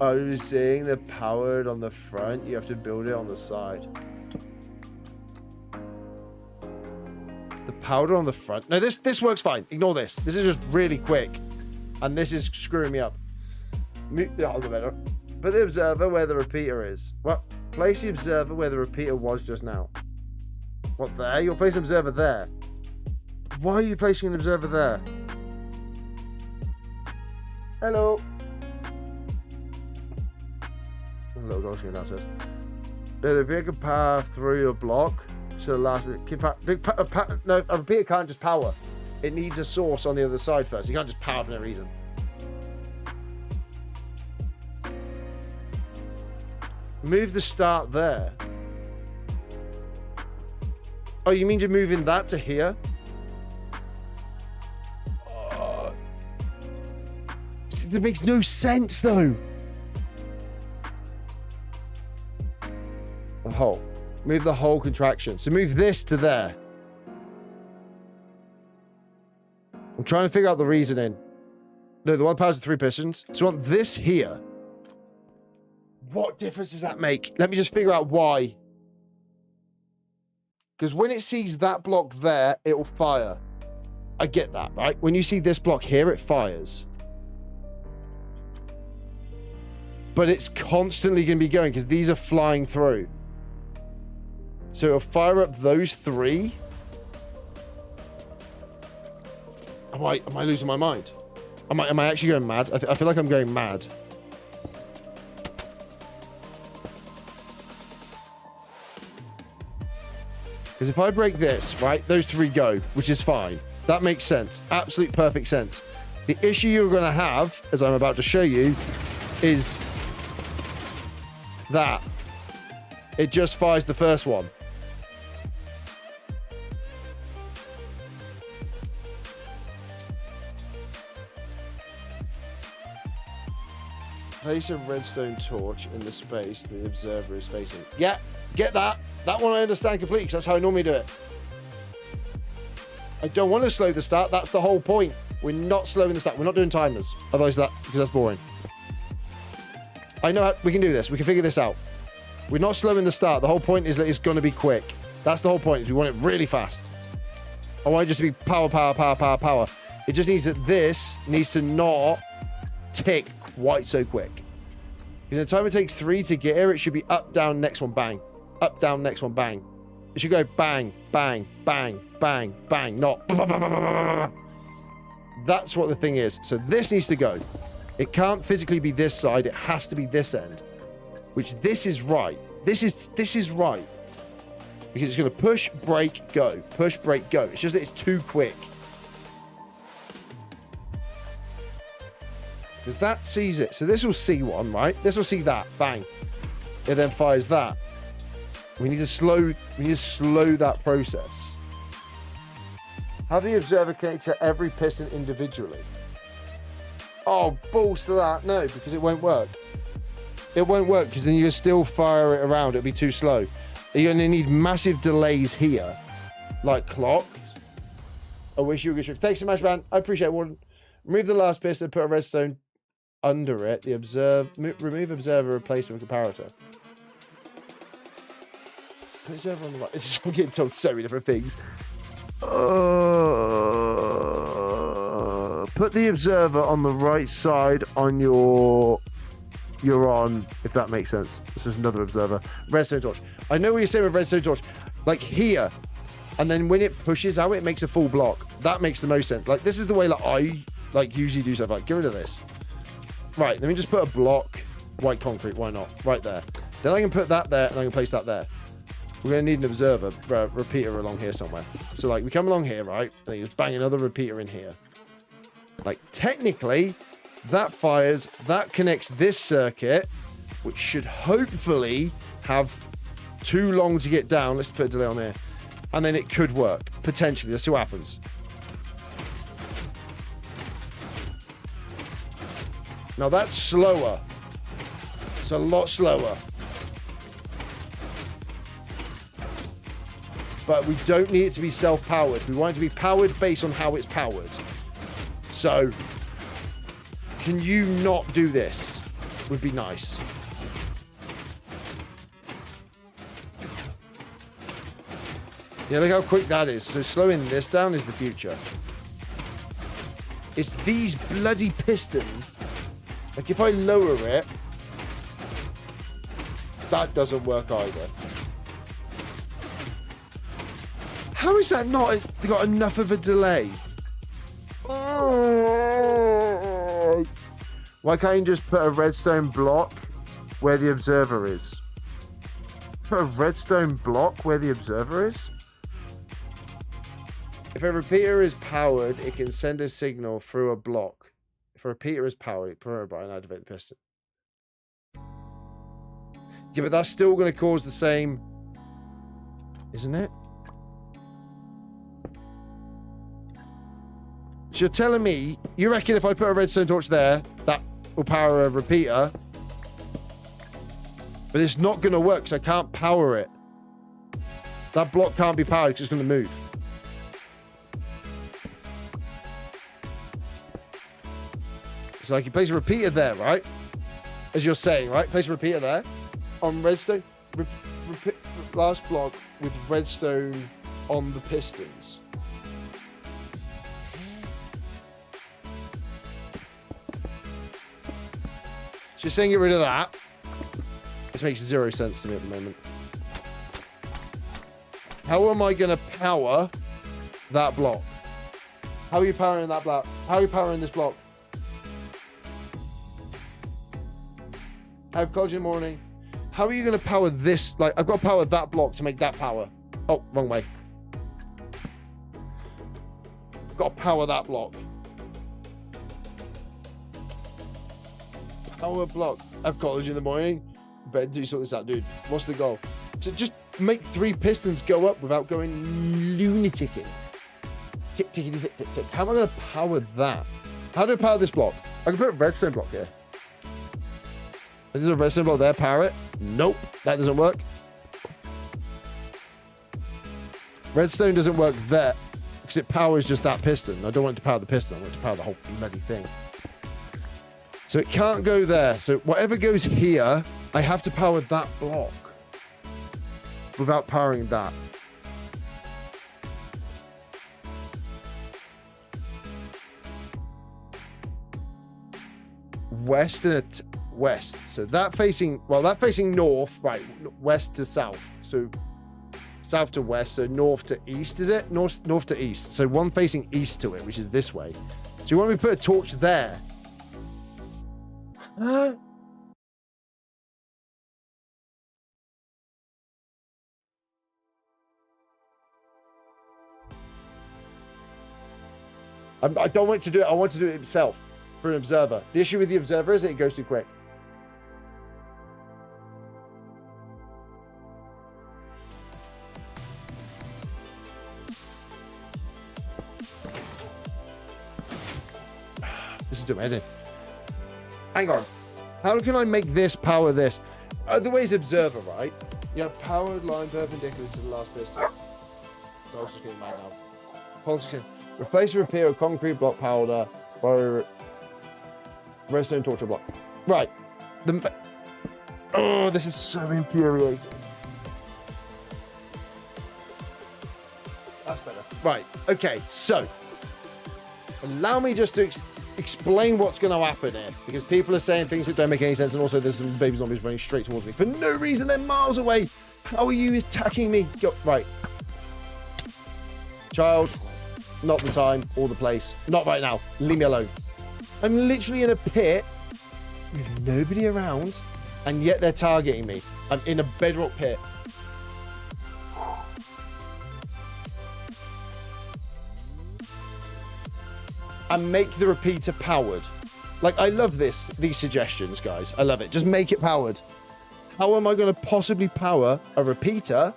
Oh, you're seeing they're powered on the front. You have to build it on the side. The powder on the front. No, this works fine. Ignore this. This is just really quick. And this is screwing me up. Put the observer where the repeater is. Well, place the observer where the repeater was just now. What, there? You're placing an observer there. Why are you placing an observer there? Hello. A little ghost going downstairs. No, the repeater can power through your block. So the last no, a repeater can't just power. It needs a source on the other side first. You can't just power for no reason. Move the start there. Oh, you mean you're moving that to here? It makes no sense, though. The hole. Move the whole contraction. So move this to there. I'm trying to figure out the reasoning. No, the one powers the 3 pistons. So I want this here. What difference does that make? Let me just figure out why. Because when it sees that block there, it will fire. I get that, right? When you see this block here, it fires. But it's constantly going to be going because these are flying through. So it'll fire up those 3. Am I losing my mind? Am I actually going mad? I feel like I'm going mad. Because if I break this, right, those 3 go, which is fine. That makes sense. Absolute perfect sense. The issue you're going to have, as I'm about to show you, is that it just fires the first one. Place a redstone torch in the space the observer is facing. Yeah, get that. That one I understand completely because that's how I normally do it. I don't want to slow the start. That's the whole point. We're not slowing the start. We're not doing timers. Otherwise, because that's boring. I know how, we can do this. We can figure this out. We're not slowing the start. The whole point is that it's going to be quick. That's the whole point. Is we want it really fast. I want it just to be power, power, power, power, power. It just needs that this needs to not tick quite so quick. Because in the time it takes 3 to get here, it should be up, down, next one, bang. Up, down, next one, bang. It should go bang, bang, bang, bang, bang, not. That's what the thing is. So this needs to go. It can't physically be this side. It has to be this end. Which this is right. This is right. Because it's going to push, break, go. Push, break, go. It's just that it's too quick. Because that sees it. So this will see one, right? This will see that. Bang. It then fires that. We need to slow that process. Have the observer connect to every piston individually. Oh, balls to that. No, because it won't work. It won't work because then you can still fire it around. It'll be too slow. You're going to need massive delays here. Like clocks. I wish you were good. Thanks so much, man. I appreciate it, Warden. Remove the last piston, put a redstone under it. Remove observer, replacement comparator. Put observer on the right. It's just, I'm getting told so many different things. Put the observer on the right side on you're on, if that makes sense. This is another observer. Redstone torch. I know what you're saying with redstone torch. Like here. And then when it pushes out, it makes a full block. That makes the most sense. Like this is the way that I usually do stuff. Like get rid of this. Right, let me just put a block. White concrete, why not? Right there. Then I can put that there and I can place that there. We're going to need an observer, repeater along here somewhere. So like we come along here, right? And then you just bang another repeater in here. Like technically, that fires, that connects this circuit, which should hopefully have too long to get down. Let's put a delay on here. And then it could work, potentially. Let's see what happens. Now that's slower. It's a lot slower. But we don't need it to be self-powered. We want it to be powered based on how it's powered. So, can you not do this? Would be nice. Yeah, look how quick that is. So slowing this down is the future. It's these bloody pistons. Like if I lower it, that doesn't work either. How is that not got enough of a delay? Why can't you just put a redstone block where the observer is? Put a redstone block where the observer is? If a repeater is powered, it can send a signal through a block. If a repeater is powered, and activate the piston. Yeah, but that's still going to cause the same, isn't it? So you're telling me, you reckon if I put a redstone torch there, that will power a repeater? But it's not going to work because I can't power it. That block can't be powered because it's going to move. So I can place a repeater there, right? As you're saying, right? Place a repeater there. On redstone. Last block with redstone on the pistons. So you're saying get rid of that. This makes zero sense to me at the moment. How am I going to power that block? How are you powering that block? How are you powering this block? I have college in the morning. How are you going to power this? Like, I've got to power that block to make that power. Oh, wrong way. I've got to power that block. Power block. I have college in the morning. Better do sort this out, dude. What's the goal? To just make 3 pistons go up without going lunaticking. Tick, tick, tick, tick, tick. How am I going to power that? How do I power this block? I can put a redstone block here. There's a redstone block there, power it. Nope, that doesn't work. Redstone doesn't work there because it powers just that piston. I don't want it to power the piston. I want it to power the whole bloody thing. So it can't go there. So whatever goes here, I have to power that block without powering that. West and west. So that facing, well, that facing north, right? West to south. So south to west. So north to east, is it? North to east. So one facing east to it, which is this way. So you want me to put a torch there? Huh? I don't want to do it. I want to do it himself for an observer. The issue with the observer is that it goes too quick. This is doing anything. Hang on. How can I make this power this? The way is observer, right? You have powered line perpendicular to the last piston. I was just getting mad now. Politics. Replace or repair a concrete block powder by a redstone torture block. Right. Oh, this is so infuriating. That's better. Right. Okay. So, allow me just to explain what's going to happen here, because people are saying things that don't make any sense, and also there's some baby zombies running straight towards me for no reason. They're miles away. How are you attacking me? Go, right. Child, not the time or the place. Not right now. Leave me alone. I'm literally in a pit with nobody around, and yet they're targeting me. I'm in a bedrock pit. And make the repeater powered. Like, I love these suggestions, guys. I love it. Just make it powered. How am I going to possibly power a repeater,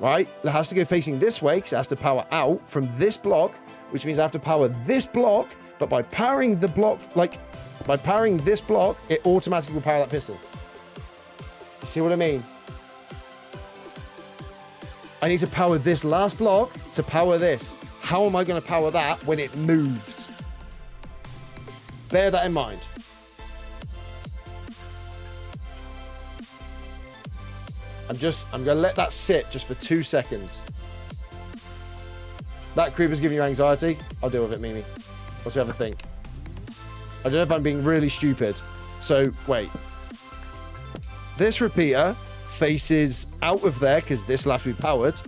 right? It has to go facing this way because it has to power out from this block, which means I have to power this block. But by powering the block, by powering this block, it automatically will power that piston. You see what I mean? I need to power this last block to power this. How am I going to power that when it moves? Bear that in mind. I'm going to let that sit just for 2 seconds. That creeper's giving you anxiety. I'll deal with it, Mimi. Let's have a think. I don't know if I'm being really stupid. So, wait. This repeater faces out of there because this will have to be powered.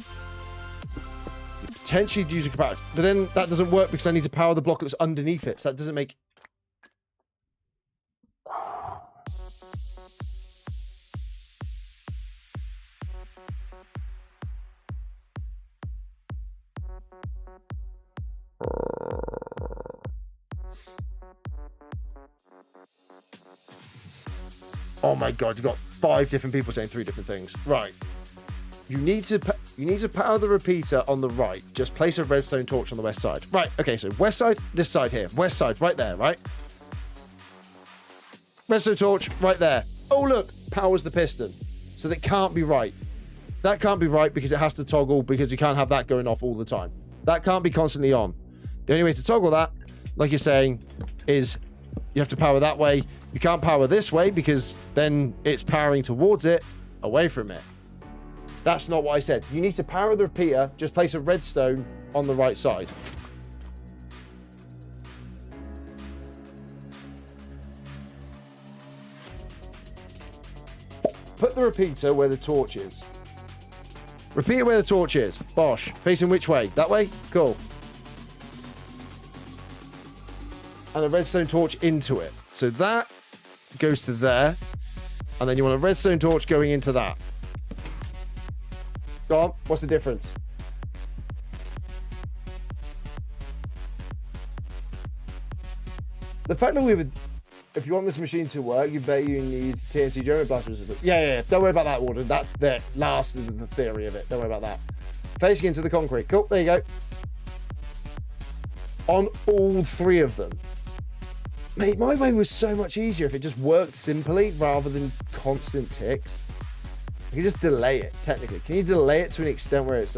Potentially use a comparator, but then that doesn't work because I need to power the block that's underneath it. So that doesn't make. Oh my god! You've got 5 different people saying 3 different things. Right. You need to power the repeater on the right. Just place a redstone torch on the west side. Right, okay, so west side, this side here. West side, right there, right? Redstone torch, right there. Oh, look, powers the piston. So that can't be right. That can't be right because it has to toggle, because you can't have that going off all the time. That can't be constantly on. The only way to toggle that, like you're saying, is you have to power that way. You can't power this way because then it's powering towards it, away from it. That's not what I said. You need to power the repeater, just place a redstone on the right side. Put the repeater where the torch is. Repeater where the torch is. Bosh. Facing which way? That way? Cool. And a redstone torch into it. So that goes to there. And then you want a redstone torch going into that. Go on, what's the difference? The fact that if you want this machine to work, you bet you need TNT German blasters. Yeah. Don't worry about that, Warden. That's the last of the theory of it. Don't worry about that. Facing into the concrete. Cool, there you go. On all 3 of them. Mate, my way was so much easier if it just worked simply rather than constant ticks. You can just delay it, technically. Can you delay it to an extent where it's...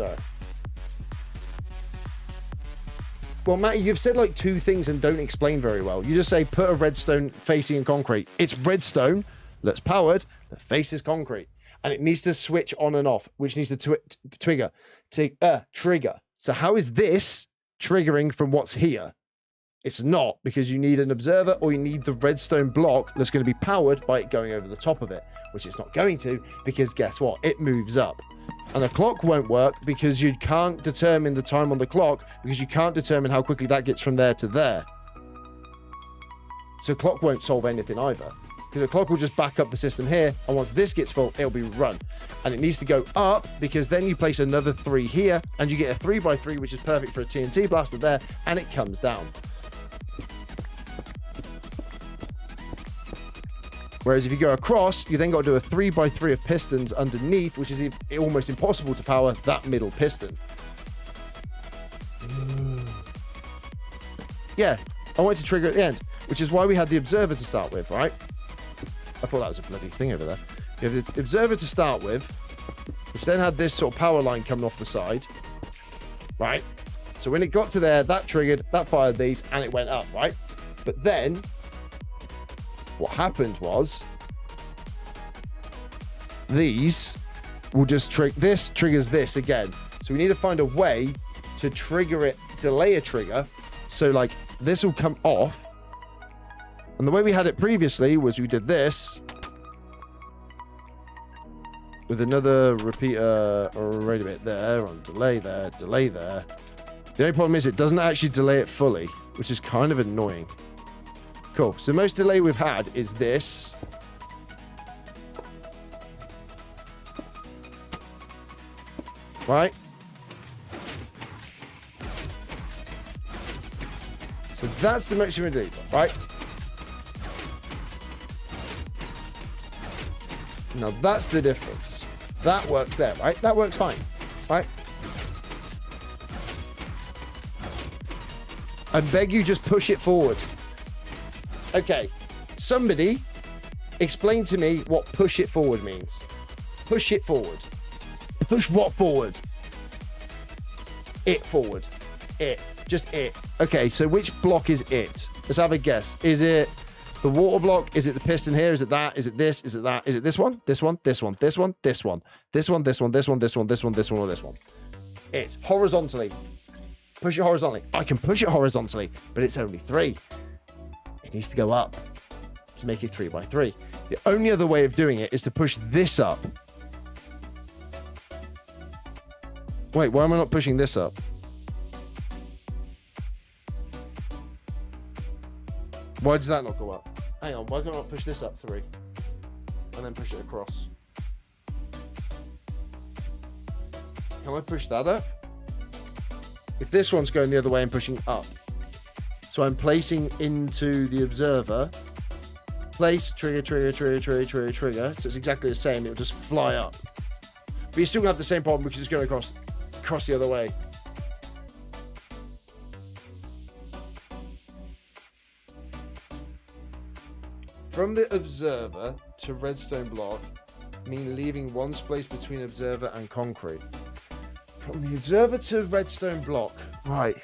Well, Matty, you've said like 2 things and don't explain very well. You just say, put a redstone facing in concrete. It's redstone that's powered, the face is concrete. And it needs to switch on and off, which needs to trigger. So how is this triggering from what's here? It's not, because you need an observer or you need the redstone block that's going to be powered by it going over the top of it, which it's not going to, because guess what? It moves up. And the clock won't work because you can't determine the time on the clock, because you can't determine how quickly that gets from there to there. So clock won't solve anything either, because the clock will just back up the system here, and once this gets full, it'll be run. And it needs to go up, because then you place another 3 here, and you get a 3x3, which is perfect for a TNT blaster there, and it comes down. Whereas if you go across, you then got to do a 3x3 of pistons underneath, which is almost impossible to power that middle piston. Yeah, I wanted to trigger at the end, which is why we had the observer to start with, right? I thought that was a bloody thing over there. You have the observer to start with, which then had this sort of power line coming off the side, right? So when it got to there, that triggered, that fired these, and it went up, right? But then what happened was these will just this triggers this again. So we need to find a way to trigger it, delay a trigger. So like this will come off. And the way we had it previously was we did this with another repeater right a bit there, on delay there, delay there. The only problem is it doesn't actually delay it fully, which is kind of annoying. Cool. So the most delay we've had is this. Right? So that's the maximum delay, right? Now that's the difference. That works there, right? That works fine, right? I beg you, just push it forward. Okay, somebody explain to me what push it forward means. Push it forward. Push what forward? It forward. It. Just it. Okay, so which block is it? Let's have a guess. Is it the water block? Is it the piston here? Is it that? Is it this? Is it that? Is it this one? This one? This one? This one? This one? This one? This one? This one? This one? This one? This one? Or this one? It. Horizontally. Push it horizontally. I can push it horizontally, but it's only 3. It needs to go up to make it 3x3. The only other way of doing it is to push this up. Wait, why am I not pushing this up? Why does that not go up? Hang on, why can't I not push this up 3? And then push it across. Can I push that up? If this one's going the other way and pushing up. So I'm placing into the observer. Place, trigger, trigger, trigger, trigger, trigger, trigger. So it's exactly the same. It'll just fly up. But you're still going to have the same problem because it's going across the other way. From the observer to redstone block, mean leaving one space between observer and concrete. From the observer to redstone block, right.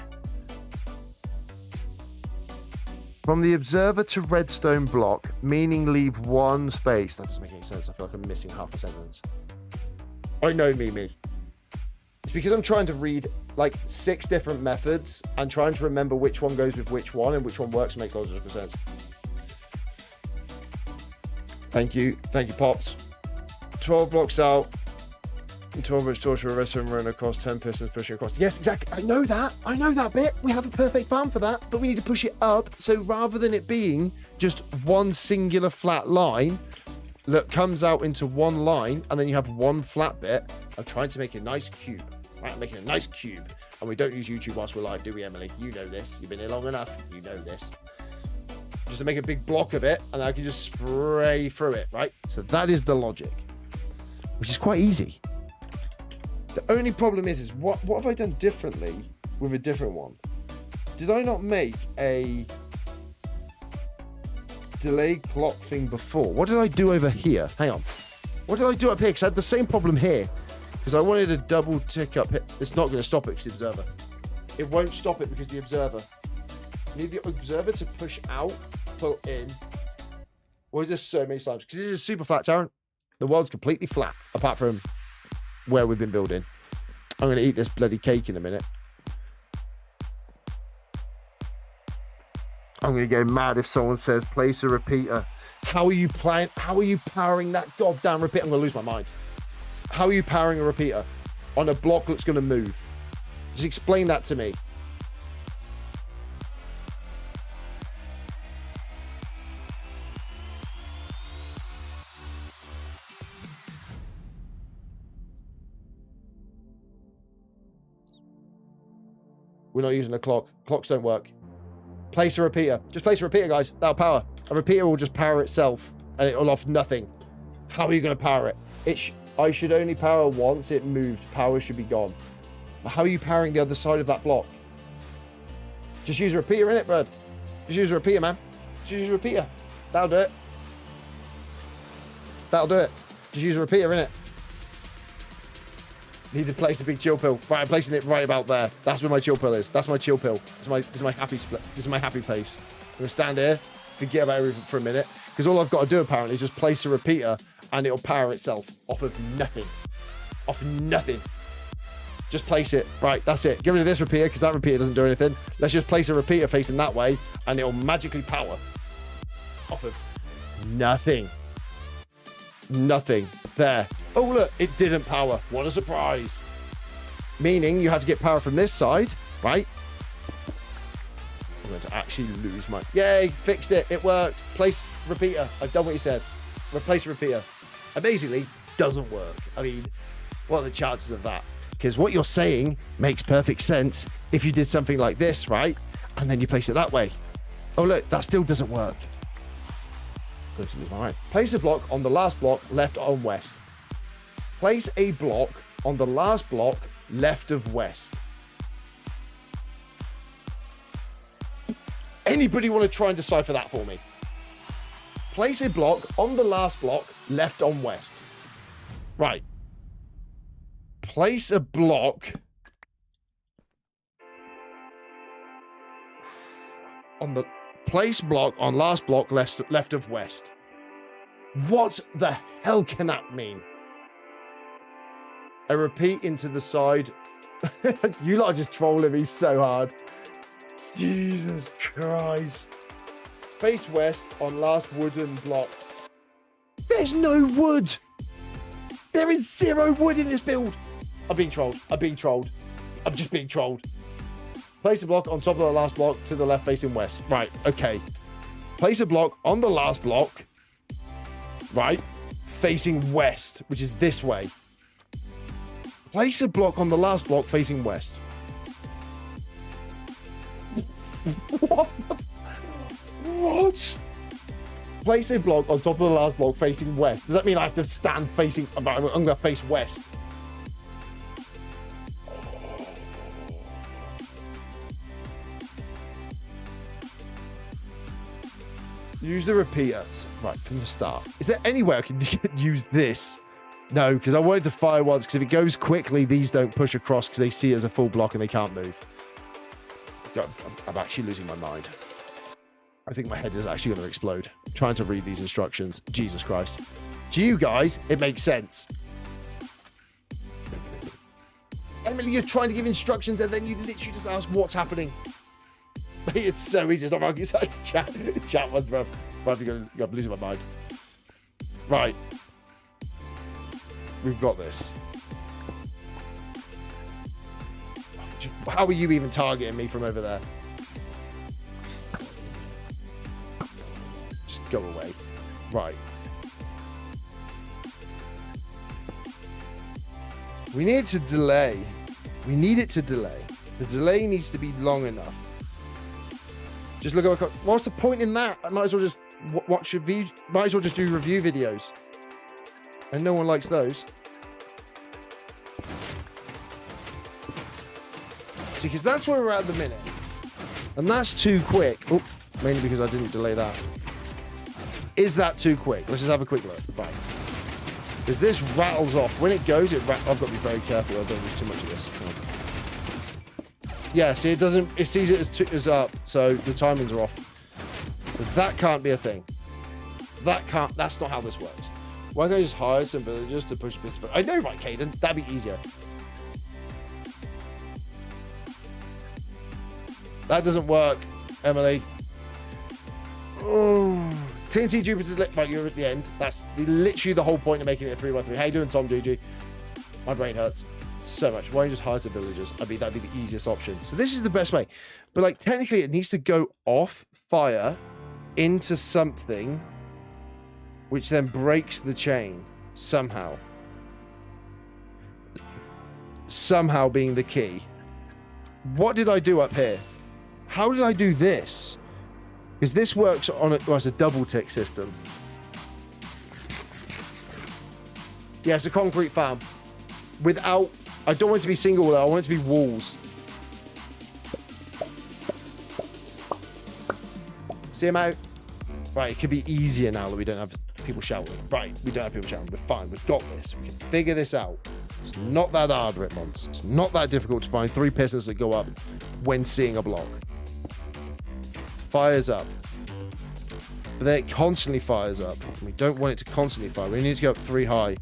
From the observer to redstone block, meaning leave one space. That doesn't make any sense. I feel like I'm missing half a sentence. I know, Mimi. It's because I'm trying to read like 6 different methods and trying to remember which one goes with which one and which one works and makes logical sense. Thank you. Thank you, Pops. 12 blocks out. And 12 inch torch for a redstone run across 10 pistons pushing across. Yes, exactly. I know that bit. We have a perfect plan for that, but we need to push it up. So rather than it being just one singular flat line that comes out into one line and then you have one flat bit, I'm trying to make a nice cube. Right, I'm making a nice cube. And we don't use YouTube whilst we're live, do we, Emily? You know this. You've been here long enough. You know this. Just to make a big block of it, and I can just spray through it, right? So that is the logic, which is quite easy. The only problem is what have I done differently with a different one? Did I not make a delay clock thing before. What did I do over here? Hang on. What did I do up here? Because I had the same problem here. Because I wanted to double tick up here. It's not going to stop it because the observer. It won't stop it because the observer. You need the observer to push out, pull in. Why is this so many times? Because this is super flat, Tarrant. The world's completely flat, apart from where we've been building. I'm going to eat this bloody cake in a minute. I'm going to go mad if someone says place a repeater. How are you powering that goddamn repeater? I'm going to lose my mind. How are you powering a repeater on a block that's going to move? Just explain that to me. We're not using a clock. Clocks don't work. Place a repeater. Just place a repeater, guys. That'll power. A repeater will just power itself, and it'll off nothing. How are you going to power it? I should only power once it moved. Power should be gone. But how are you powering the other side of that block? Just use a repeater in it, bud. Just use a repeater, man. Just use a repeater. That'll do it. That'll do it. Just use a repeater in it. Need to place a big chill pill. Right, I'm placing it right about there. That's where my chill pill is. That's my chill pill. This is my happy split. This is my happy place. I'm gonna stand here, forget about everything for a minute, because all I've got to do apparently is just place a repeater and it'll power itself off of nothing. Off nothing. Just place it. Right, that's it. Get rid of this repeater because that repeater doesn't do anything. Let's just place a repeater facing that way and it'll magically power off of nothing. Nothing. There. Oh, look, it didn't power. What a surprise. Meaning you have to get power from this side, right? I'm going to actually lose my... Yay, fixed it. It worked. Place repeater. I've done what you said. Replace repeater. Amazingly, doesn't work. I mean, what are the chances of that? Because what you're saying makes perfect sense if you did something like this, right? And then you place it that way. Oh, look, that still doesn't work. All right. Place a block on the last block, left on west. Place a block on the last block, left of west. Anybody want to try and decipher that for me? Place a block on the last block, left on west. Right. Place a block on the... Place block on last block, left of west. What the hell can that mean? A repeat into the side. You lot are just trolling me so hard. Jesus Christ. Face west on last wooden block. There's no wood. There is 0 wood in this build. I'm being trolled. I'm being trolled. I'm just being trolled. Place a block on top of the last block to the left facing west. Right, okay. Place a block on the last block, right, facing west, which is this way. Place a block on the last block facing west. What? What? Place a block on top of the last block facing west. Does that mean I have to stand facing... I'm going to face west. Use the repeaters. Right, from the start. Is there anywhere I can use this? No, because I wanted to fire once, because if it goes quickly, these don't push across because they see it as a full block and they can't move. I'm actually losing my mind. I think my head is actually going to explode. Trying to read these instructions. Jesus Christ. To you guys, it makes sense. Emily, you're trying to give instructions and then you literally just ask what's happening. It's so easy. It's not wrong. It's like chat once, bro. I'm losing my mind. Right. We've got this. How are you even targeting me from over there? Just go away. Right. We need it to delay. We need it to delay. The delay needs to be long enough. Just look at what's the point in that? I might as well just watch a view. Might as well just do review videos. And no one likes those. See, because that's where we're at the minute. And that's too quick. Oh, mainly because I didn't delay that. Is that too quick? Let's just have a quick look. Right. Because this rattles off. When it goes, I've got to be very careful. I don't use too much of this. Yeah, see, it doesn't... It sees it as up, so the timings are off. So that can't be a thing. That's not how this works. Why don't I just hire some villagers to push this? I know, right, Caden? That'd be easier. That doesn't work, Emily. Oh. TNT Jupiter's lit. Right, you're at the end. That's literally the whole point of making it a 3x3. How you doing, Tom GG? My brain hurts so much. Why don't you just hire some villagers? That'd be the easiest option. So this is the best way. But like technically it needs to go off fire into something which then breaks the chain somehow. Somehow being the key. What did I do up here? How did I do this? Because this works on it's a double tick system. Yeah, it's a concrete farm. Without, I don't want it to be single though, I want it to be walls. See him out? Right, it could be easier now that we don't have people shouting. Right, we don't have people shouting. We're fine, we've got this. We can figure this out. It's not that hard, Ripmons. It's not that difficult to find 3 pistons that go up when seeing a block. Fires up. But then it constantly fires up. We don't want it to constantly fire. We need to go up 3 high.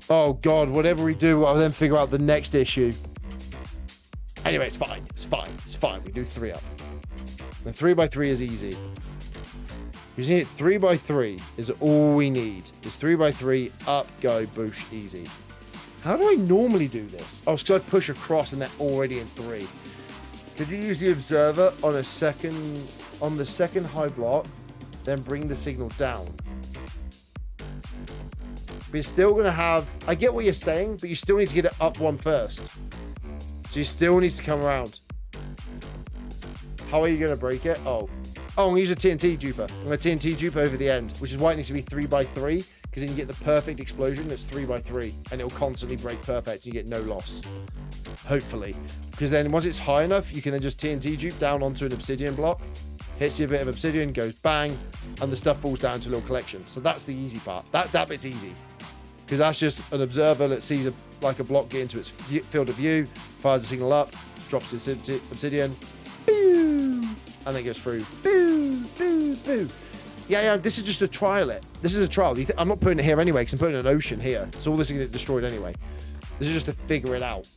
Oh god, whatever we do, I'll then figure out the next issue. Anyway, it's fine. It's fine. It's fine. We do 3 up. And 3x3 is easy. We just need 3x3 is all we need. It's 3x3, up, go, boosh, easy. How do I normally do this? Oh, it's because I push across and they're already in 3. Could you use the observer on the second high block, then bring the signal down? But you're still going to have... I get what you're saying, but you still need to get it up 1 first. So you still need to come around. How are you going to break it? Oh, I'm going to use a TNT duper. I'm going to TNT duper over the end, which is why it needs to be 3x3, because then you get the perfect explosion that's 3x3, and it will constantly break perfect, and you get no loss. Hopefully. Because then once it's high enough, you can then just TNT dupe down onto an obsidian block, hits you a bit of obsidian, goes bang, and the stuff falls down to a little collection. So that's the easy part. That bit's easy. Because that's just an observer that sees a block get into its field of view, fires a signal up, drops the obsidian, boo, and then goes through. Boo, boo, boo. Yeah, this is just to trial it. This is a trial. I'm not putting it here anyway, because I'm putting an ocean here. So all this is going to get destroyed anyway. This is just to figure it out.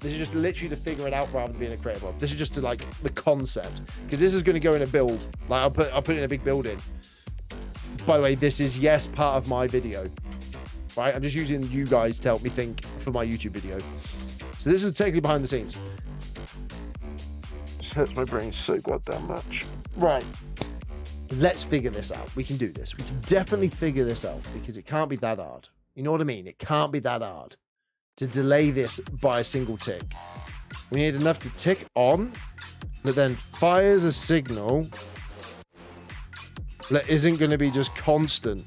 This is just literally to figure it out rather than being a creative one. This is just to like the concept. Because this is going to go in a build. Like I'll put it in a big build in. By the way, this is, yes, part of my video. Right? I'm just using you guys to help me think for my YouTube video. So this is technically behind the scenes. This hurts my brain so goddamn much. Right. Let's figure this out. We can do this. We can definitely figure this out because it can't be that hard. You know what I mean? It can't be that hard to delay this by a single tick. We need enough to tick on that then fires a signal that isn't going to be just constant.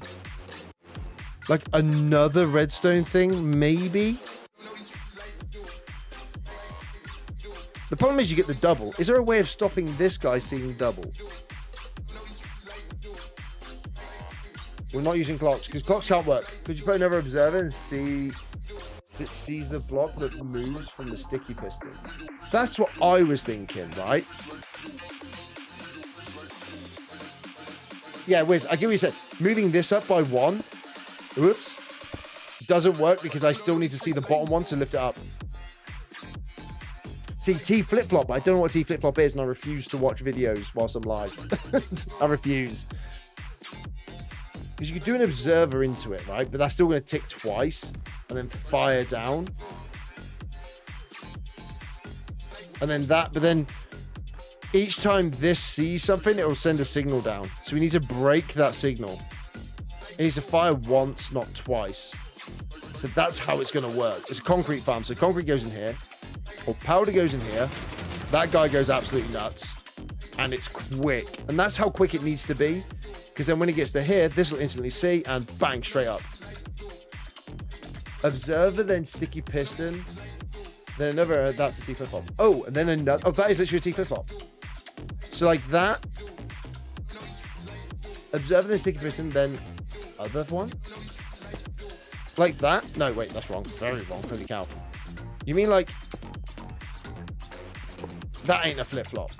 Like another redstone thing, maybe? The problem is you get the double. Is there a way of stopping this guy seeing double? We're not using clocks, because clocks can't work. Could you put another observer and see... It sees the block that moves from the sticky piston? That's what I was thinking, right? Yeah, Wiz, I get what you said. Moving this up by 1... Oops. Doesn't work because I still need to see the bottom one to lift it up. See, T flip-flop. I don't know what T flip-flop is, and I refuse to watch videos whilst I'm live. I refuse. Because you could do an observer into it, right? But that's still going to tick twice and then fire down. And then that, but then each time this sees something, it will send a signal down. So we need to break that signal. It needs to fire once, not twice. So that's how it's going to work. It's a concrete farm. So concrete goes in here, or powder goes in here. That guy goes absolutely nuts. And it's quick. And that's how quick it needs to be. Because then when it gets to here, this will instantly see and bang, straight up. Observer, then sticky piston. Then another, that's a T flip-flop. Oh, and then another, oh, that is literally a T flip-flop. So like that. Observe the sticky piston, then other one? Like that? No, wait, that's wrong. Very wrong. Holy cow. You mean like... That ain't a flip-flop.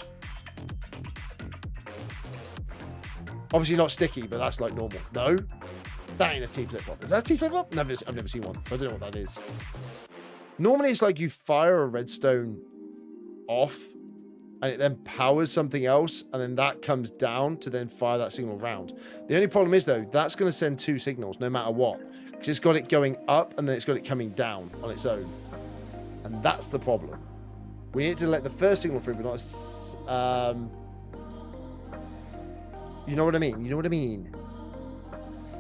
Obviously not sticky, but that's like normal. No? That ain't a T flip-flop. Is that a T flip-flop? I've never seen one. I don't know what that is. Normally it's like you fire a redstone off and it then powers something else and then that comes down to then fire that signal round. The only problem is though, that's going to send two signals no matter what. Because it's got it going up and then it's got it coming down on its own. And that's the problem. We need to let the first signal through, but not... you know what I mean? You know what I mean?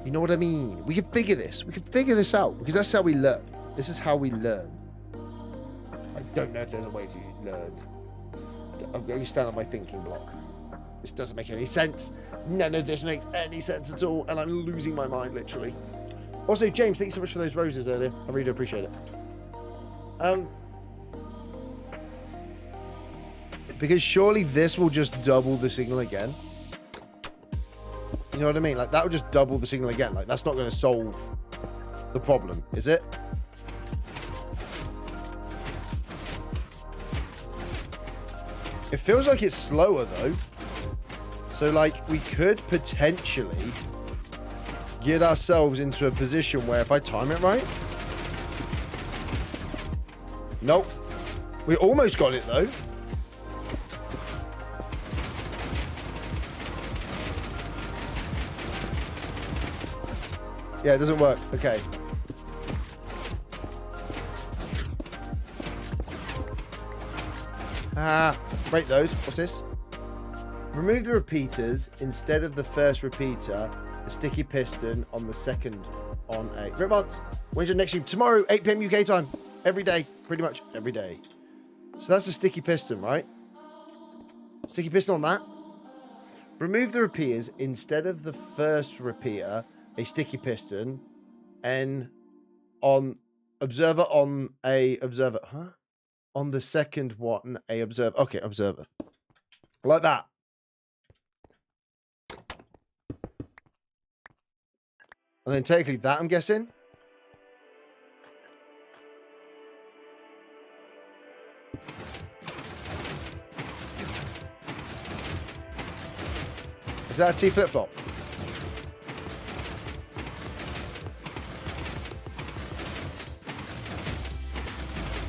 You know what I mean? We can figure this. We can figure this out. Because that's how we learn. This is how we learn. I don't know if there's a way to learn. I'm going to stand on my thinking block. This doesn't make any sense. None of this makes any sense at all. And I'm losing my mind, literally. Also, James, thank you so much for those roses earlier. I really do appreciate it. Because surely this will just double the signal again. You know what I mean? Like, that would just double the signal again. Like, that's not going to solve the problem, is it? It feels like it's slower, though. So, like, we could potentially get ourselves into a position where if I time it right... Nope. We almost got it, though. Yeah, it doesn't work. Okay. Break those. What's this? Remove the repeaters instead of the first repeater. The sticky piston on the second on a... Ripmont, when's your next stream? Tomorrow, 8 PM UK time. Every day. Pretty much every day. So that's the sticky piston, right? Sticky piston on that. Remove the repeaters instead of the first repeater. A sticky piston, and on observer on a observer, huh? On the second one, a observer. Okay, observer. Like that. And then technically that, I'm guessing. Is that a T flip-flop?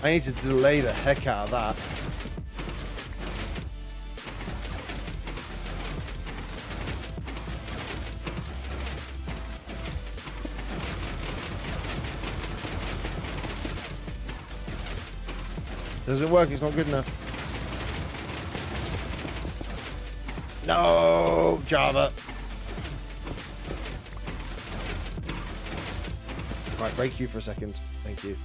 I need to delay the heck out of that. Doesn't work, it's not good enough. No, Java. Right, break you for a second. Thank you.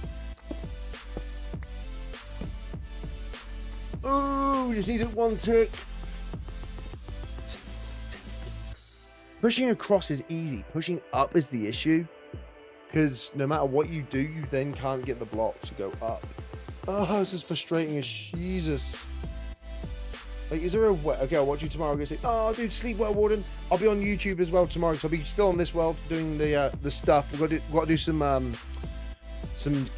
Oh, we just needed one tick. Pushing across is easy. Pushing up is the issue. Because no matter what you do, you then can't get the block to go up. Oh, this is frustrating as Jesus. Like, is there a way? Okay, I'll watch you tomorrow. I'm going to say, oh, dude, sleep well, Warden. I'll be on YouTube as well tomorrow. Because I'll be still on this world doing the stuff. We've got to do some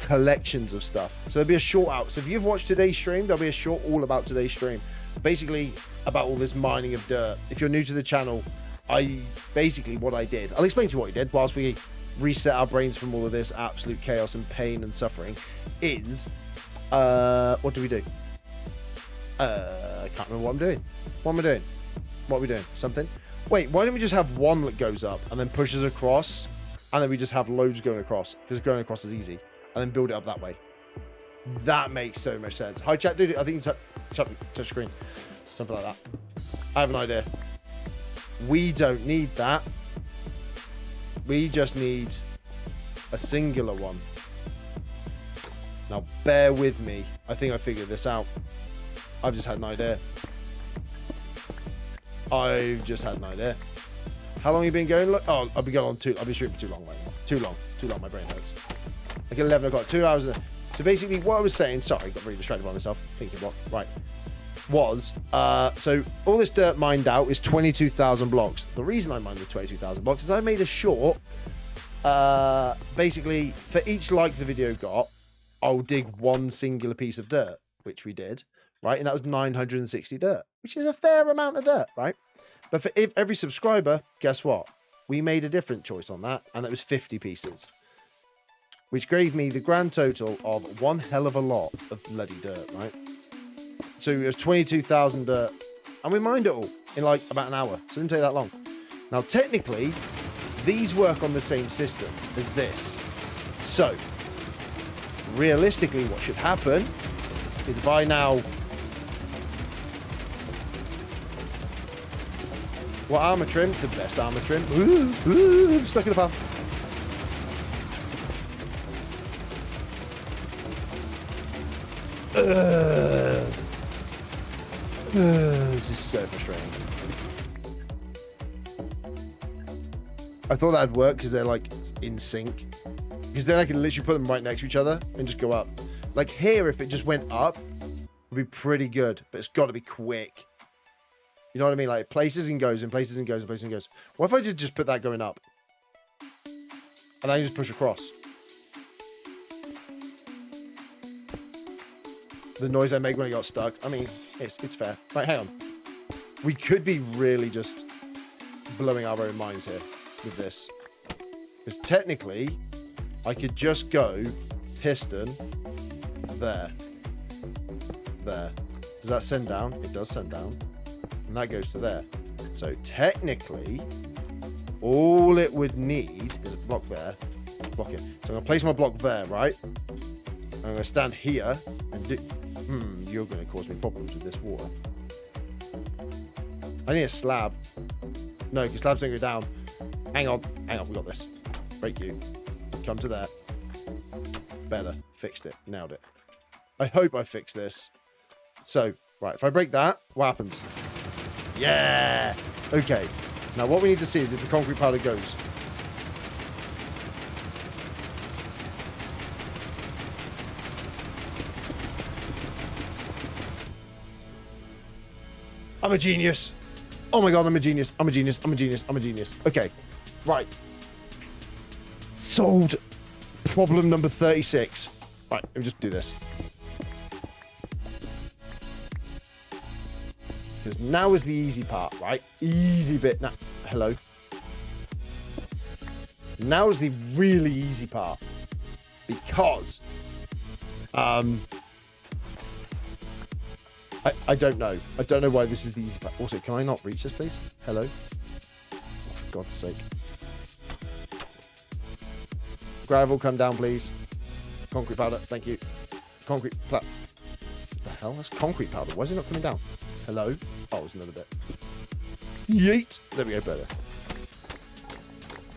collections of stuff. So there'll be a short out. So if you've watched today's stream, there'll be a short all about today's stream. Basically about all this mining of dirt. If you're new to the channel, what I did. I'll explain to you what I did whilst we reset our brains from all of this absolute chaos and pain and suffering. Is what do we do? I can't remember what I'm doing. What am I doing? What are we doing? Something? Wait, why don't we just have one that goes up and then pushes across, and then we just have loads going across, because going across is easy, and then build it up that way. That makes so much sense. Hi chat, dude. I think you touch screen. Something like that. I have an idea. We don't need that. We just need a singular one. Now bear with me. I think I figured this out. I've just had an idea. I've just had an idea. How long have you been going? Oh, I've been going on I've been streaming for too long right now. Too long, my brain hurts. Like 11 o'clock, 2 hours. So basically what I was saying, sorry, I got really distracted by myself. Thinking what? Right. was, so all this dirt mined out is 22,000 blocks. The reason I mined the 22,000 blocks is I made a short, basically, for each like the video got, I'll dig one singular piece of dirt, which we did, right? And that was 960 dirt, which is a fair amount of dirt, right? But for every subscriber, guess what? We made a different choice on that, and that was 50 pieces, which gave me the grand total of one hell of a lot of bloody dirt, right? So it was 22,000 dirt, and we mined it all in like about an hour, so it didn't take that long. Now, technically, these work on the same system as this. So, realistically, what should happen is if I now... What armor trim? The best armor trim. Ooh, I'm stuck in the path. This is so frustrating. I thought that'd work because they're like in sync. Because then I can literally put them right next to each other and just go up. Like here, if it just went up, it would be pretty good. But it's got to be quick. You know what I mean? Like places and goes and places and goes and places and goes. What if I did just put that going up? And then I just push across. The noise I make when I got stuck. I mean, it's fair. Like, hang on. We could be really just blowing our own minds here with this. Because technically, I could just go piston there. There. Does that send down? It does send down. And that goes to there. So technically, all it would need is a block there. Block it. So I'm going to place my block there, right? I'm going to stand here and do... you're going to cause me problems with this water. I need a slab. No, because slabs don't go down. Hang on, we got this. Break you. Come to there. Better. Fixed it. Nailed it. I hope I fixed this. So, right, if I break that, what happens? Yeah! Okay. Now, what we need to see is if the concrete powder goes. I'm a genius. Oh my god, I'm a genius. I'm a genius. I'm a genius. I'm a genius. Okay. Right. Solved problem number 36. Right, let me just do this. Because now is the easy part, right? Easy bit. Now, hello. Now is the really easy part. Because... I don't know. I don't know why this is the easy part. Also, can I not reach this, please? Hello? Oh, for God's sake. Gravel, come down, please. Concrete powder, thank you. Concrete what the hell? That's concrete powder. Why is it not coming down? Hello? Oh, it's another bit. Yeet! There we go, better.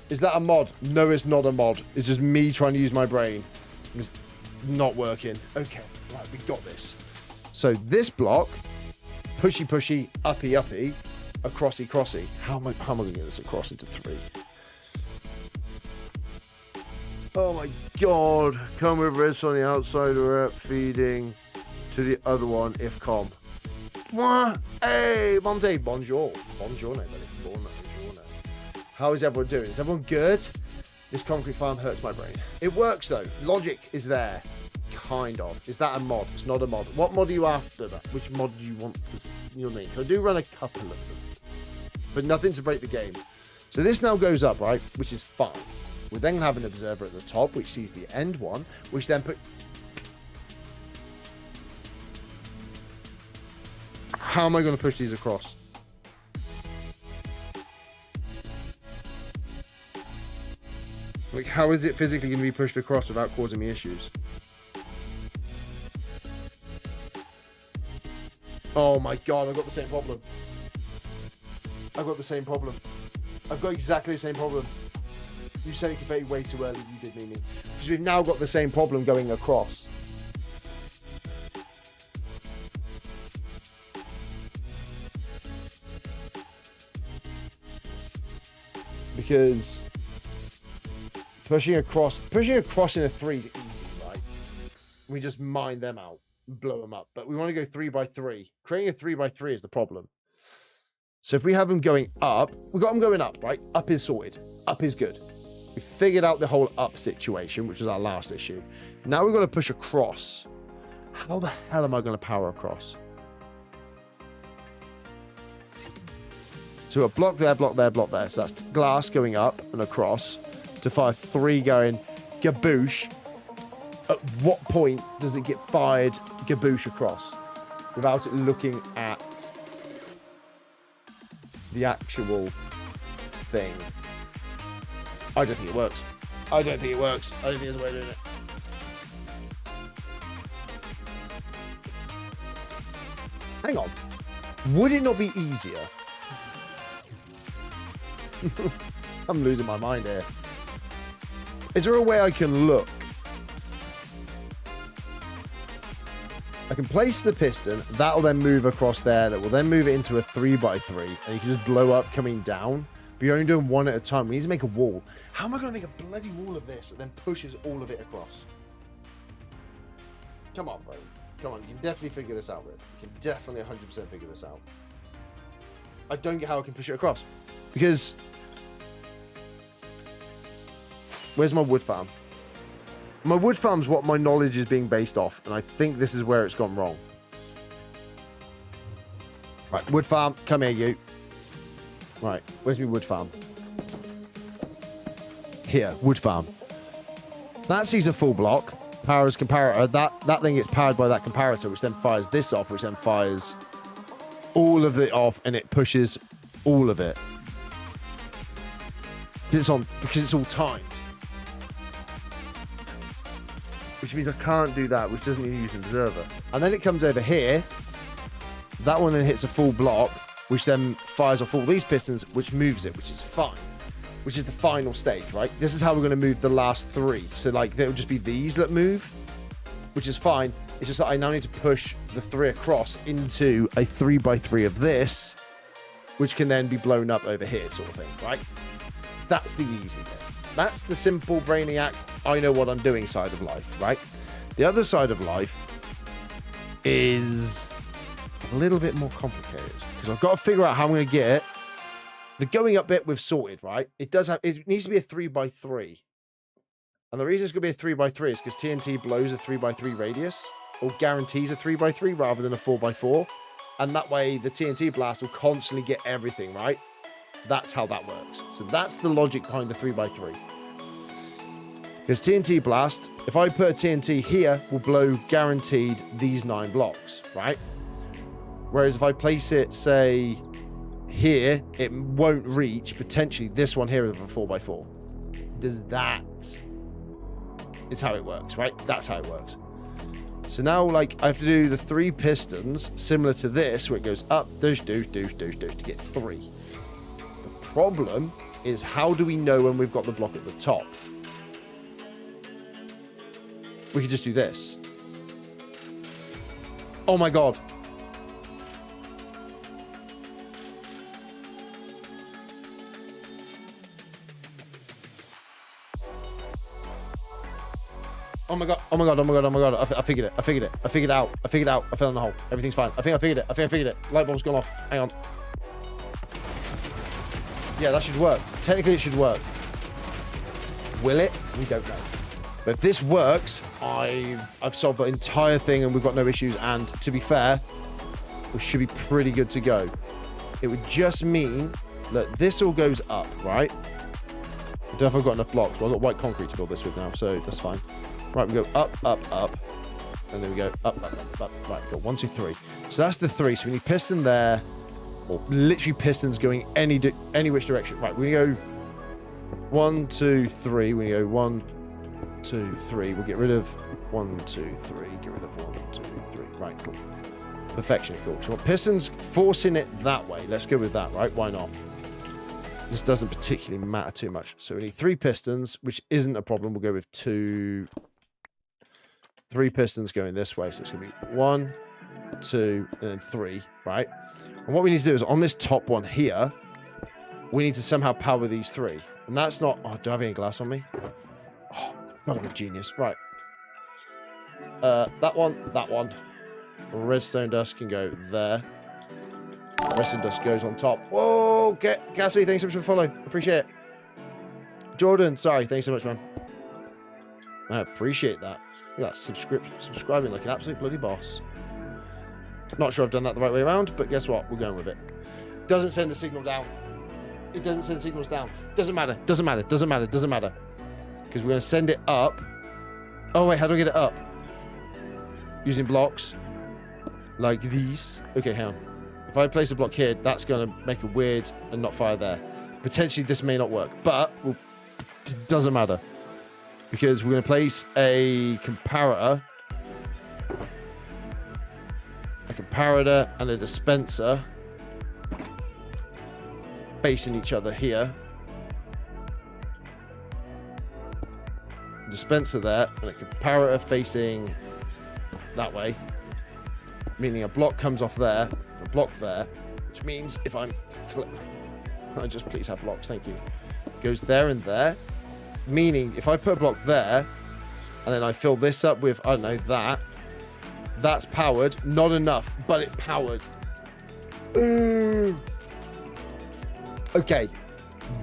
Is that a mod? No, it's not a mod. It's just me trying to use my brain. It's not working. Okay, right, we got this. So this block, pushy, pushy, uppy, uppy, a crossy, crossy. How am I going to get this across into 3? Oh my god. Come with this on the outside or feeding to the other one if com. What? Hey, Monte. Bonjour. Bonjour, buddy. Bonjour. How is everyone doing? Is everyone good? This concrete farm hurts my brain. It works though. Logic is there. Kind of. Is that a mod? It's not a mod. What mod are you after? Which mod do you want to... You know what I mean? So I do run a couple of them. But nothing to break the game. So this now goes up, right? Which is fine. We then have an observer at the top, which sees the end one, which then put... How am I going to push these across? Like, how is it physically going to be pushed across without causing me issues? Oh my god, I've got the same problem. I've got the same problem. I've got exactly the same problem. You said it confetti way too early, you did, Mimi. Because we've now got the same problem going across. Because pushing across in a 3 is easy, right? We just mine them out. blow them up. But we want to go 3 by 3. Creating a 3 by 3 is the problem. So if we have them going up, we got them going up, right? Up is sorted. Up is good. We figured out the whole up situation, which was our last issue. Now we've got to push across. How the hell am I going to power across? So a block there, block there, block there. So that's glass going up and across to fire 3 going gaboosh. At what point does it get fired gaboosh across without it looking at the actual thing? I don't think it works. I don't think it works. I don't think there's a way of doing it. Hang on. Would it not be easier? I'm losing my mind here. Is there a way I can look? I can place the piston. That'll then move across there. That will then move it into a 3 by 3. And you can just blow up coming down. But you're only doing one at a time. We need to make a wall. How am I going to make a bloody wall of this that then pushes all of it across? Come on, bro. Come on. You can definitely figure this out, Rip. You can definitely 100% figure this out. I don't get how I can push it across. Because... where's my wood farm? My wood farm's what my knowledge is being based off. And I think this is where it's gone wrong. Right, wood farm. Come here, you. Right, where's my wood farm? Here, wood farm. That sees a full block. Powers comparator. That thing gets powered by that comparator, which then fires this off, which then fires all of it off, and it pushes all of it. Because it's all timed. Which means I can't do that, which doesn't mean use an observer. And then it comes over here. That one then hits a full block, which then fires off all these pistons, which moves it, which is fine. Which is the final stage, right? This is how we're going to move the last 3. So, like, it'll just be these that move, which is fine. It's just that I now need to push the 3 across into a 3 by 3 of this, which can then be blown up over here, sort of thing, right? That's the easy bit. That's the simple brainiac, I know what I'm doing side of life, right? The other side of life is a little bit more complicated because I've got to figure out how I'm going to get the going up bit. We've sorted, right? It needs to be a 3 by 3, and the reason it's going to be a 3 by 3 is because TNT blows a 3 by 3 radius, or guarantees a 3 by 3 rather than a 4 by 4, and that way the TNT blast will constantly get everything, right? That's how that works. So that's the logic behind the 3 by 3. Because TNT blast, if I put a TNT here, will blow guaranteed these 9 blocks, right? Whereas if I place it, say, here, it won't reach potentially this one here of a 4 by 4. Does that? It's how it works, right? That's how it works. So now, like, I have to do the 3 pistons similar to this, where it goes up, douche, douche, douche, douche, douche to get 3. The problem is, how do we know when we've got the block at the top? We could just do this. Oh my god. Oh my god, oh my god, oh my god, oh my god. I figured it. I figured it. I figured it out. I figured it out. I fell in the hole. Everything's fine. I think I figured it. I think I figured it. Light bulb's gone off. Hang on. Yeah, that should work. Technically, it should work. Will it? We don't know. But if this works, I've solved the entire thing and we've got no issues. And to be fair, we should be pretty good to go. It would just mean that this all goes up, right? I don't know if I've got enough blocks. Well, I've got white concrete to build this with now, so that's fine. Right, we go up, up, up. And then we go up, up, up, up. Right, go 1, 2, 3. So that's the 3. So we need piston there. Or literally pistons going any which direction. Right, we go 1, 2, 3. We go 1, 2, 3. We'll get rid of 1, 2, 3. Get rid of 1, 2, 3. Right, cool. Perfection, cool. So pistons forcing it that way. Let's go with that, right? Why not? This doesn't particularly matter too much. So we need 3 pistons, which isn't a problem. We'll go with 2, 3 pistons going this way. So it's going to be 1, 2, and then 3, right? And what we need to do is on this top one here, we need to somehow power these 3. And that's not... Oh, do I have any glass on me? Oh, God, I'm a genius. Right. That one, redstone dust can go there. Redstone dust goes on top. Whoa, Cassie, thanks so much for the follow. Appreciate it. Jordan, sorry, thanks so much, man. I appreciate that. Look at that subscribing like an absolute bloody boss. Not sure I've done that the right way around, but guess what? We're going with it. Doesn't send the signal down. It doesn't send signals down. Doesn't matter. Doesn't matter. Doesn't matter. Doesn't matter. Because we're going to send it up. Oh, wait. How do I get it up? Using blocks. Like these. Okay, hang on. If I place a block here, that's going to make a weird and not fire there. Potentially, this may not work. But it doesn't matter. Because we're going to place a comparator. A comparator and a dispenser. Facing each other here. Dispenser there, and a comparator facing that way. Meaning a block comes off there, a block there, which means if I'm... I just please have blocks, thank you. Goes there and there. Meaning if I put a block there, and then I fill this up with, I don't know, that's powered. Not enough, but it powered. Okay,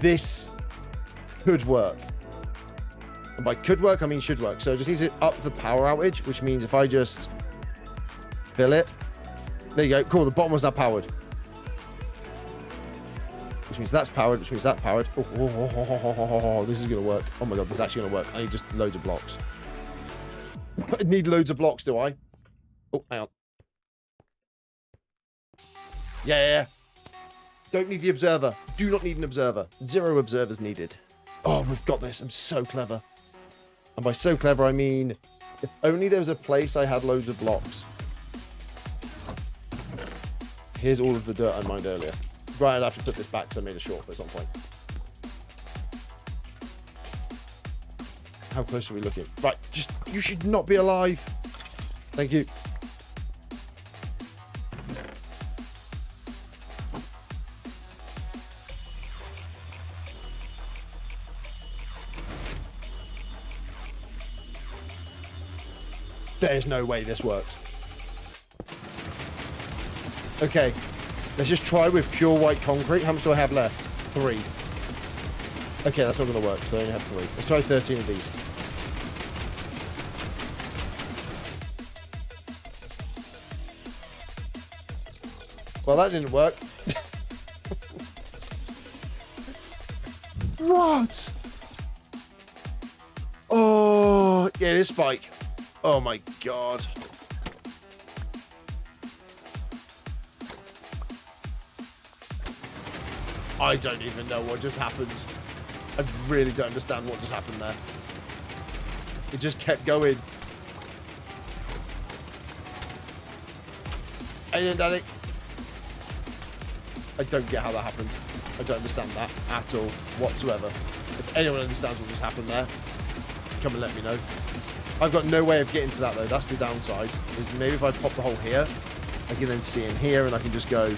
this could work. And by could work, I mean should work. So it just needs to up the power outage, which means if I just fill it, there you go. Cool, the bottom was now powered. Which means that's powered, which means that's powered. Oh, this is going to work. Oh my God, this is actually going to work. I need just loads of blocks. I need loads of blocks, do I? Oh, hang on. Yeah. Don't need the observer. Do not need an observer. 0 observers needed. Oh, we've got this. I'm so clever. And by so clever, I mean, if only there was a place I had loads of blocks. Here's all of the dirt I mined earlier. Right, I'd have to put this back because I made a shortcut at some point. How close are we looking? Right, just, you should not be alive. Thank you. There's no way this works. Okay, let's just try with pure white concrete. How much do I have left? 3. Okay, that's not going to work, so I only have 3. Let's try 13 of these. Well, that didn't work. What? Oh, yeah, it is Spike. Oh my God. I don't even know what just happened. I really don't understand what just happened there. It just kept going. Hey then, Daddy. I don't get how that happened. I don't understand that at all, whatsoever. If anyone understands what just happened there, come and let me know. I've got no way of getting to that though. That's the downside. Is maybe if I pop the hole here, I can then see in here and I can just go.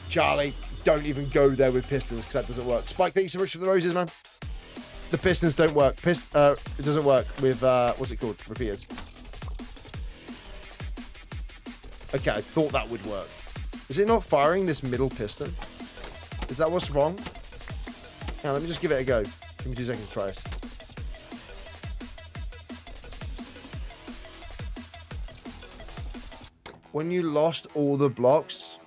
Charlie, don't even go there with pistons because that doesn't work. Spike, thank you so much for the roses, man. The pistons don't work. It doesn't work with, what's it called? Repeaters. Okay, I thought that would work. Is it not firing this middle piston? Is that what's wrong? Now, let me just give it a go. Give me 2 seconds to try this. When you lost all the blocks,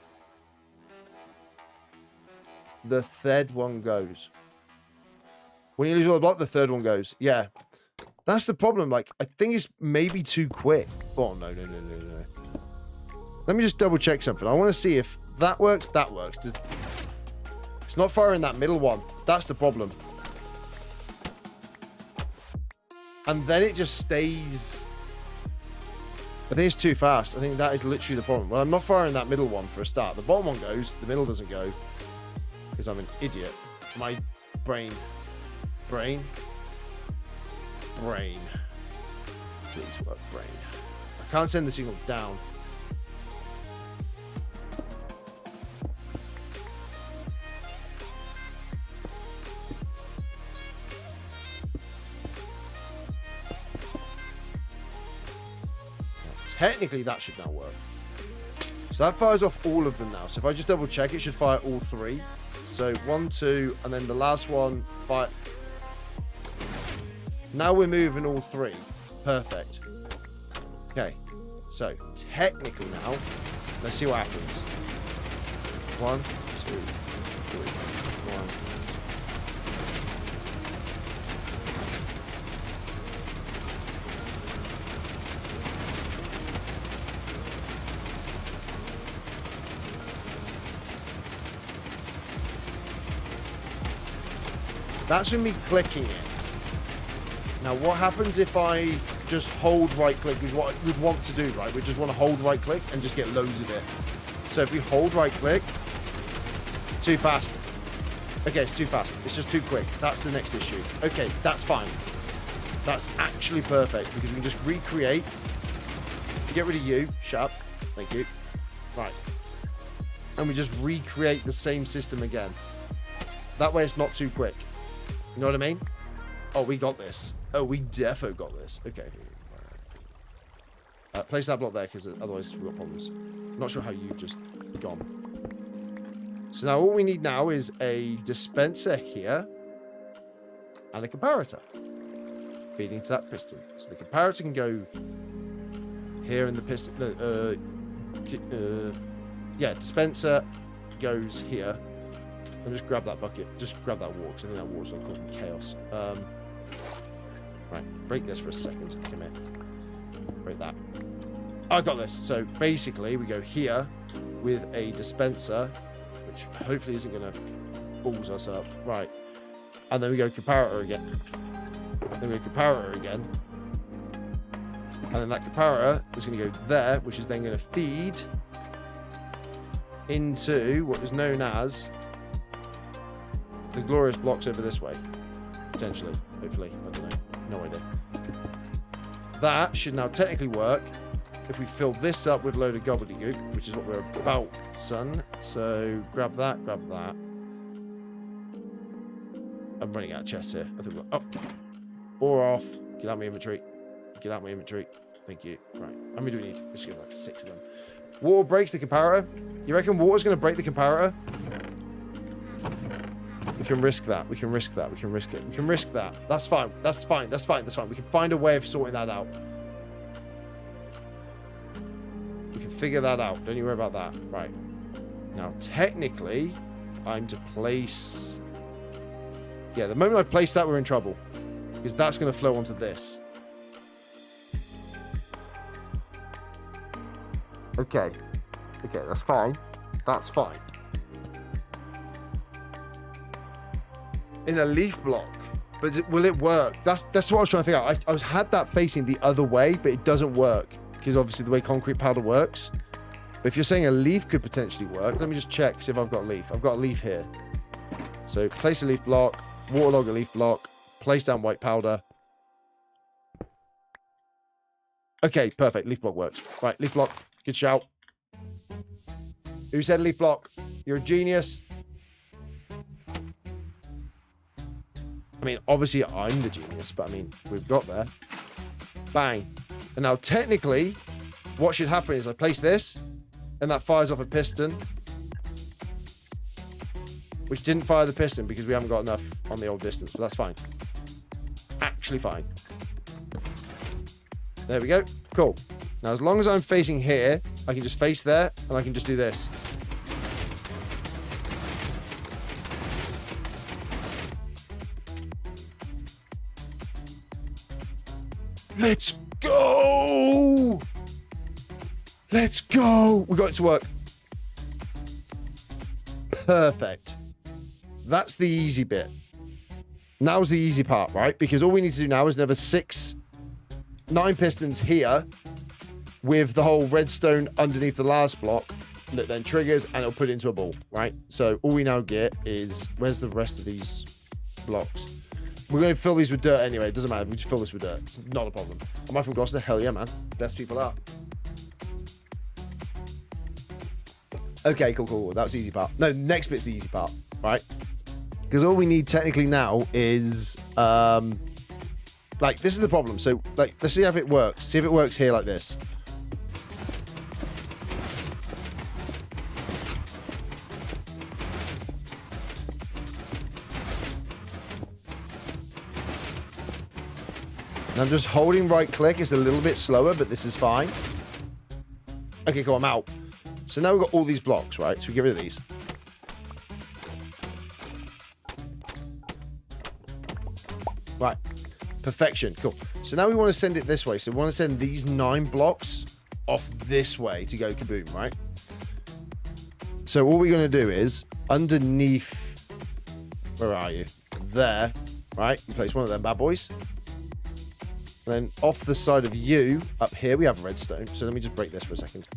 the third one goes. When you lose all the block, the third one goes. Yeah. That's the problem. Like, I think it's maybe too quick. Oh, no. Let me just double check something. I want to see if that works, that works. It's not firing that middle one. That's the problem. And then it just stays. I think it's too fast. I think that is literally the problem. Well, I'm not firing that middle one for a start. The bottom one goes, the middle doesn't go. Because I'm an idiot. My brain. Please work, brain. I can't send the signal down. technically that should now work. So that fires off all of them now. So if I just double check, it should fire all 3. So 1, 2, and then the last one fire. Now we're moving all 3. Perfect. Okay. So technically now, let's see what happens. 1, 2, 3, 1. That's with me clicking it. Now, what happens if I just hold right click is what we'd want to do, right? We just want to hold right click and just get loads of it. So if we hold right click, too fast. Okay, it's too fast. It's just too quick. That's the next issue. Okay, that's fine. That's actually perfect because we can just recreate. Get rid of you. Shut up. Thank you. Right. And we just recreate the same system again. That way it's not too quick. You know what I mean? Oh, we got this. Oh, we defo got this. Okay. Place that block there because otherwise we've got problems. Not sure how you've just gone. So now all we need now is a dispenser here and a comparator feeding to that piston. So the comparator can go here in the piston. Yeah, dispenser goes here. And just grab that bucket. Just grab that water because I think that water's going to cause chaos. Right, break this for a second. Come here. Break that. I got this. So basically, we go here with a dispenser, which hopefully isn't going to balls us up. Right. And then we go comparator again. Then we go comparator again. And then that comparator is going to go there, which is then going to feed into what is known as the glorious blocks over this way. Potentially. Hopefully. I don't know. No idea. That should now technically work if we fill this up with a load of gobbledygook, which is what we're about, son. So grab that, grab that. I'm running out of chests here. I think we're up. Or off. Get out my inventory. Get out my inventory. Thank you. Right. How many do we need? Let's get like 6 of them. Water breaks the comparator. You reckon water's going to break the comparator? We can risk that. We can risk that. We can risk it. We can risk that. That's fine. That's fine. That's fine. That's fine. We can find a way of sorting that out. We can figure that out. Don't you worry about that. Right. Now, technically, I'm to place... Yeah, the moment I place that, we're in trouble. Because that's going to flow onto this. Okay. Okay, that's fine. That's fine. In a leaf block. But will it work? That's what I was trying to figure out. I had that facing the other way, but it doesn't work. Because obviously the way concrete powder works. But if you're saying a leaf could potentially work, let me just check, see if I've got a leaf. I've got a leaf here. So place a leaf block, waterlog a leaf block, place down white powder. Okay, perfect. Leaf block works. Right, leaf block. Good shout. Who said leaf block? You're a genius. I mean, obviously I'm the genius, but I mean, we've got there. Bang. And now technically, what should happen is I place this, and that fires off a piston, which didn't fire the piston because we haven't got enough on the old distance, but that's fine. Actually fine. There we go. Cool. Now, as long as I'm facing here, I can just face there, and I can just do this. Let's go! Let's go! We got it to work. Perfect. That's the easy bit. Now's the easy part, right? Because all we need to do now is another 9 pistons here with the whole redstone underneath the last block that then triggers and it'll put it into a ball, right? So all we now get is, where's the rest of these blocks? We're going to fill these with dirt anyway. It doesn't matter. We just fill this with dirt. It's not a problem. Am I from Gloucester? Hell yeah, man. Best people are. Okay, cool. That was the easy part. No, the next bit's the easy part, right? Because all we need technically now is, like, this is the problem. So, like, let's see if it works. See if it works here like this. And I'm just holding right click. It's a little bit slower, but this is fine. Okay, cool, I'm out. So now we've got all these blocks, right? So we get rid of these. Right. Perfection. Cool. So now we want to send it this way. So we want to send these 9 blocks off this way to go kaboom, right? So all we're going to do is underneath, where are you? There, right? You place one of them bad boys. And then off the side of you, up here, we have redstone. So let me just break this for a second.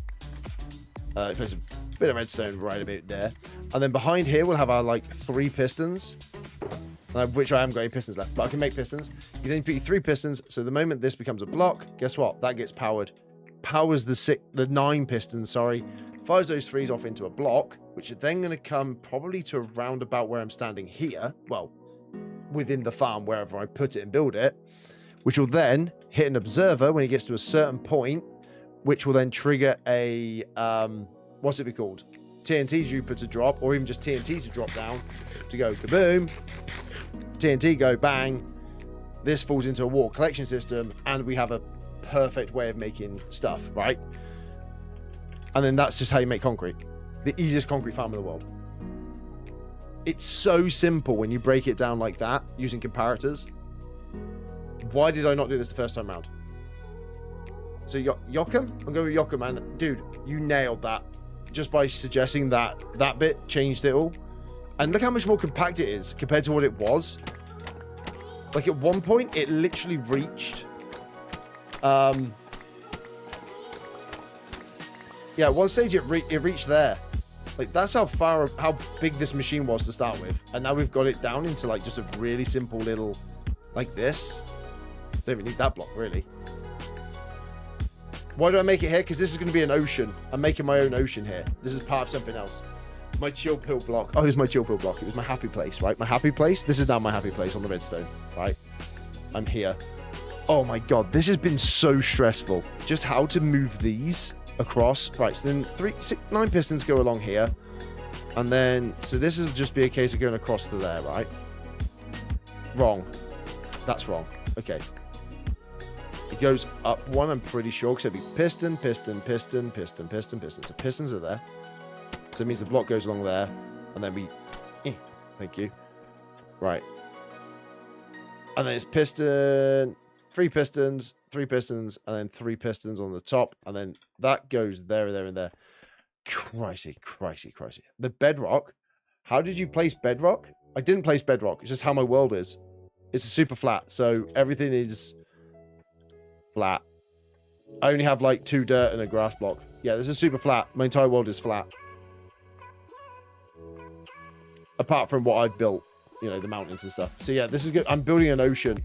Place a bit of redstone right about there. And then behind here, we'll have our, like, 3 pistons. Which I haven't got any pistons left, but I can make pistons. You then put your 3 pistons. So the moment this becomes a block, guess what? That gets powered. Powers the 9 pistons, sorry. Fires those 3s off into a block, which are then going to come probably to around about where I'm standing here. Well, within the farm, wherever I put it and build it. Which will then hit an observer when it gets to a certain point, which will then trigger a, what's it be called? TNT Jupiter to drop, or even just TNT to drop down to go kaboom. TNT go bang. This falls into a water collection system, and we have a perfect way of making stuff, right? And then that's just how you make concrete. The easiest concrete farm in the world. It's so simple when you break it down like that, using comparators. Why did I not do this the first time around? So Yokum? I'm going with Yokum, man. Dude, you nailed that. Just by suggesting that bit changed it all. And look how much more compact it is compared to what it was. Like at one point, it literally reached... yeah, at one stage it reached there. Like that's how big this machine was to start with. And now we've got it down into like just a really simple little... Like this. Don't even need that block, really. Why do I make it here? Because this is going to be an ocean. I'm making my own ocean here. This is part of something else. My chill pill block. Oh, here's my chill pill block. It was my happy place, right? My happy place. This is now my happy place on the redstone, right? I'm here. Oh my god, this has been so stressful. Just how to move these across. Right, so then 9 pistons go along here. And then, so this will just be a case of going across to there, right? Wrong. That's wrong. Okay. It goes up one, I'm pretty sure, because it'd be piston, piston, piston, piston, piston, piston. So pistons are there. So it means the block goes along there. And then we... thank you. Right. And then it's piston... 3 pistons, 3 pistons, and then 3 pistons on the top. And then that goes there, there, and there. Cricey, cricey, cricey. The bedrock. How did you place bedrock? I didn't place bedrock. It's just how my world is. It's a super flat. So everything is... flat. I only have like 2 dirt and a grass block. Yeah, this is super flat. My entire world is flat. Apart from what I've built, you know, the mountains and stuff. So yeah, this is good. I'm building an ocean.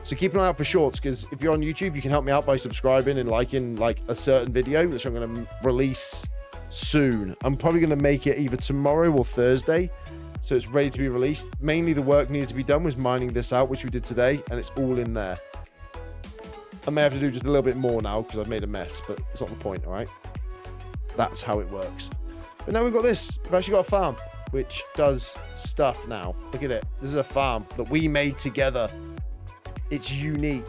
So keep an eye out for shorts, because if you're on YouTube, you can help me out by subscribing and liking like a certain video, which I'm going to release soon. I'm probably going to make it either tomorrow or Thursday. So it's ready to be released. Mainly the work needed to be done was mining this out, which we did today, and it's all in there. I may have to do just a little bit more now because I've made a mess, but it's not the point, all right? That's how it works. But now we've got this. We've actually got a farm, which does stuff now. Look at it. This is a farm that we made together. It's unique.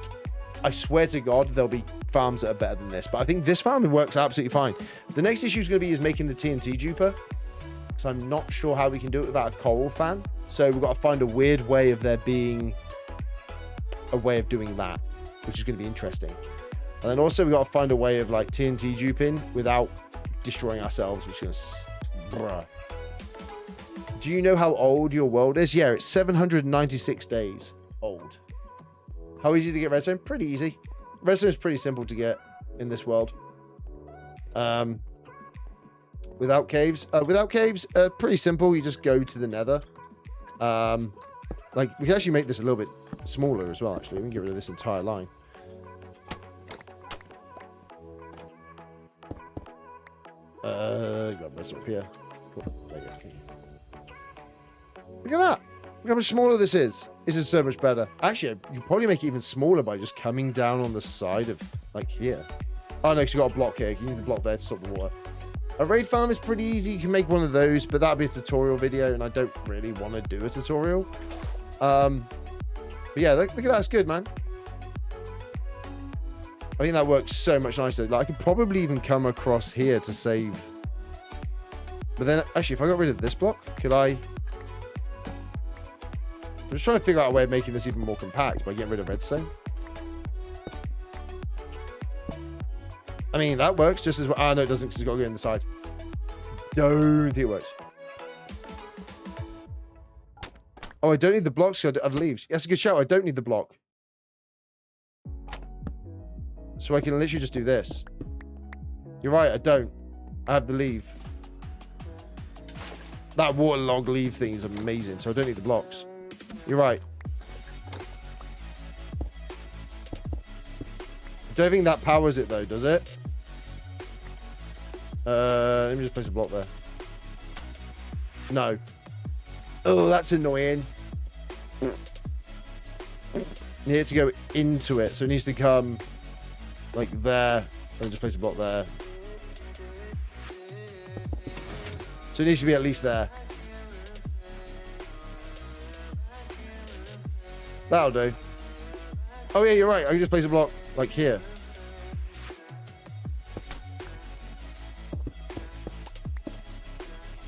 I swear to God, there'll be farms that are better than this, but I think this farm works absolutely fine. The next issue is going to be making the TNT duper, because I'm not sure how we can do it without a coral fan. So we've got to find a weird way of there being a way of doing that, which is going to be interesting. And then also we've got to find a way of like TNT duping without destroying ourselves, which is bruh. Do you know how old your world is? Yeah, it's 796 days old. How easy to get redstone? Pretty easy. Redstone is pretty simple to get in this world. Without caves? Pretty simple. You just go to the nether. Like, we can actually make this a little bit smaller as well, actually. We can get rid of this entire line. Got redstone up here. Cool. There you go. Look at that. Look how much smaller this is. This is so much better. Actually, you probably make it even smaller by just coming down on the side of, like, here. Oh, no, because you've got a block here. You need the block there to stop the water. A raid farm is pretty easy. You can make one of those, but that'll be a tutorial video, and I don't really want to do a tutorial. But yeah, look at that. It's good, man. I think that works so much nicer. Like, I could probably even come across here to save. But then, actually, if I got rid of this block, could I... I'm just trying to figure out a way of making this even more compact by getting rid of redstone. I mean, that works just as well. Ah, no, it doesn't, because it's got to go in the side. Don't think it works. Oh, I don't need the blocks, so I'd leave. That's a good shout. I don't need the block. So I can literally just do this. You're right, I don't. I have the leave. That waterlog leave thing is amazing, so I don't need the blocks. You're right. I don't think that powers it, though, does it? Let me just place a block there. No. Oh, that's annoying. You need to go into it, so it needs to come like there. And just place a block there. So it needs to be at least there. That'll do. Oh yeah, you're right. I can just place a block like here.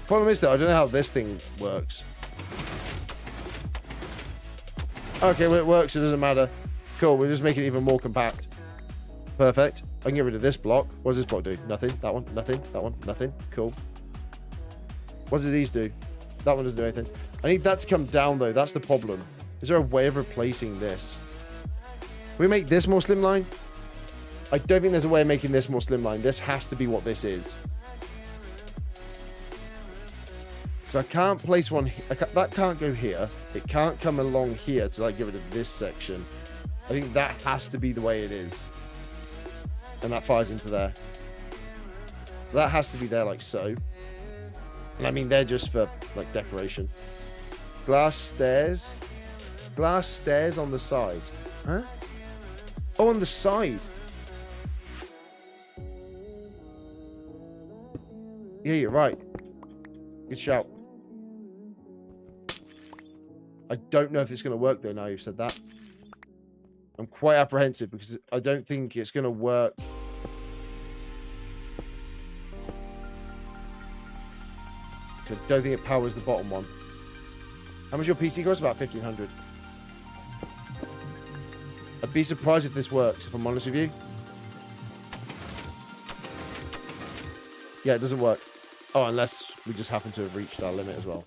Problem is though, I don't know how this thing works. Okay, well it works, it doesn't matter. Cool, we'll just make it even more compact. Perfect. I can get rid of this block. What does this block do? Nothing. That one, nothing. That one, nothing. Cool. What do these do? That one doesn't do anything. I need that to come down though, that's the problem. Is there a way of replacing this? Can we make this more slimline? I don't think there's a way of making this more slimline. This has to be what this is. Because I can't place one... that can't go here. It can't come along here to like get rid of this section. I think that has to be the way it is. And that fires into there. That has to be there like so. And I mean, they're just for like decoration. Glass stairs. Glass stairs on the side. Huh? Oh, on the side. Yeah, you're right. Good shout. I don't know if it's going to work though now you've said that. I'm quite apprehensive because I don't think it's going to work. I don't think it powers the bottom one. How much your PC costs? About 1,500. I'd be surprised if this works, if I'm honest with you. Yeah, it doesn't work. Oh, unless we just happen to have reached our limit as well.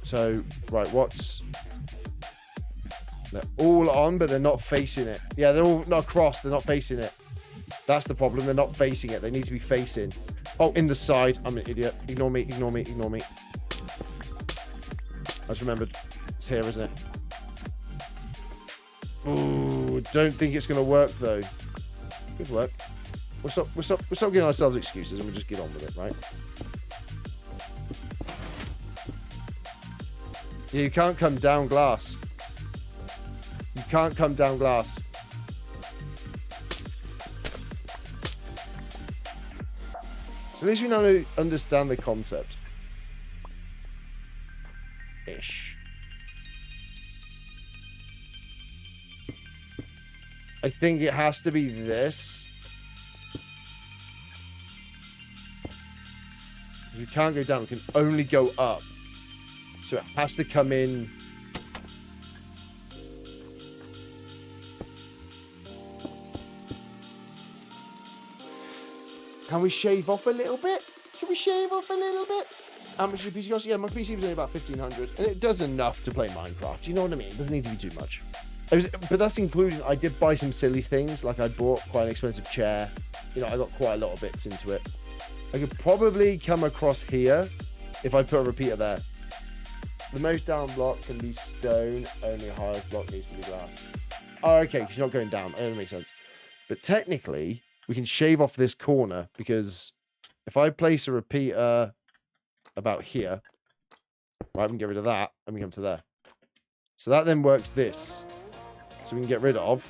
So, right, what's... They're all on, but they're not facing it. Yeah, they're all not across. They're not facing it. That's the problem. They're not facing it. They need to be facing. Oh, in the side. I'm an idiot. Ignore me, ignore me, ignore me. I just remembered. It's here, isn't it? Ooh, don't think it's going to work, though. Good work. We'll stop giving ourselves excuses and we'll just get on with it, right? Yeah, you can't come down glass. You can't come down glass. So at least we now understand the concept. Ish. I think it has to be this. We can't go down, we can only go up. So it has to come in. Can we shave off a little bit? Can we shave off a little bit? How much did your PC cost? Yeah, my PC was only about 1,500. And it does enough to play Minecraft. You know what I mean? It doesn't need to be too much. But that's including, I did buy some silly things. Like I bought quite an expensive chair. You know, I got quite a lot of bits into it. I could probably come across here if I put a repeater there. The most down block can be stone. Only highest block needs to be glass. Oh, okay, because you're not going down. That doesn't make sense. But technically, we can shave off this corner because if I place a repeater about here, right, we can get rid of that and we come to there. So that then works this. So we can get rid of.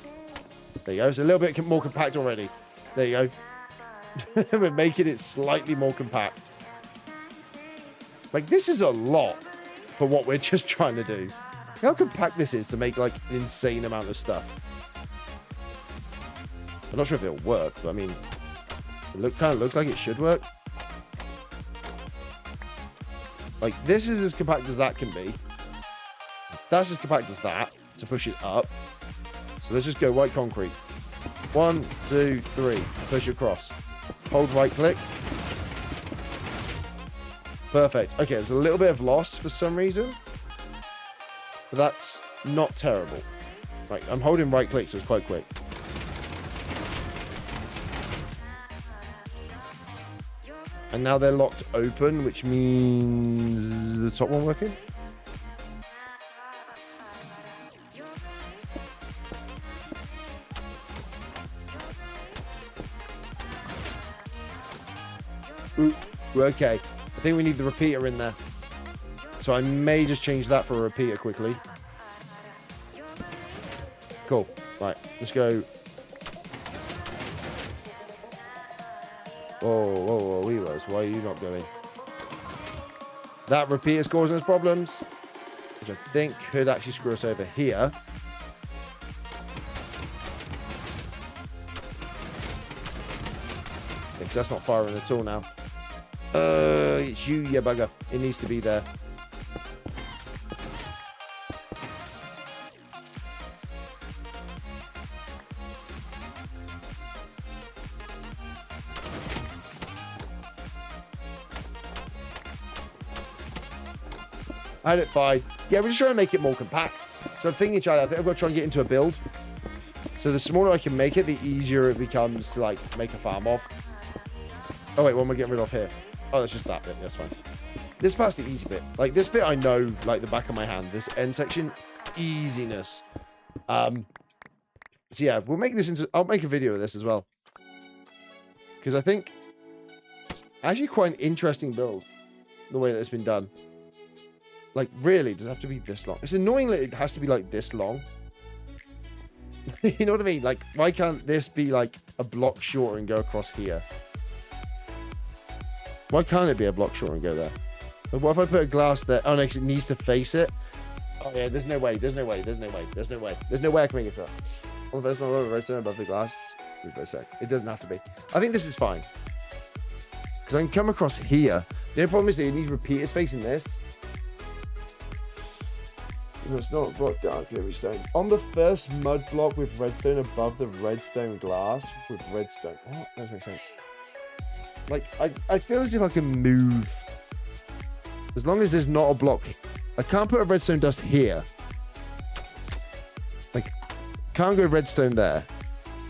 There you go. It's a little bit more compact already. There you go. We're making it slightly more compact. Like, this is a lot for what we're just trying to do. how compact this is to make like an insane amount of stuff. I'm not sure if it'll work, but I mean, it kind of looks like it should work. Like, this is as compact as that can be. That's as compact as that to push it up. So let's just go white concrete. 1, 2, 3. Push across. Hold right click. Perfect. Okay, there's a little bit of loss for some reason. But that's not terrible. Right, I'm holding right click, so it's quite quick. And now they're locked open, which means the top one working. Ooh, okay. I think we need the repeater in there. So I may just change that for a repeater quickly. Cool. Right, let's go. Whoa, Weavers, why are you not going? That repeater's causing us problems, which I think could actually screw us over here. Because that's not firing at all now. It's you bugger. It needs to be there. I had it fine. Yeah, we're just trying to make it more compact. So I'm thinking, Charlie, I think I've got to try and get into a build. So the smaller I can make it, the easier it becomes to, like, make a farm of. Oh, wait, what am I getting rid of here? Oh, that's just that bit. That's fine. This part's the easy bit. Like, this bit I know, like, the back of my hand. This end section, easiness. So, yeah, we'll make this into... I'll make a video of this as well. Because I think it's actually quite an interesting build, the way that it's been done. Like, really, does it have to be this long? It's annoying that it has to be, like, this long. You know what I mean? Like, why can't this be, like, a block shorter and go across here? Why can't it be a block shorter and go there? Like, what if I put a glass there? Oh, no, because it needs to face it. Oh, yeah, there's no way. There's no way. There's no way. There's no way. There's no way I can make it fit. Well, there's no redstone above the glass. Wait a sec. It doesn't have to be. I think this is fine. Because I can come across here. The only problem is that it needs repeaters facing this. It's not block down every stone. On the first mud block with redstone above the redstone glass with redstone. What? That doesn't make sense. Like, I feel as if I can move. As long as there's not a block. I can't put a redstone dust here. Like, can't go redstone there.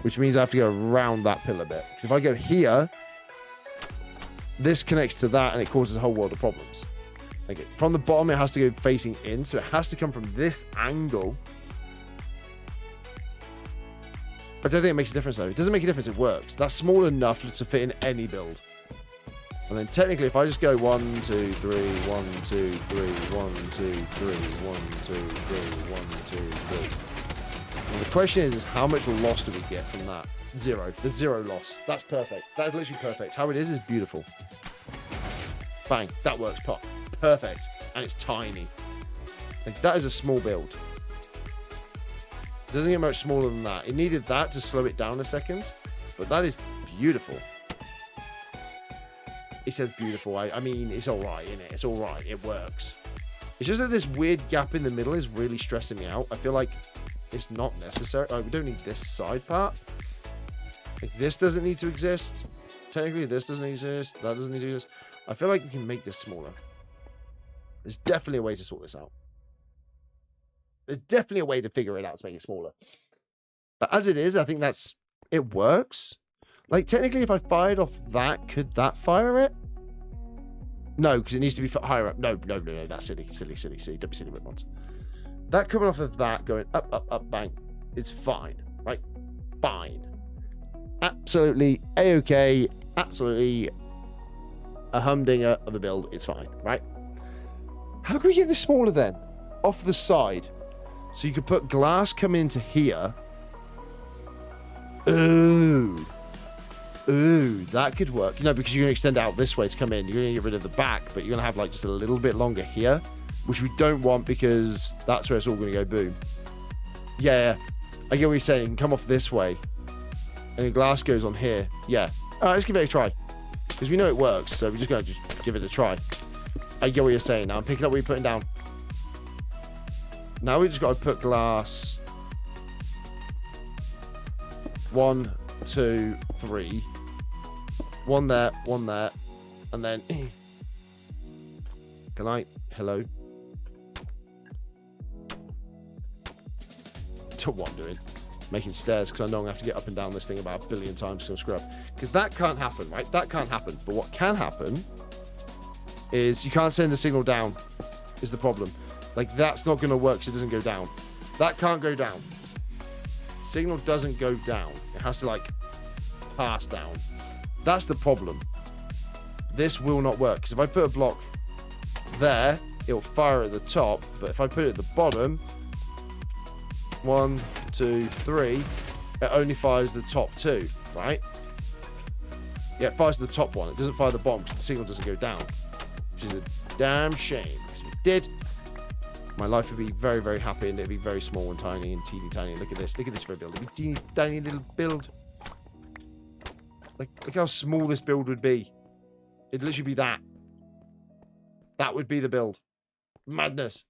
Which means I have to go around that pillar bit. Because if I go here, this connects to that and it causes a whole world of problems. Okay, from the bottom, it has to go facing in, so it has to come from this angle. I don't think it makes a difference, though. It doesn't make a difference. It works. That's small enough to fit in any build. And then technically, if I just go 1, 2, 3, 1, 2, 3, 1, 2, 3, 1, 2, 3, 1, 2, 3. And the question is how much loss do we get from that? 0. There's 0 loss. That's perfect. That is literally perfect. How it is beautiful. Bang. That works. Pop. Perfect. And it's tiny. Like, that is a small build. It doesn't get much smaller than that. It needed that to slow it down a second, but that is beautiful. It says beautiful. I mean, it's all right, isn't it? It's all right. It works. It's just that this weird gap in the middle is really stressing me out. I feel like it's not necessary. Like, we don't need this side part. Like, this doesn't need to exist. Technically, this doesn't exist. That doesn't need to exist. I feel like we can make this smaller. There's definitely a way to sort this out. There's definitely a way to figure it out to make it smaller. But as it is, I think it works. Like, technically, if I fired off that, could that fire it? No, because it needs to be higher up. No. That's silly. Don't be silly with ones. That coming off of that, going up, bang. It's fine, right? Fine. Absolutely A-okay. Absolutely a humdinger of a build. It's fine, right? How can we get this smaller then? Off the side. So you could put glass coming into here. Ooh, that could work. No, because you're going to extend it out this way to come in. You're going to get rid of the back, but you're going to have like just a little bit longer here. which we don't want because that's where it's all going to go boom. Yeah, I get what you're saying. You can come off this way, and the glass goes on here. Yeah. All right, let's give it a try because we know it works. So we're just going to give it a try. I get what you're saying. Now I'm picking up what you're putting down. Now we just got to put glass. 1, 2, 3. One there, and then. Good night. Hello. What I'm doing, making stairs, because I know I'm going to have to get up and down this thing about a billion times because I'm screwed up. Because that can't happen, right? That can't happen. But what can happen is you can't send a signal down, is the problem. Like, that's not going to work because it doesn't go down. That can't go down. Signal doesn't go down. It has to, like, pass down. That's the problem. This will not work. Because if I put a block there, it'll fire at the top. But if I put it at the bottom... 1, 2, 3. It only fires the top 2, right? Yeah, it fires the top one. It doesn't fire the bottom because the signal doesn't go down, which is a damn shame. Because if it did, my life would be very, very happy, and it'd be very small and tiny and teeny tiny. Look at this. Look at this for a build. It'd be teeny tiny little build. Like, look how small this build would be. It'd literally be that. That would be the build. Madness.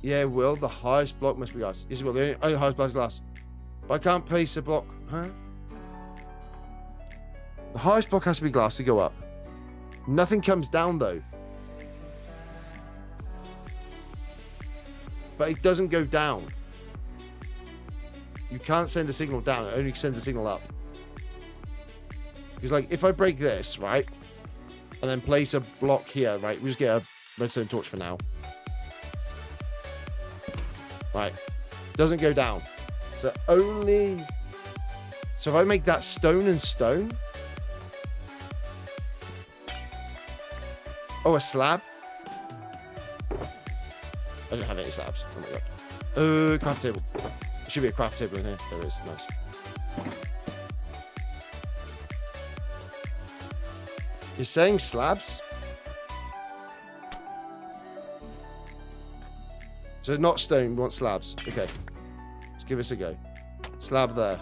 Yeah, Will, the highest block must be glass. Yes, Will, the only highest block is glass. But I can't place a block. Huh? The highest block has to be glass to go up. Nothing comes down, though. But it doesn't go down. You can't send a signal down. It only sends a signal up. Because, like, if I break this, right? And then place a block here, right? We just get a redstone torch for now. Right, doesn't go down. So only... So if I make that stone and stone... Oh, a slab? I don't have any slabs. Oh my god. Craft table. There should be a craft table in here. There is. Nice. You're saying slabs? So not stone, we want slabs. Okay. Let's give this a go. Slab there.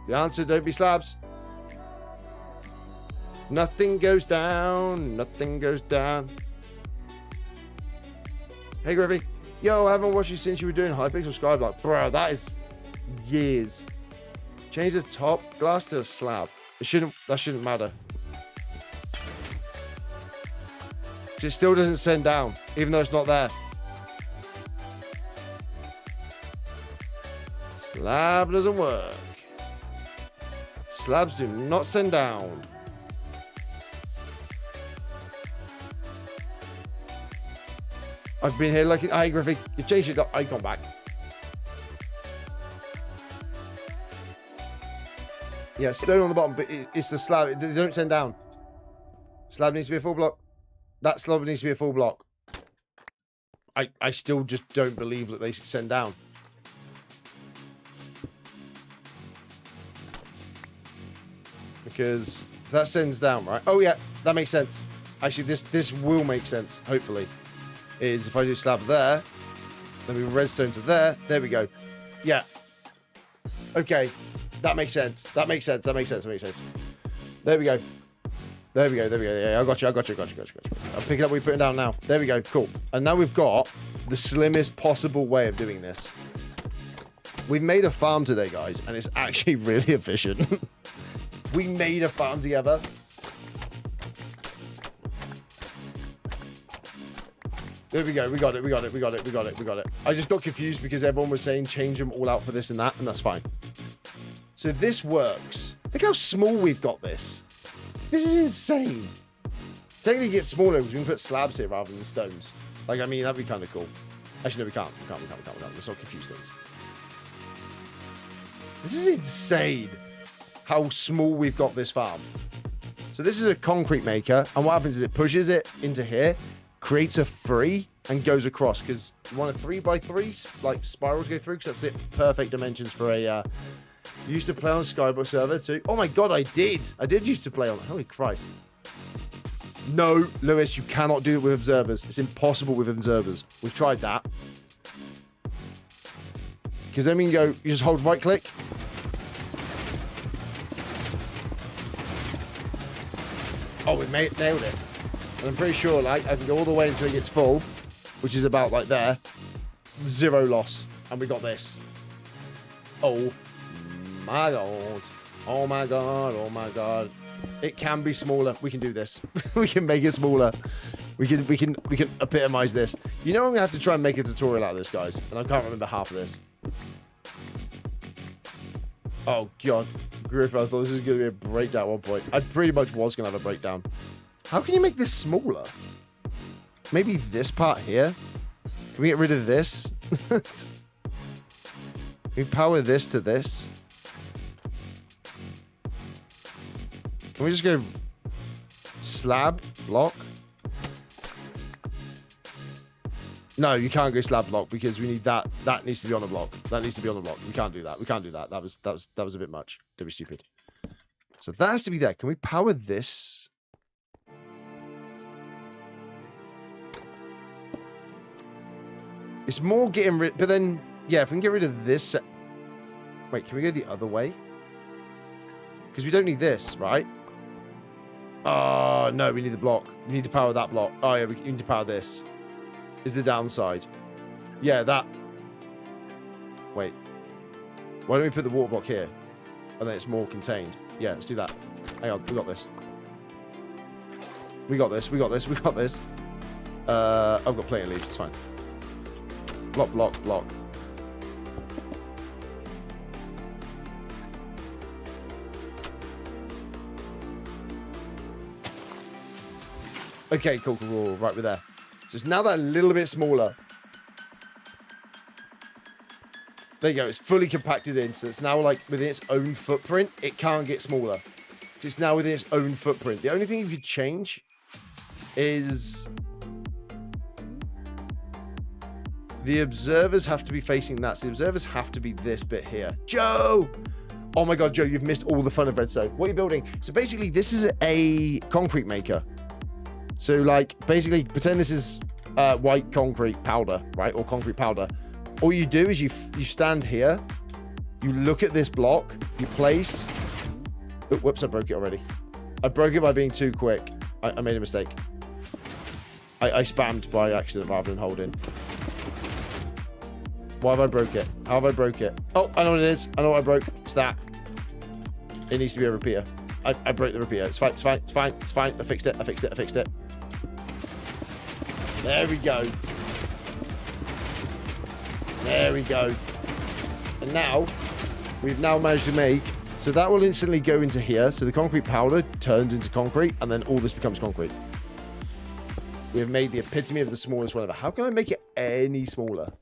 The answer, don't be slabs. Nothing goes down. Nothing goes down. Hey, Griffy. Yo, I haven't watched you since you were doing Hypixel Skyblock. Bro, that is years. Change the top glass to a slab. That shouldn't matter. It still doesn't send down, even though it's not there. Slab doesn't work. Slabs do not send down. I've been here looking. Hey, Griffy, you've changed your icon back. Yeah, stone on the bottom, but it's the slab. They don't send down. Slab needs to be a full block. That slab needs to be a full block. I still just don't believe that they send down. Because if that sends down, right? Oh, yeah, that makes sense. Actually, this will make sense, hopefully. Is if I do slab there, then we redstone to there. There we go. Yeah. Okay. That makes sense. That makes sense. That makes sense. That makes sense. There we go. There we go. There we go. Yeah, I got you. I got you. I got you. I got you. I got you. I'm picking up what we're putting down now. There we go. Cool. And now we've got the slimmest possible way of doing this. We've made a farm today, guys, and it's actually really efficient. We made a farm together. There we go. We got it. We got it. We got it. We got it. We got it. I just got confused because everyone was saying change them all out for this and that, and that's fine. So this works. Look how small we've got this. This is insane. Technically, it gets smaller because we can put slabs here rather than stones. Like, I mean, that'd be kind of cool. Actually, no, we can't. We can't. Let's not confuse things. This is insane how small we've got this farm. So this is a concrete maker, and what happens is it pushes it into here, creates a 3, and goes across, because you want a 3x3, like, spirals go through, because that's the perfect dimensions for a You used to play on Skyblock server too? Oh my god, I did. I did used to play on it. Holy Christ. No, Lewis, you cannot do it with observers. It's impossible with observers. We've tried that. Because then we can go, you just hold right click. Oh, we nailed it. And I'm pretty sure, like, I can go all the way until it gets full, which is about like there. 0 loss. And we got this. Oh my god. Oh my god. Oh my god. It can be smaller. We can do this. We can make it smaller. We can epitomize this. You know I'm gonna have to try and make a tutorial out of this, guys. And I can't remember half of this. Oh god. Griffin, I thought this was gonna be a breakdown at one point. I pretty much was gonna have a breakdown. How can you make this smaller? Maybe this part here? Can we get rid of this? Can we power this to this? Can we just go slab, block? No, you can't go slab block because we need that. That needs to be on the block. That needs to be on the block. We can't do that. We can't do that. That was a bit much. Don't be stupid. So that has to be there. Can we power this? It's more getting rid, but then yeah, if we can get rid of this. Wait, can we go the other way? Because we don't need this, right? Oh, no, we need the block. We need to power that block. Oh, yeah, we need to power this. Is the downside. Yeah, that. Wait. Why don't we put the water block here? And then it's more contained. Yeah, let's do that. Hang on, we got this. We got this, we got this, we got this. I've got plenty of leaves, it's fine. Block, block, block. Okay, cool, cool, cool. Right, we're there. So it's now that a little bit smaller. There you go. It's fully compacted in. So it's now like within its own footprint. It can't get smaller. It's now within its own footprint. The only thing you could change is the observers have to be facing that. So the observers have to be this bit here. Joe! Oh my God, Joe, you've missed all the fun of redstone. What are you building? So basically, this is a concrete maker. So like, basically, pretend this is white concrete powder, right? Or concrete powder. All you do is you stand here, you look at this block, you place... Oh, whoops, I broke it already. I broke it by being too quick. I made a mistake. I spammed by accident rather than holding. Why have I broke it? How have I broke it? Oh, I know what it is. I know what I broke. It's that. It needs to be a repeater. I broke the repeater. It's fine, it's fine, it's fine, it's fine. I fixed it, I fixed it, I fixed it. There we go. There we go. And now, we've now managed to make... So that will instantly go into here. So the concrete powder turns into concrete, and then all this becomes concrete. We have made the epitome of the smallest one ever. How can I make it any smaller?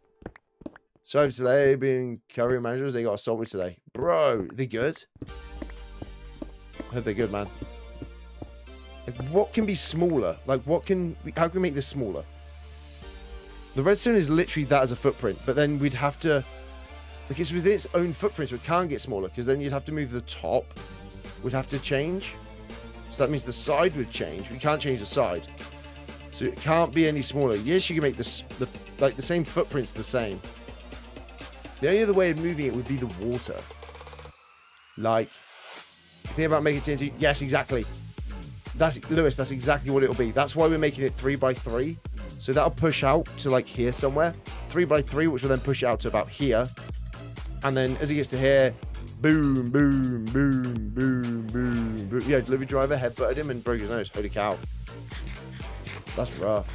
So today, being career managers, they got assaulted today. Bro, they good? I hope they're good, man. Like, what can be smaller? Like, what can... How can we make this smaller? The redstone is literally that as a footprint, but then we'd have to... Like, it's within its own footprint, so it can't get smaller, because then you'd have to move the top. Would have to change. So that means the side would change. We can't change the side. So it can't be any smaller. Yes, you can make this... like, the same footprint's the same. The only other way of moving it would be the water. Like... Think about making it into... Yes, exactly. That's... Lewis, that's exactly what it'll be. That's why we're making it 3x3. So that'll push out to, like, here somewhere. 3x3, which will then push it out to about here. And then as it gets to here, boom, boom, boom, boom, boom, boom. Yeah, delivery driver headbutted him and broke his nose. Holy cow. That's rough.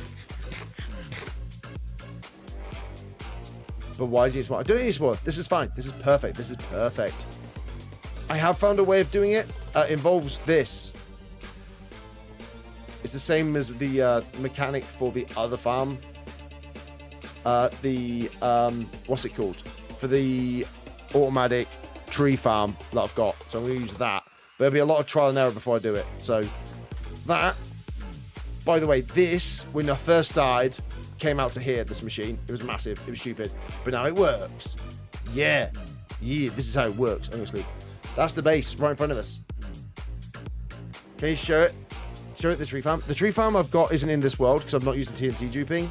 But why do you need smaller? I don't need smaller. This is fine. This is perfect. This is perfect. I have found a way of doing it. It involves this. It's the same as the mechanic for the other farm. What's it called? For the automatic tree farm that I've got. So I'm going to use that. But there'll be a lot of trial and error before I do it. So that, by the way, this, when I first started, came out to here, this machine. It was massive. It was stupid. But now it works. Yeah. Yeah, this is how it works, honestly. That's the base right in front of us. Can you show it? Show it the tree farm. The tree farm I've got isn't in this world because I'm not using TNT duping.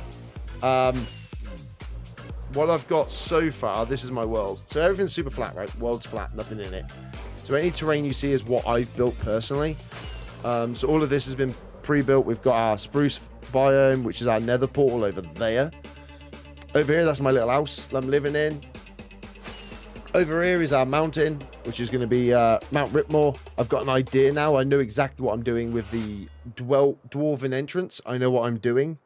What I've got so far, this is my world. So everything's super flat, right? World's flat, nothing in it. So any terrain you see is what I've built personally. So all of this has been pre-built. We've got our spruce biome, which is our nether portal over there. Over here, that's my little house I'm living in. Over here is our mountain, which is going to be Mount Ripmore. I've got an idea now. I know exactly what I'm doing with the dwarven entrance. I know what I'm doing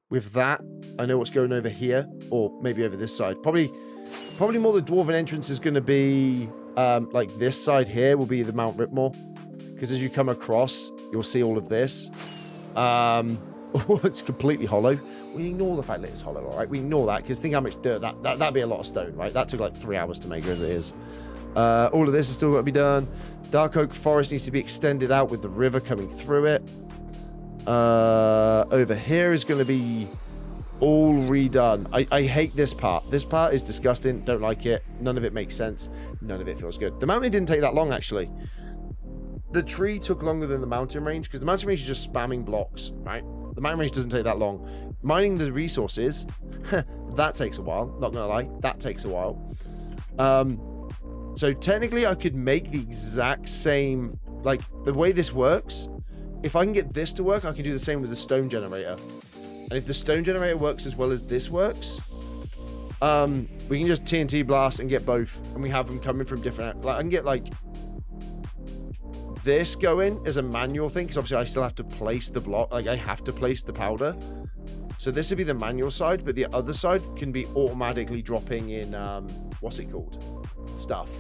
with that. I know what's going over here, or maybe over this side. Probably more the dwarven entrance is going to be like this side here will be the Mount Ripmore. Because as you come across, you'll see all of this. It's completely hollow. We ignore the fact that it's hollow, all right? We ignore that, because think how much dirt, that'd be a lot of stone, right? That took like 3 hours to make as it is. All of this is still got to be done. Dark Oak Forest needs to be extended out with the river coming through it. Over here is going to be all redone. I hate this part. This part is disgusting. Don't like it. None of it makes sense. None of it feels good. The mountain didn't take that long, actually. The tree took longer than the mountain range, because the mountain range is just spamming blocks, right? The mountain range doesn't take that long. Mining the resources, that takes a while. Not gonna lie, that takes a while. So technically I could make the exact same, like the way this works. If I can get this to work, I can do the same with the stone generator. And if the stone generator works as well as this works, we can just TNT blast and get both. And we have them coming from different, like I can get like this going as a manual thing, because obviously I still have to place the block, like I have to place the powder. So this would be the manual side, but the other side can be automatically dropping in what's it called? Stuff.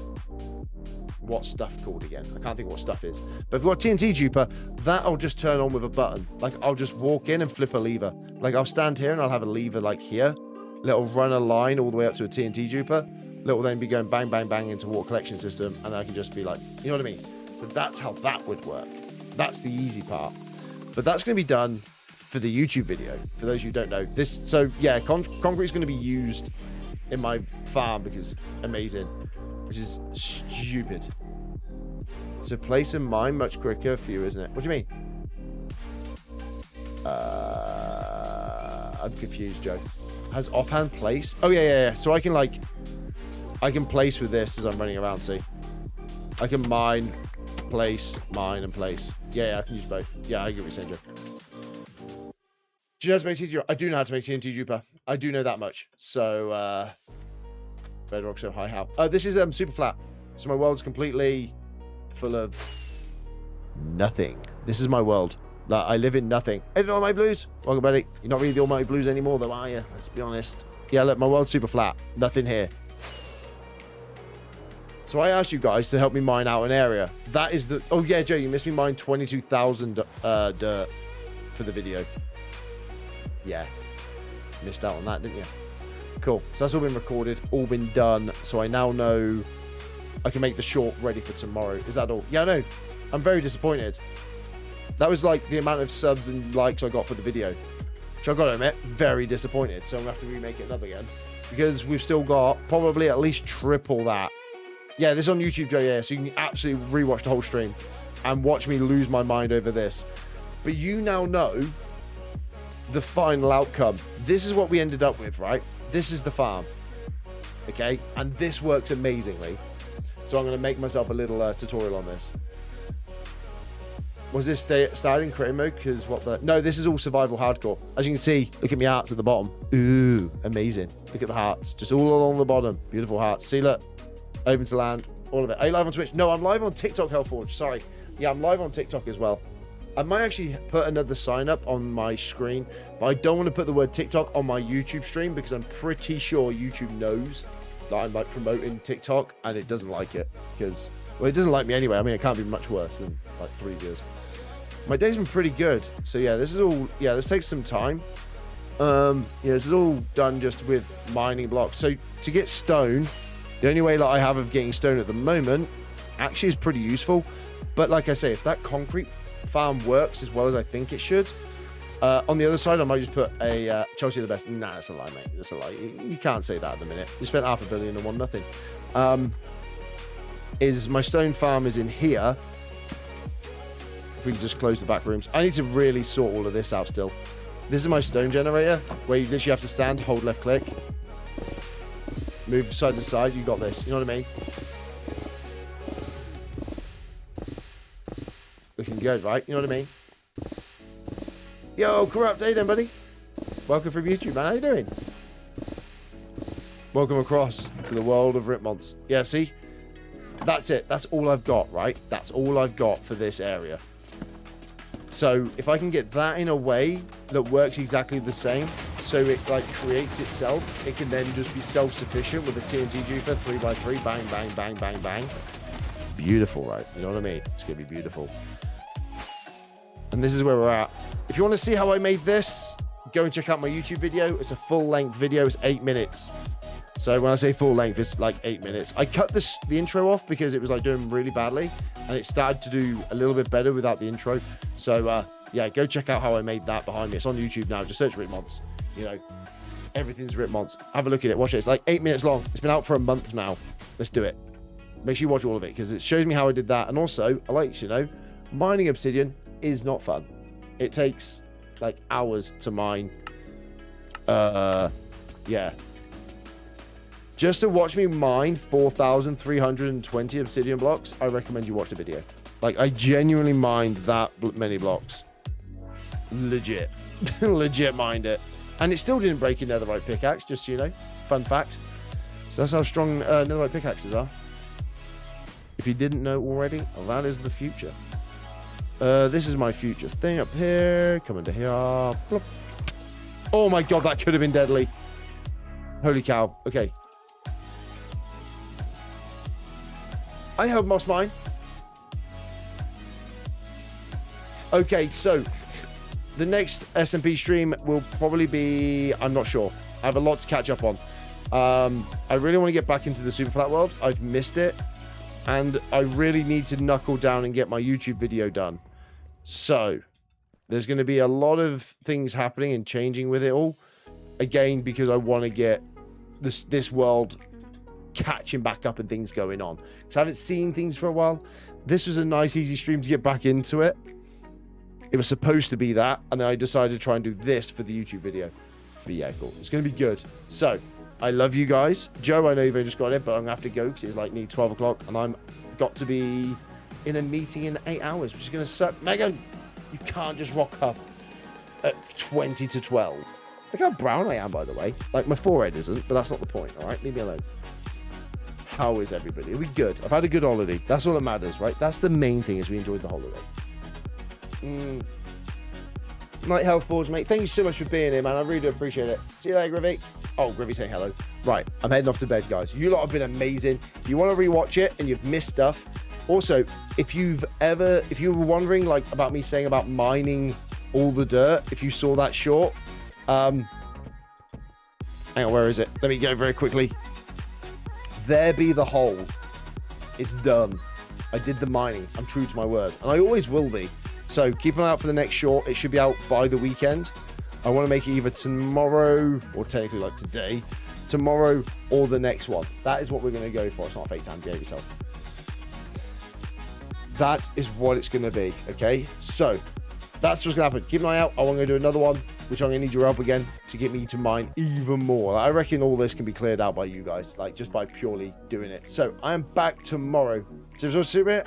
What's stuff called again? I can't think what stuff is. But if we've got TNT duper, that'll just turn on with a button. Like I'll just walk in and flip a lever. Like I'll stand here and I'll have a lever like here. It'll run a line all the way up to a TNT duper. It'll then be going bang, bang, bang into water collection system, and then I can just be like, you know what I mean? So that's how that would work. That's the easy part. But that's going to be done for the YouTube video, for those who don't know. So yeah, concrete is going to be used in my farm because amazing, which is stupid. So place and mine much quicker for you, isn't it? What do you mean? I'm confused, Joe. Has offhand place? Oh yeah. So I can place with this as I'm running around, see? I can mine, place, mine, and place. Yeah, I can use both. Yeah, I get what you're saying, Joe. Do you know how to make TNT? I do know how to make TNT duper. I do know that much. So, bedrock so high, how? This is super flat. So my world's completely full of nothing. This is my world. Like, I live in nothing. Hey, the Almighty Blues. Welcome, buddy. You're not really the Almighty Blues anymore, though, are you? Let's be honest. Yeah, look, my world's super flat. Nothing here. So I asked you guys to help me mine out an area. That is the... Oh, yeah, Joe, you missed me mine 22,000 dirt for the video. Yeah. Missed out on that, didn't you? Cool. So that's all been recorded, all been done. So I now know I can make the short ready for tomorrow. Is that all? Yeah, I know. I'm very disappointed. That was like the amount of subs and likes I got for the video. Which I've got to admit, very disappointed. So I'm going to have to remake it another again. Because we've still got probably at least triple that. Yeah, this is on YouTube, Joe, yeah. So you can absolutely rewatch the whole stream and watch me lose my mind over this. But you now know the final outcome. This is what we ended up with, right? This is the farm. Okay? And this works amazingly. So I'm going to make myself a little tutorial on this. Was this started in creative mode? Because what the... No, this is all survival hardcore. As you can see, look at my hearts at the bottom. Ooh, amazing. Look at the hearts. Just all along the bottom. Beautiful hearts. See, look. Open to land. All of it. Are you live on Twitch? No, I'm live on TikTok, Hellforge. Sorry. Yeah, I'm live on TikTok as well. I might actually put another sign up on my screen, but I don't want to put the word TikTok on my YouTube stream because I'm pretty sure YouTube knows that I'm like promoting TikTok and it doesn't like it because, well, it doesn't like me anyway. I mean, it can't be much worse than like 3 years. My day's been pretty good. So yeah, this is all, yeah, this takes some time. Yeah, this is all done just with mining blocks. So to get stone, the only way that I have of getting stone at the moment actually is pretty useful. But like I say, if that concrete farm works as well as I think it should, on the other side, I might just put a Chelsea the best. Nah, that's a lie, mate. That's a lie. You can't say that at the minute. You spent $500 million and won nothing. is my stone farm is in here. If we can just close the back rooms. I need to really sort all of this out still. This is my stone generator, where you literally have to stand, hold left click. Move side to side, you got this. You know what I mean? Looking good, right? You know what I mean? Yo, Corrupt, how you doing, buddy? Welcome from YouTube, man. How you doing? Welcome across to the world of Ripmonts. Yeah, see? That's it. That's all I've got, right? That's all I've got for this area. So if I can get that in a way that works exactly the same, so it like creates itself, it can then just be self-sufficient with a TNT juper, 3x3, bang, bang, bang, bang, bang. Beautiful, right? You know what I mean? It's going to be beautiful. And this is where we're at. If you want to see how I made this, go and check out my YouTube video. It's a full-length video. It's 8 minutes. So when I say full length, it's like 8 minutes. I cut the intro off because it was like doing really badly, and it started to do a little bit better without the intro. So yeah, go check out how I made that behind me. It's on YouTube now. Just search Ripmonts. You know, everything's Ripmonts. Have a look at it. Watch it. It's like 8 minutes long. It's been out for a month now. Let's do it. Make sure you watch all of it because it shows me how I did that. And also, I like you know, mining obsidian is not fun. It takes like hours to mine. Yeah. Just to watch me mine 4,320 obsidian blocks, I recommend you watch the video. Like, I genuinely mined that many blocks. Legit. Legit mined it. And it still didn't break a netherite pickaxe, just so you know. Fun fact. So that's how strong netherite pickaxes are. If you didn't know already, well, that is the future. This is my future thing up here. Come into here. Plop. Oh my god, that could have been deadly. Holy cow. Okay. I hope Moss mine. Okay, so the next SMP stream will probably be, I'm not sure. I have a lot to catch up on. I really want to get back into the Superflat world. I've missed it. And I really need to knuckle down and get my YouTube video done. So there's going to be a lot of things happening and changing with it all. Again, because I want to get this world catching back up and things going on. Because I haven't seen things for a while. This was a nice, easy stream to get back into it. It was supposed to be that. And then I decided to try and do this for the YouTube video. But yeah, cool. It's going to be good. So, I love you guys. Joe, I know you've only just got in, but I'm going to have to go because it's like near 12 o'clock. And I'm got to be in a meeting in 8 hours, which is going to suck. Megan, you can't just rock up at 20 to 12. Look how brown I am, by the way. Like, my forehead isn't, but that's not the point, all right? Leave me alone. How is everybody? Are we good? I've had a good holiday. That's all that matters, right? That's the main thing, is we enjoyed the holiday. Night health boards, mate. Thank you so much for being here, man. I really do appreciate it. See you later, Gravy. Oh, Gravy saying hello. Right, I'm heading off to bed, guys. You lot have been amazing. If you want to rewatch it and you've missed stuff, also, if you were wondering, like, about me saying about mining all the dirt, if you saw that short, hang on, where is it? Let me go very quickly. There be the hole. It's done. I did the mining. I'm true to my word. And I always will be. So keep an eye out for the next short. It should be out by the weekend. I want to make it either tomorrow, or technically like today, tomorrow, or the next one. That is what we're going to go for. It's not a fake time. Behave yourself. That is what it's going to be. Okay? So that's what's going to happen. Keep an eye out. I'm going to do another one, which I'm going to need your help again to get me to mine even more. Like, I reckon all this can be cleared out by you guys, like just by purely doing it. So I am back tomorrow. So it's super.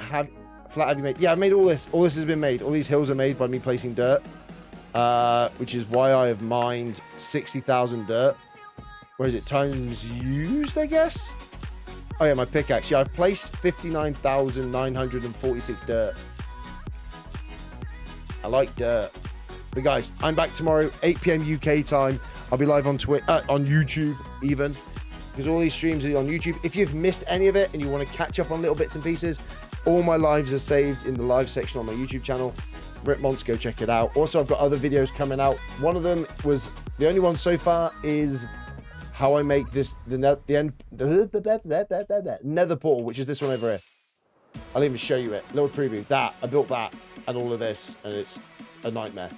Flat, have you made? Yeah, I've made all this. All this has been made. All these hills are made by me placing dirt, which is why I have mined 60,000 dirt. Where is it? Times used, I guess? Oh, yeah, my pickaxe. Yeah, I've placed 59,946 dirt. I like dirt. But guys, I'm back tomorrow, 8 p.m. UK time. I'll be live on on YouTube even, because all these streams are on YouTube. If you've missed any of it and you want to catch up on little bits and pieces, all my lives are saved in the live section on my YouTube channel. Ripmonts, go check it out. Also, I've got other videos coming out. One of them was, the only one so far is how I make this, the nether portal, which is this one over here. I'll even show you it. Little preview. That, I built that and all of this, and it's a nightmare.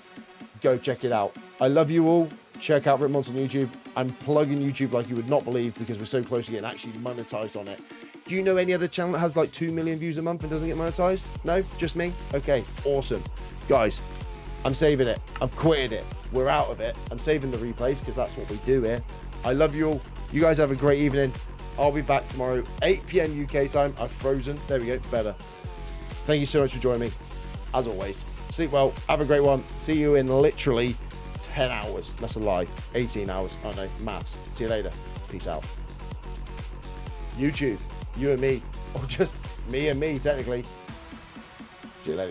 Go check it out. I love you all. Check out Ripmonts on YouTube. I'm plugging YouTube like you would not believe, because we're so close to getting actually monetized on it. Do you know any other channel that has like 2 million views a month and doesn't get monetized? No? Just me? Okay, awesome. Guys, I'm saving it. I've quitted it. We're out of it. I'm saving the replays because that's what we do here. I love you all. You guys have a great evening. I'll be back tomorrow, 8 p.m. UK time. I've frozen. There we go. Better. Thank you so much for joining me. As always, sleep well. Have a great one. See you in literally 10 hours. That's a lie. 18 hours. Oh no, maths. See you later. Peace out. YouTube, you and me, or just me and me, technically. See you later.